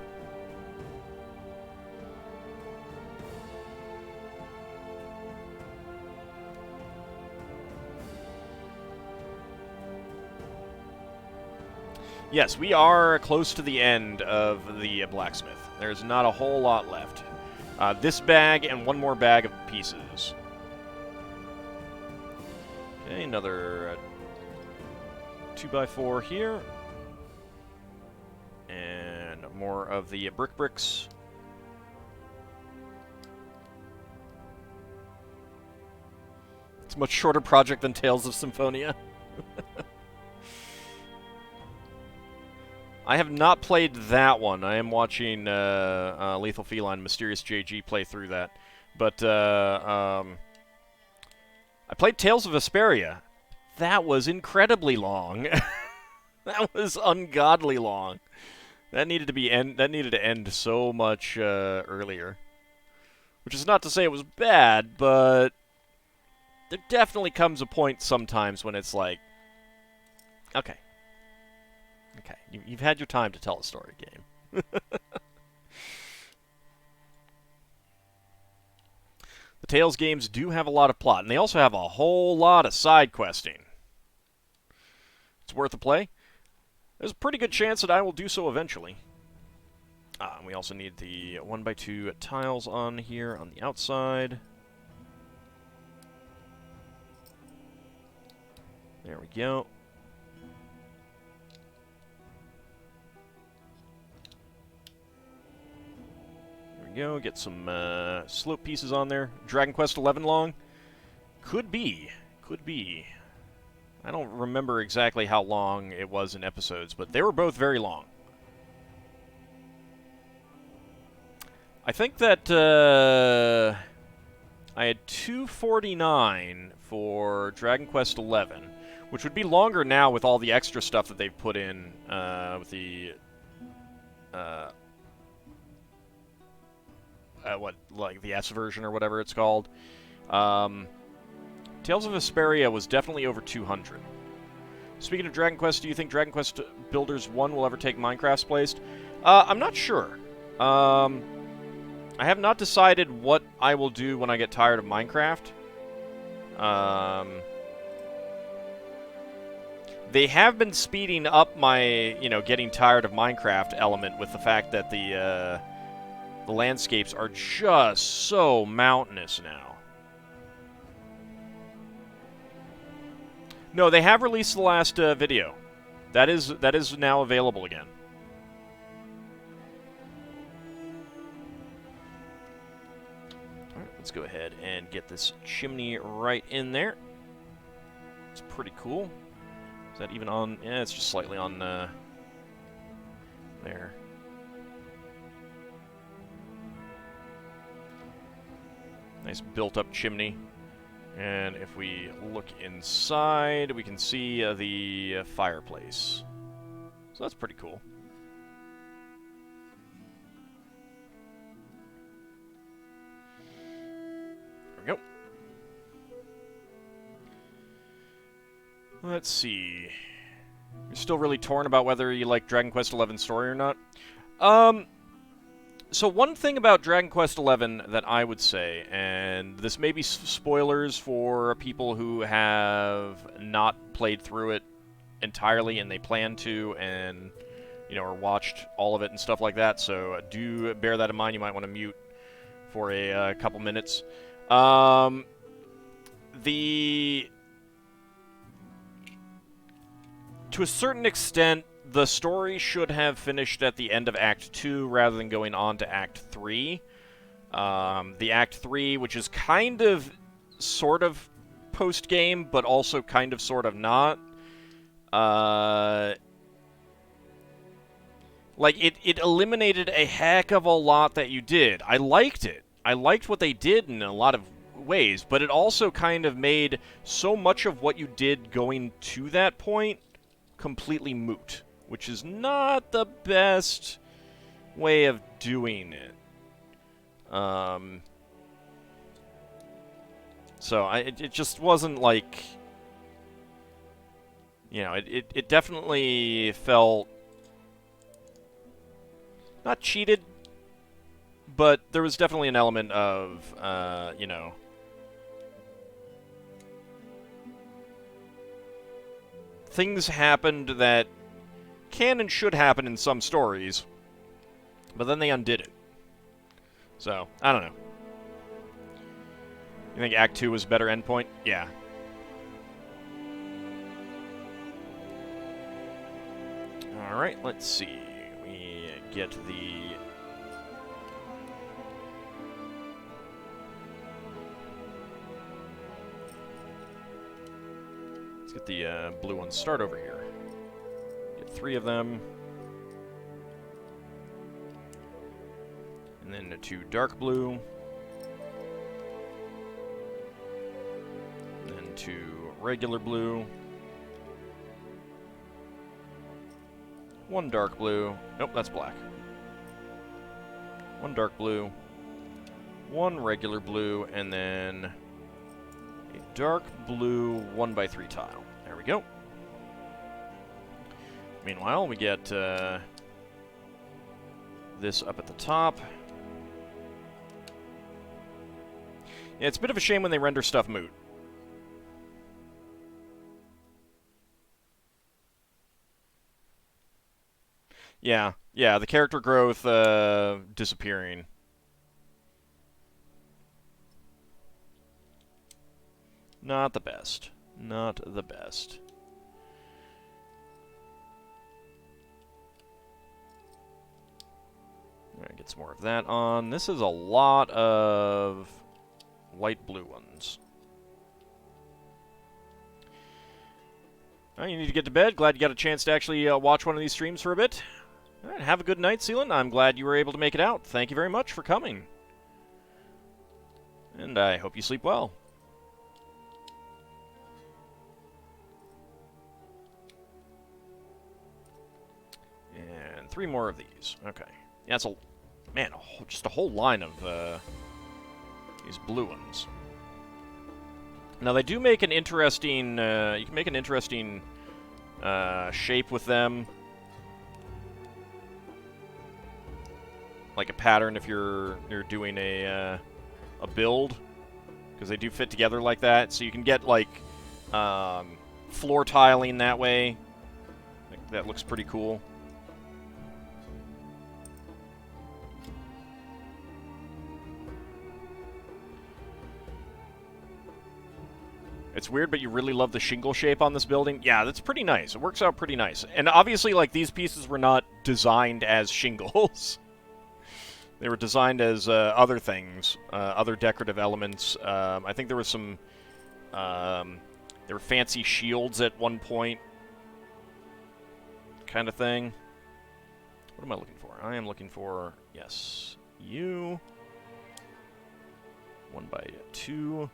Yes, we are close to the end of the blacksmith. There's not a whole lot left. This bag and one more bag of pieces. Okay, another 2x4 here. And more of the bricks. It's a much shorter project than Tales of Symphonia. I have not played that one. I am watching Lethal Feline Mysterious JG play through that. But I played Tales of Vesperia. That was incredibly long. That was ungodly long. That needed to end so much earlier. Which is not to say it was bad, but there definitely comes a point sometimes when it's like, okay. Okay, you've had your time to tell a story, game. The Tales games do have a lot of plot, and they also have a whole lot of side questing. It's worth a play. There's a pretty good chance that I will do so eventually. And we also need the 1x2 tiles on here on the outside. There we go. Go get some slope pieces on there. Dragon Quest 11 long? Could be. I don't remember exactly how long it was in episodes, but they were both very long. I think that I had 249 for Dragon Quest XI, which would be longer now with all the extra stuff that they've put in with the the S version or whatever it's called. Tales of Vesperia was definitely over 200. Speaking of Dragon Quest, do you think Dragon Quest Builders 1 will ever take Minecraft's place? I'm not sure. I have not decided what I will do when I get tired of Minecraft. They have been speeding up my, getting tired of Minecraft element with the fact that the landscapes are just so mountainous now. No, they have released the last video. That is now available again. Alright, let's go ahead and get this chimney right in there. It's pretty cool. Is that even on? Yeah, it's just slightly on there. Nice built-up chimney. And if we look inside, we can see the fireplace. So that's pretty cool. There we go. Let's see. You're still really torn about whether you like Dragon Quest XI story or not? So one thing about Dragon Quest XI that I would say, and this may be spoilers for people who have not played through it entirely and they plan to, and or watched all of it and stuff like that, so do bear that in mind. You might want to mute for a couple minutes. To a certain extent, the story should have finished at the end of Act 2 rather than going on to Act 3. The Act 3, which is kind of, sort of post-game, but also kind of, sort of not. It eliminated a heck of a lot that you did. I liked it. I liked what they did in a lot of ways, but it also kind of made so much of what you did going to that point completely moot, which is not the best way of doing it. So it just wasn't like, it definitely felt not cheated, but there was definitely an element of, things happened that can and should happen in some stories, but then they undid it. So, I don't know. You think Act 2 was a better endpoint? Yeah. Alright, let's see. We get the... Let's get the blue ones. Start over here. Get 3 of them. And then 2 dark blue. And then 2 regular blue. 1 dark blue. Nope, that's black. 1 dark blue. 1 regular blue, and then a dark blue 1x3 tile. There we go. Meanwhile, we get this up at the top. Yeah, it's a bit of a shame when they render stuff moot. Yeah, the character growth disappearing. Not the best. Not the best. Alright, get some more of that on. This is a lot of light blue ones. Well, you need to get to bed. Glad you got a chance to actually watch one of these streams for a bit. All right, have a good night, Sealand. I'm glad you were able to make it out. Thank you very much for coming. And I hope you sleep well. And 3 more of these. Okay. Yeah, that's a... Man, just a whole line of these blue ones. Now, they do make an interesting... you can make an interesting shape with them. Like a pattern if you're doing a build. Because they do fit together like that. So you can get, like, floor tiling that way. Like, that looks pretty cool. It's weird, but you really love the shingle shape on this building? Yeah, that's pretty nice. It works out pretty nice. And obviously, like, these pieces were not designed as shingles. They were designed as other things, other decorative elements. I think there was some... there were fancy shields at one point. Kind of thing. What am I looking for? I am looking for... Yes. You. 1x2.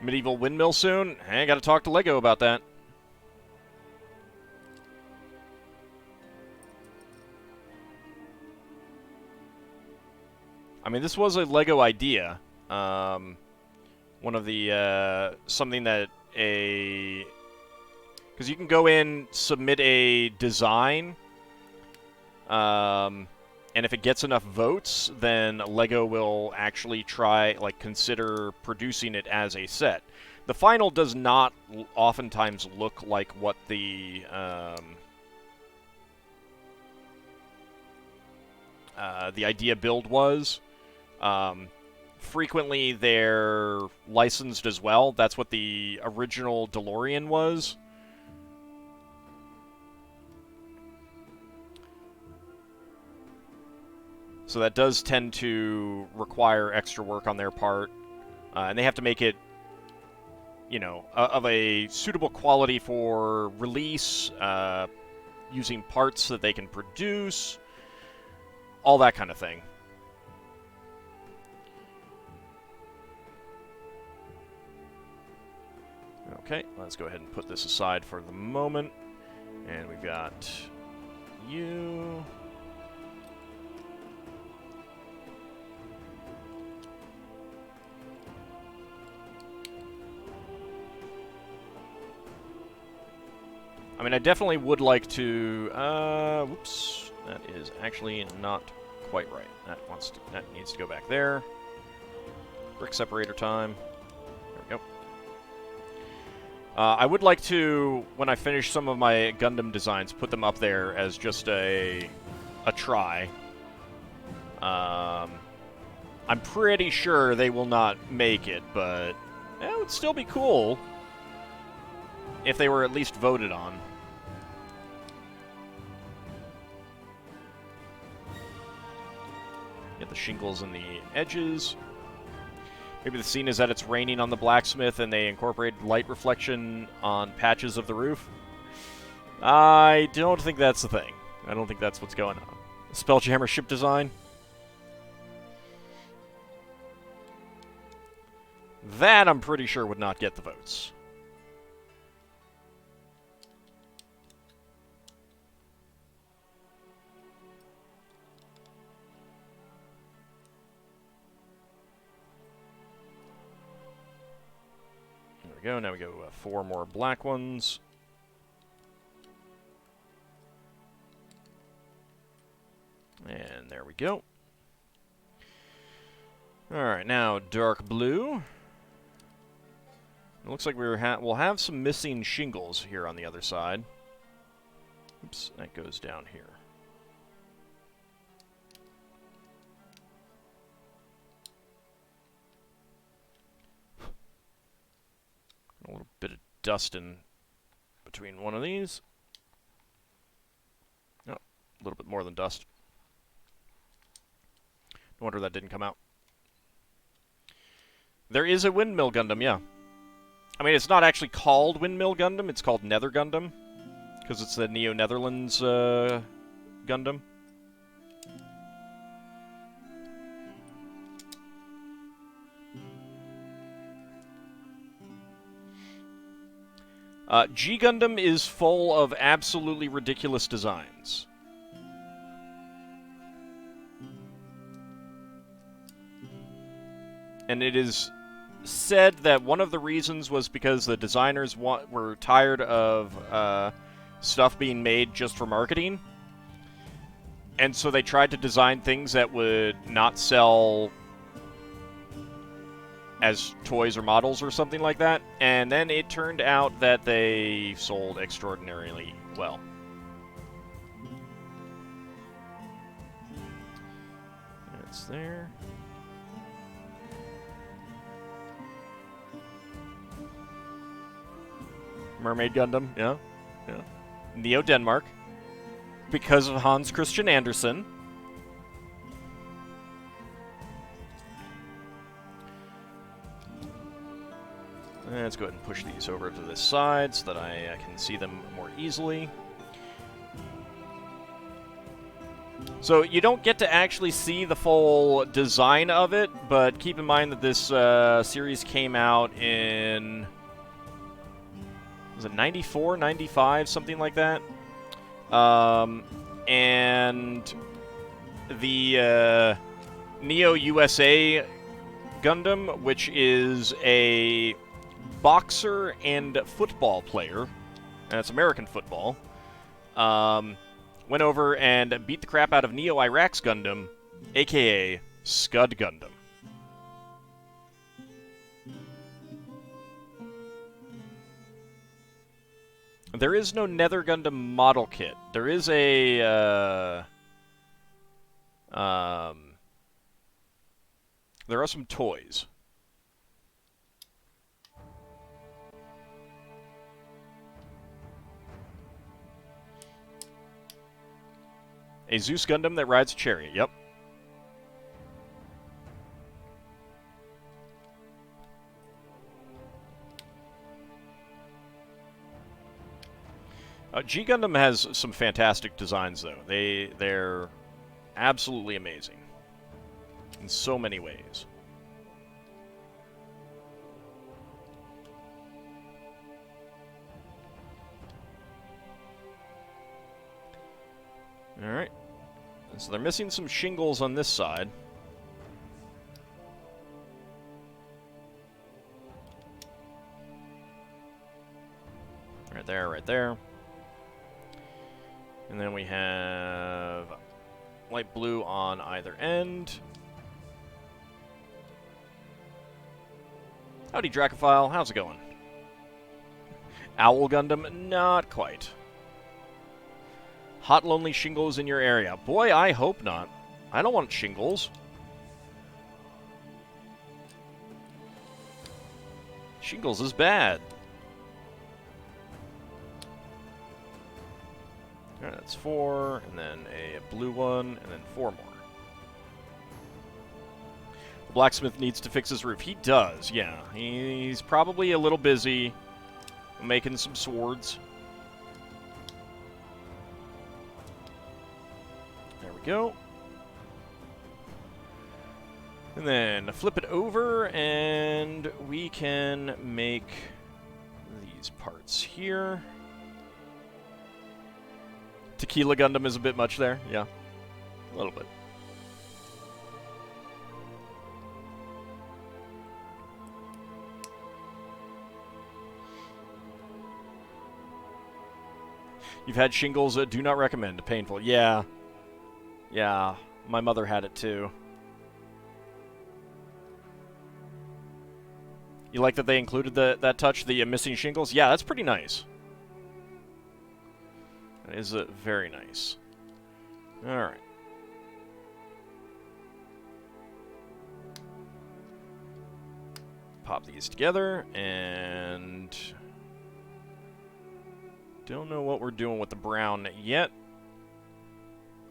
Medieval windmill soon? Hey, gotta talk to LEGO about that. I mean, this was a LEGO idea. One of the, something that a... Because you can go in, submit a design, and if it gets enough votes, then LEGO will actually try, like, consider producing it as a set. The final does not oftentimes look like what the idea build was. Frequently, they're licensed as well. That's what the original DeLorean was. So that does tend to require extra work on their part. And they have to make it, you know, of a suitable quality for release, using parts that they can produce, all that kind of thing. Okay, let's go ahead and put this aside for the moment. And we've got you... I mean, I definitely would like to... whoops. That is actually not quite right. That needs to go back there. Brick separator time. There we go. I would like to, when I finish some of my Gundam designs, put them up there as just a try. I'm pretty sure they will not make it, but it would still be cool if they were at least voted on. Get the shingles and the edges. Maybe the scene is that it's raining on the blacksmith and they incorporate light reflection on patches of the roof. I don't think that's the thing. I don't think that's what's going on. Spelljammer ship design. That, I'm pretty sure, would not get the votes. Go. Now we go 4 more black ones. And there we go. Alright, now dark blue. It looks like we'll have some missing shingles here on the other side. Oops, that goes down here. A little bit of dust in between one of these. Oh, a little bit more than dust. No wonder that didn't come out. There is a Windmill Gundam, yeah. I mean, it's not actually called Windmill Gundam, it's called Nether Gundam. Because it's the Neo-Netherlands Gundam. G Gundam is full of absolutely ridiculous designs. And it is said that one of the reasons was because the designers were tired of stuff being made just for marketing. And so they tried to design things that would not sell as toys or models or something like that. And then it turned out that they sold extraordinarily well. That's there. Mermaid Gundam, yeah. Neo Denmark. Because of Hans Christian Andersen. Let's go ahead and push these over to this side so that I can see them more easily. So you don't get to actually see the full design of it, but keep in mind that this series came out in... was it 94, 95, something like that? And the Neo USA Gundam, which is a boxer and football player, and it's American football, went over and beat the crap out of Neo Iraq's Gundam, aka Scud Gundam. There is no Nether Gundam model kit. There is a, there are some toys. A Zeus Gundam that rides a chariot, yep. G Gundam has some fantastic designs, though. They're absolutely amazing in so many ways. All right. So they're missing some shingles on this side. Right there, right there. And then we have light blue on either end. Howdy, Dracophile. How's it going? Owl Gundam? Not quite. Hot lonely shingles in your area. Boy, I hope not. I don't want shingles. Shingles is bad. Alright, that's 4, and then a blue one, and then 4 more. The blacksmith needs to fix his roof. He does, yeah. He's probably a little busy making some swords. There we go. And then flip it over, and we can make these parts here. Tequila Gundam is a bit much there, yeah. A little bit. You've had shingles that do not recommend. Painful. Yeah. Yeah. My mother had it too. You like that they included that touch, the missing shingles? Yeah, that's pretty nice. That is very nice. Alright. Pop these together, and... don't know what we're doing with the brown yet.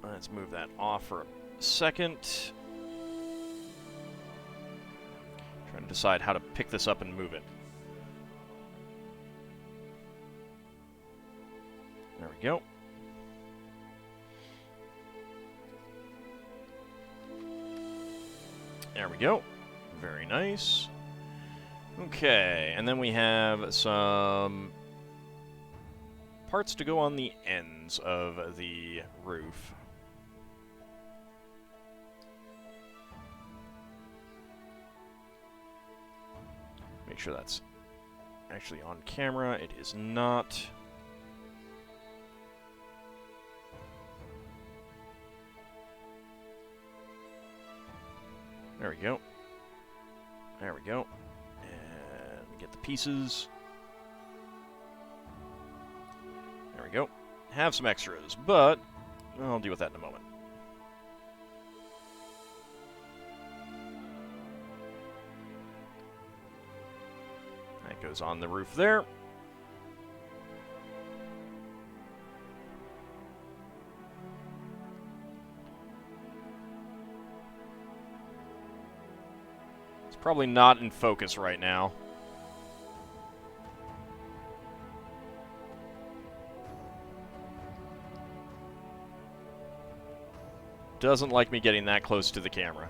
Let's move that off for a second. Trying to decide how to pick this up and move it. There we go. There we go. Very nice. Okay, and then we have some parts to go on the ends of the roof. Make sure that's actually on camera. It is not. There we go. There we go. And we get the pieces. There we go. Have some extras, but I'll deal with that in a moment. That goes on the roof there. Probably not in focus right now. Doesn't like me getting that close to the camera.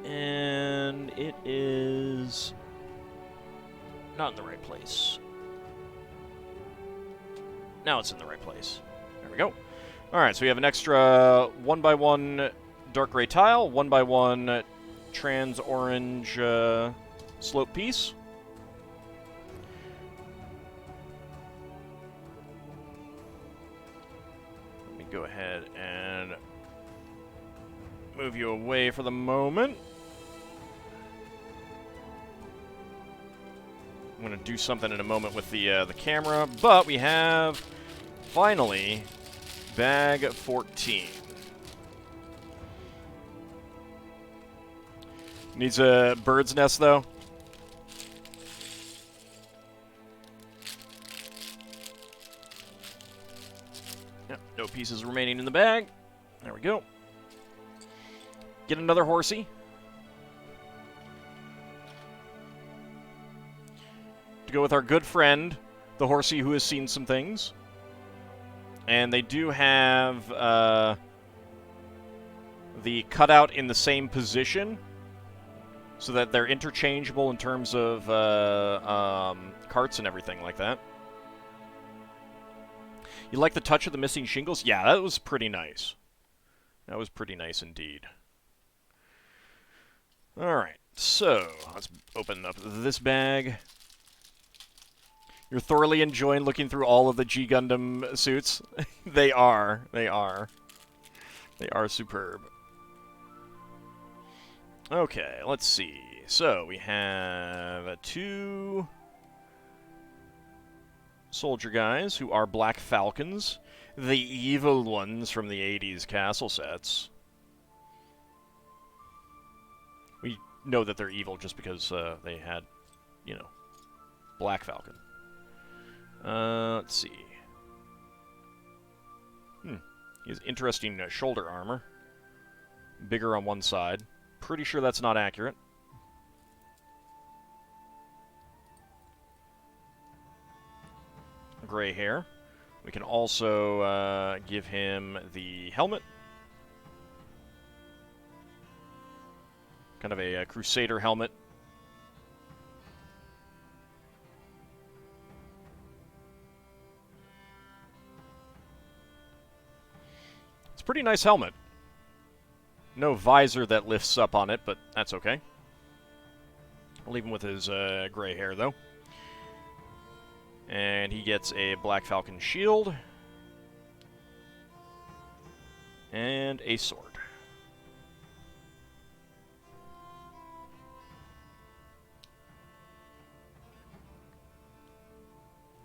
And it is not in the right place. Now it's in the right place. There we go. Alright, so we have an extra 1x1 dark gray tile, 1x1 trans orange slope piece. Let me go ahead and move you away for the moment. I'm going to do something in a moment with the camera, but we have finally bag 14. Needs a bird's nest, though. Yep, no pieces remaining in the bag. There we go. Get another horsey. To go with our good friend, the horsey who has seen some things. And they do have the cutout in the same position, so that they're interchangeable in terms of carts and everything like that. You like the touch of the missing shingles? Yeah, that was pretty nice. That was pretty nice indeed. Alright, so let's open up this bag. You're thoroughly enjoying looking through all of the G Gundam suits. They are. They are. They are superb. Okay, let's see. So, we have 2 soldier guys who are Black Falcons. The evil ones from the 80s castle sets. We know that they're evil just because they had, you know, Black Falcon. Let's see. He has interesting shoulder armor. Bigger on one side. Pretty sure that's not accurate. Gray hair. We can also give him the helmet. Kind of a Crusader helmet. It's a pretty nice helmet. No visor that lifts up on it, but that's okay. I'll leave him with his gray hair, though. And he gets a Black Falcon shield. And a sword.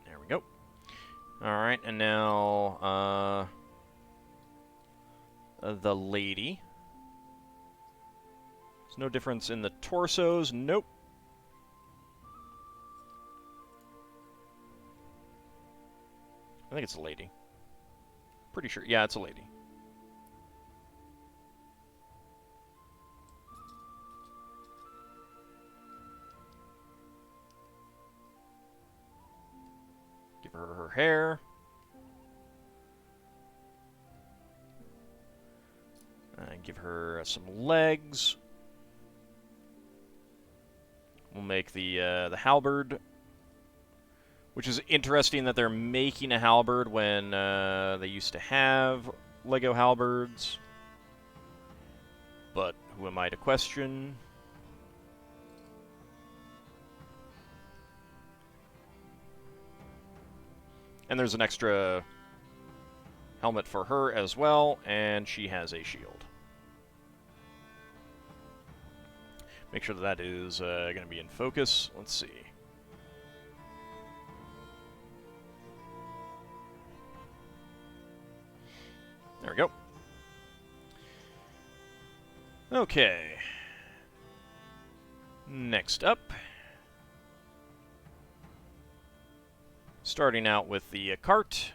There we go. Alright, and now the lady. There's no difference in the torsos. Nope. I think it's a lady. Pretty sure. Yeah, it's a lady. Give her her hair. And give her some legs. We'll make the halberd, which is interesting that they're making a halberd when they used to have Lego halberds. But who am I to question? And there's an extra helmet for her as well, and she has a shield. Make sure that is going to be in focus. Let's see. There we go. Okay. Next up. Starting out with the cart.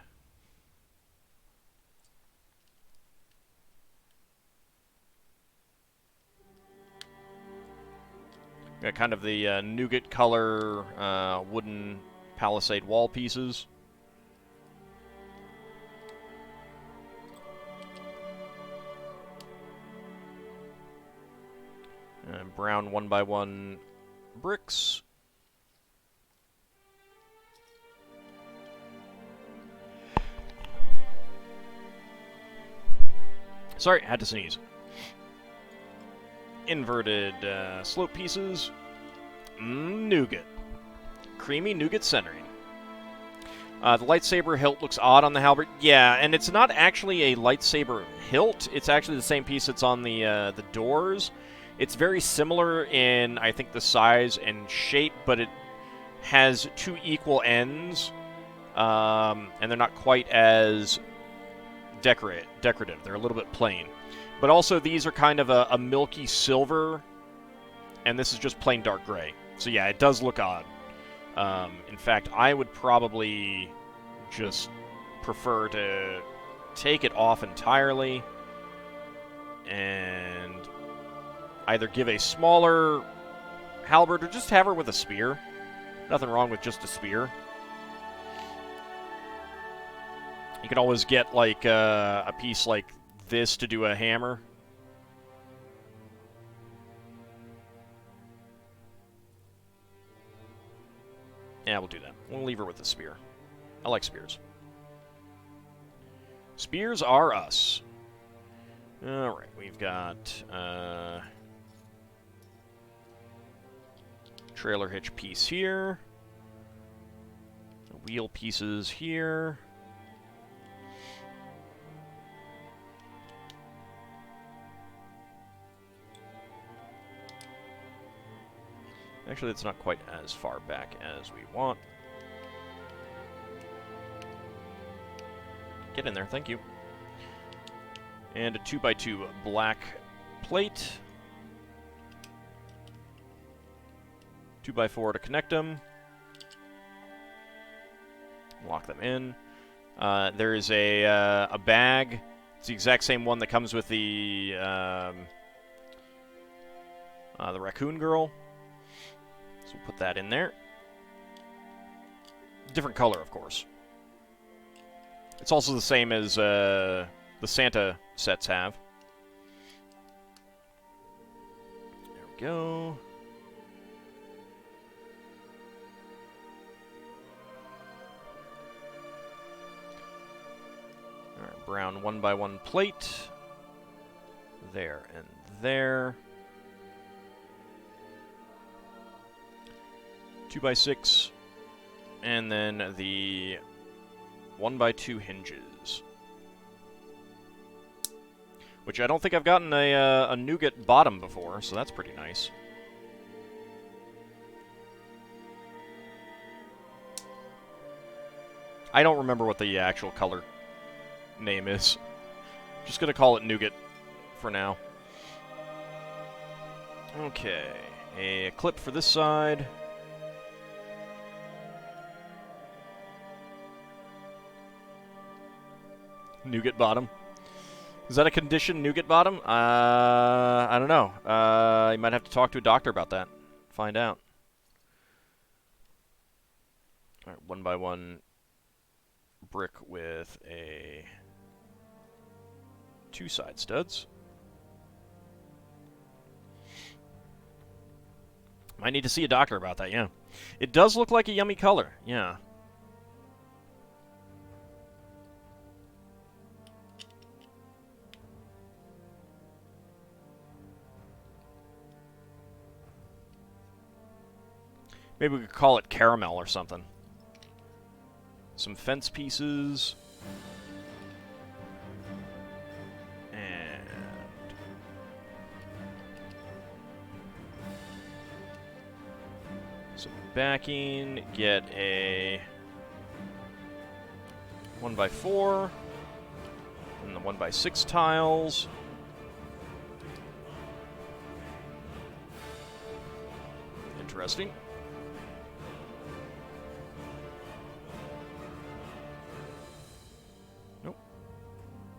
Got kind of the nougat color wooden palisade wall pieces. Brown 1x1 bricks. Sorry, had to sneeze. Inverted slope pieces. Nougat. Creamy nougat centering. The lightsaber hilt looks odd on the halberd. Yeah, and it's not actually a lightsaber hilt. It's actually the same piece that's on the doors. It's very similar in, I think, the size and shape, but it has two equal ends, and they're not quite as decorative. They're a little bit plain. But also, these are kind of a milky silver, and this is just plain dark gray. So yeah, it does look odd. In fact, I would probably just prefer to take it off entirely and either give a smaller halberd or just have her with a spear. Nothing wrong with just a spear. You can always get like a piece like this to do a hammer. Yeah, we'll do that. We'll leave her with the spear. I like spears. Spears are us. Alright, we've got trailer hitch piece here. Wheel pieces here. Actually, it's not quite as far back as we want. Get in there, thank you. And a 2x2 black plate. 2x4 to connect them. Lock them in. There is a bag. It's the exact same one that comes with the raccoon girl. So we'll put that in there. Different color, of course. It's also the same as the Santa sets have. There we go. Alright, brown 1x1 plate. There and there. 2x6, and then the 1x2 hinges. Which I don't think I've gotten a nougat bottom before, so that's pretty nice. I don't remember what the actual color name is. I'm just gonna call it nougat for now. Okay, a clip for this side. Nougat bottom. Is that a condition, nougat bottom? I don't know. You might have to talk to a doctor about that. Find out. Alright, 1x1 brick with a 2 side studs. Might need to see a doctor about that, yeah. It does look like a yummy color, yeah. Maybe we could call it caramel or something. Some fence pieces. And some backing. Get a 1x4. And the 1x6 tiles. Interesting.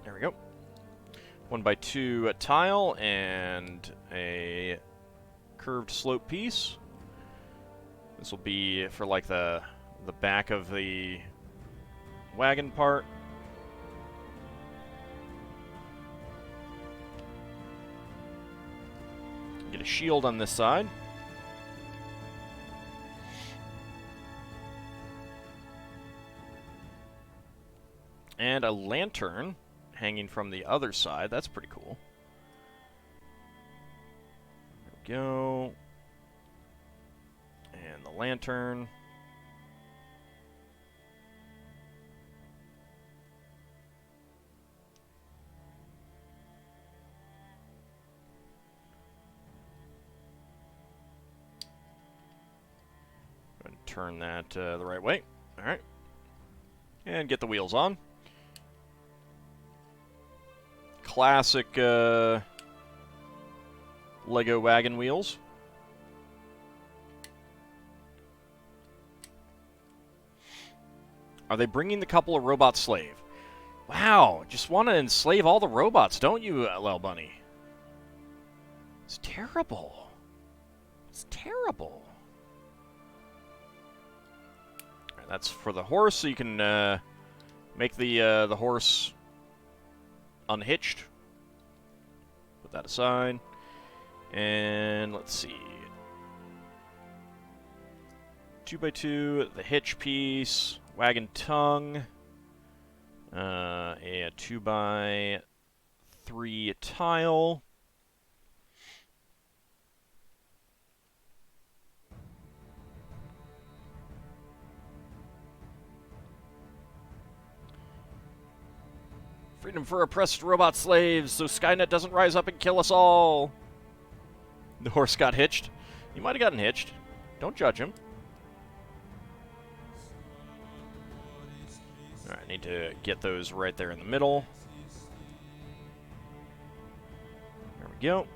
There we go. 1x2 tile and a curved slope piece. This will be for like the back of the wagon part. Get a shield on this side. And a lantern hanging from the other side. That's pretty cool. There we go. And the lantern. Go ahead and turn that the right way. All right. And get the wheels on. Classic Lego wagon wheels. Are they bringing the couple of robot slave? Wow, just want to enslave all the robots, don't you, Lel Bunny? It's terrible. It's terrible. All right, that's for the horse, so you can make the horse unhitched. Put that aside. And let's see. 2x2, the hitch piece, wagon tongue, a 2x3 tile. Freedom for oppressed robot slaves, so Skynet doesn't rise up and kill us all. The horse got hitched. He might have gotten hitched. Don't judge him. Alright, I need to get those right there in the middle. There we go.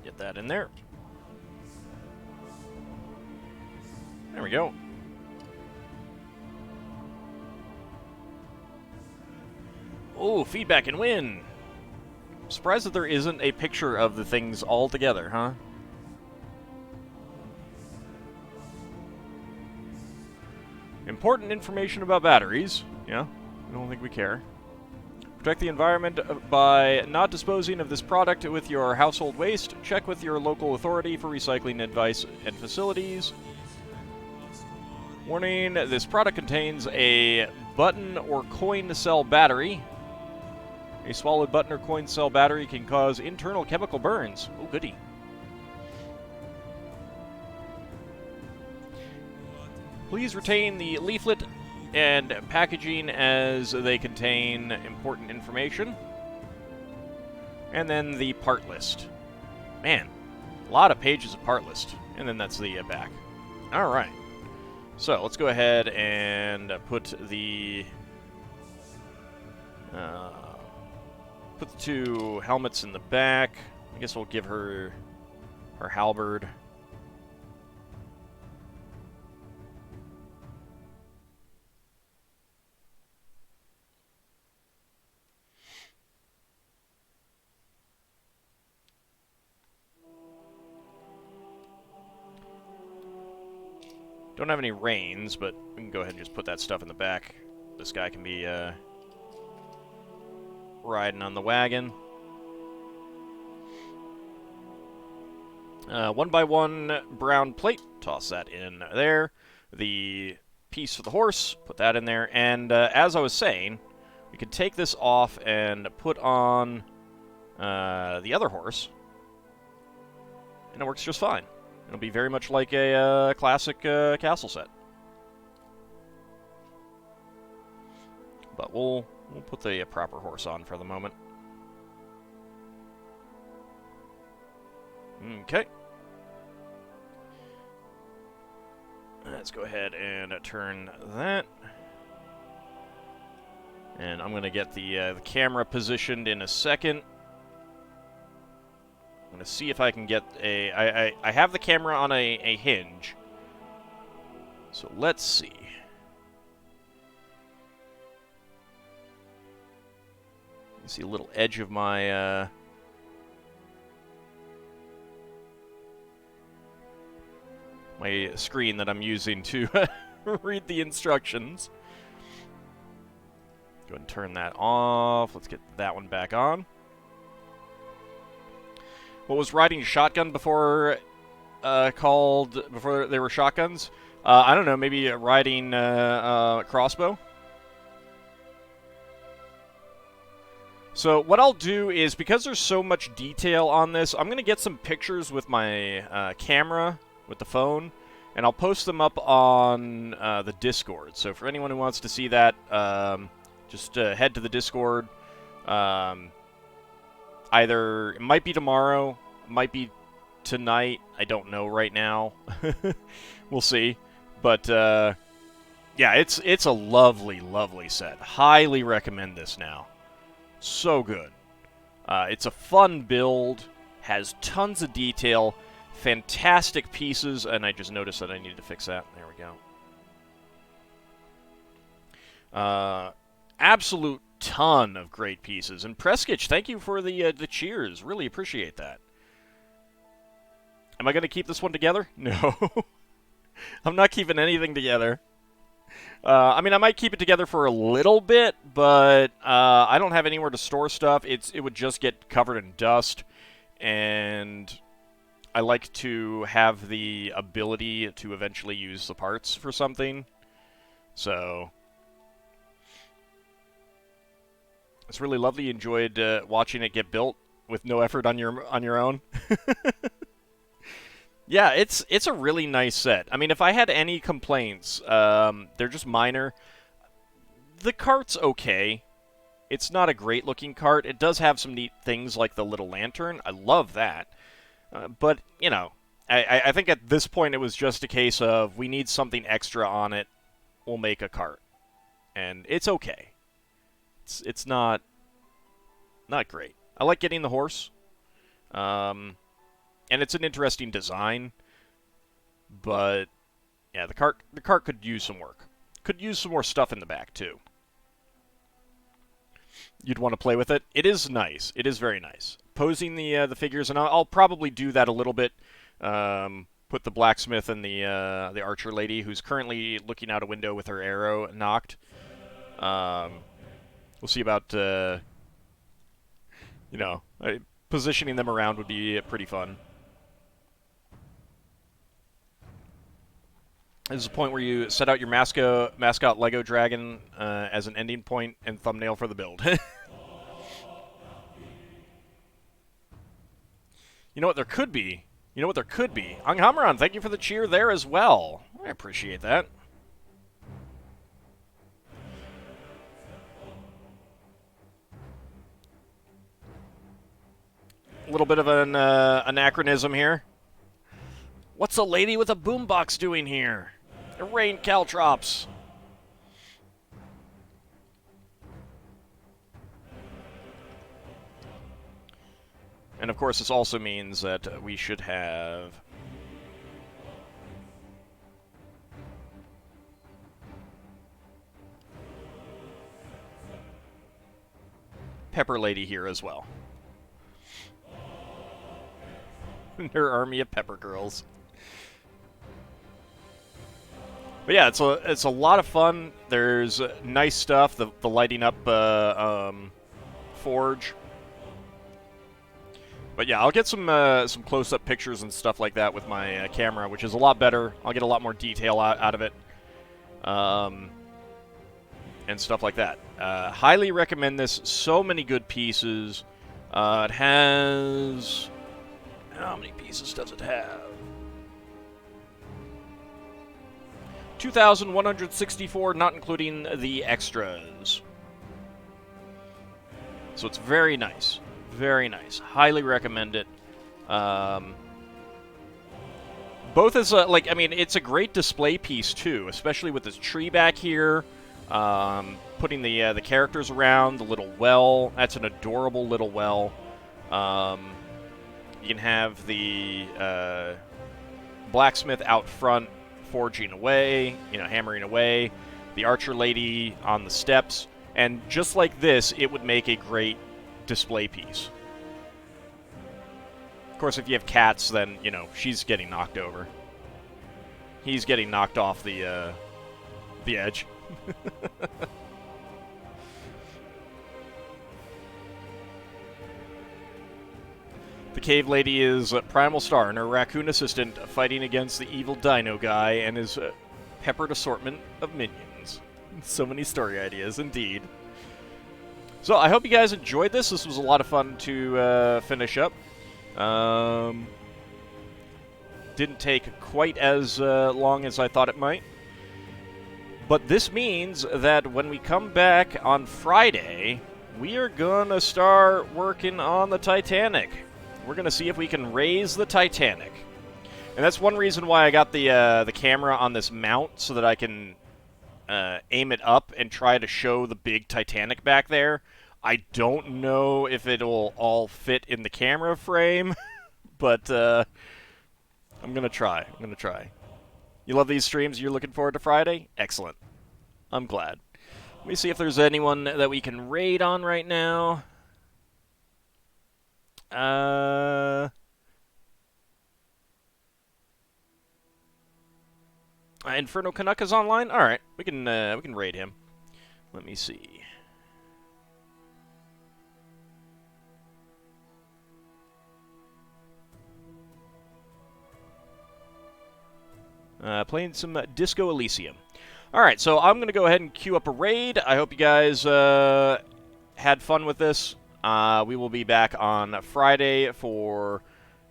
Get that in there. There we go. Oh, feedback and win. I'm surprised that there isn't a picture of the things all together, huh? Important information about batteries. Yeah, I don't think we care. Protect the environment by not disposing of this product with your household waste. Check with your local authority for recycling advice and facilities. Warning, this product contains a button or coin cell battery. A swallowed button or coin cell battery can cause internal chemical burns. Oh, goody. Please retain the leaflet and packaging as they contain important information. And then the part list. Man, a lot of pages of part list. And then that's the back. All right. So let's go ahead and put the 2 helmets in the back. I guess we'll give her her halberd. Don't have any reins, but we can go ahead and just put that stuff in the back. This guy can be riding on the wagon. 1x1 brown plate. Toss that in there. The piece for the horse. Put that in there. And as I was saying, we could take this off and put on the other horse. And it works just fine. It'll be very much like a classic castle set. But we'll put the proper horse on for the moment. Okay. Let's go ahead and turn that. And I'm going to get the camera positioned in a second. I'm going to see if I can get a... I have the camera on a hinge. So let's see. You see a little edge of my... my screen that I'm using to read the instructions. Go ahead and turn that off. Let's get that one back on. What was riding shotgun before before they were shotguns? I don't know, maybe riding crossbow? So what I'll do is, because there's so much detail on this, I'm going to get some pictures with my camera, with the phone, and I'll post them up on the Discord. So for anyone who wants to see that, just head to the Discord. Either, it might be tomorrow, it might be tonight, I don't know right now. We'll see. But, yeah, it's a lovely, lovely set. Highly recommend this now. So good. It's a fun build, has tons of detail, fantastic pieces, and I just noticed that I needed to fix that. There we go. Absolute ton of great pieces. And Preskitch, thank you for the cheers. Really appreciate that. Am I going to keep this one together? No. I'm not keeping anything together. I mean, I might keep it together for a little bit, but I don't have anywhere to store stuff. It would just get covered in dust, and I like to have the ability to eventually use the parts for something. So it's really lovely. You enjoyed watching it get built with no effort on your own. Yeah, it's a really nice set. I mean, if I had any complaints, they're just minor. The cart's okay. It's not a great-looking cart. It does have some neat things like the little lantern. I love that. But, you know, I think at this point it was just a case of we need something extra on it. We'll make a cart. And it's okay. It's not great. I like getting the horse. And it's an interesting design, but yeah, the cart could use some work. Could use some more stuff in the back too. You'd want to play with it. It is nice. It is very nice. Posing the figures, and I'll probably do that a little bit. Put the blacksmith and the archer lady, who's currently looking out a window with her arrow knocked. We'll see about positioning them around would be pretty fun. This is a point where you set out your mascot Lego dragon as an ending point and thumbnail for the build. You know what there could be? Anghammeron, thank you for the cheer there as well. I appreciate that. A little bit of an anachronism here. What's a lady with a boombox doing here? It rained caltrops. And of course, this also means that we should have Pepper Lady here as well. Her army of pepper girls. But yeah, it's a lot of fun. There's nice stuff. The lighting up forge. But yeah, I'll get some close-up pictures and stuff like that with my camera, which is a lot better. I'll get a lot more detail out of it, and stuff like that. Highly recommend this. So many good pieces. It has... How many pieces does it have? 2,164, not including the extras. So it's very nice. Very nice. Highly recommend it. Both as a, like, I mean, it's a great display piece too, especially with this tree back here. Putting the characters around, the little well. That's an adorable little well. You can have the blacksmith out front forging away, you know, hammering away. The archer lady on the steps. And just like this, it would make a great display piece. Of course, if you have cats, then, you know, she's getting knocked over. He's getting knocked off the edge. The cave lady is Primal Star and her raccoon assistant fighting against the evil dino guy and his peppered assortment of minions. So many story ideas, indeed. So I hope you guys enjoyed this. This was a lot of fun to finish up. Didn't take quite as long as I thought it might. But this means that when we come back on Friday, we are going to start working on the Titanic. We're going to see if we can raise the Titanic. And that's one reason why I got the camera on this mount, so that I can aim it up and try to show the big Titanic back there. I don't know if it'll all fit in the camera frame, but I'm going to try. You love these streams? You're looking forward to Friday? Excellent. I'm glad. Let me see if there's anyone that we can raid on right now. Inferno Canucka's online? Alright, we can raid him. Let me see. Playing some Disco Elysium. Alright, so I'm going to go ahead and queue up a raid. I hope you guys had fun with this. We will be back on Friday for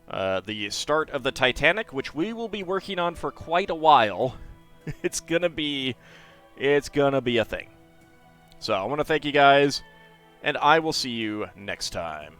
the start of the Titanic, which we will be working on for quite a while. It's gonna be a thing. So I want to thank you guys, and I will see you next time.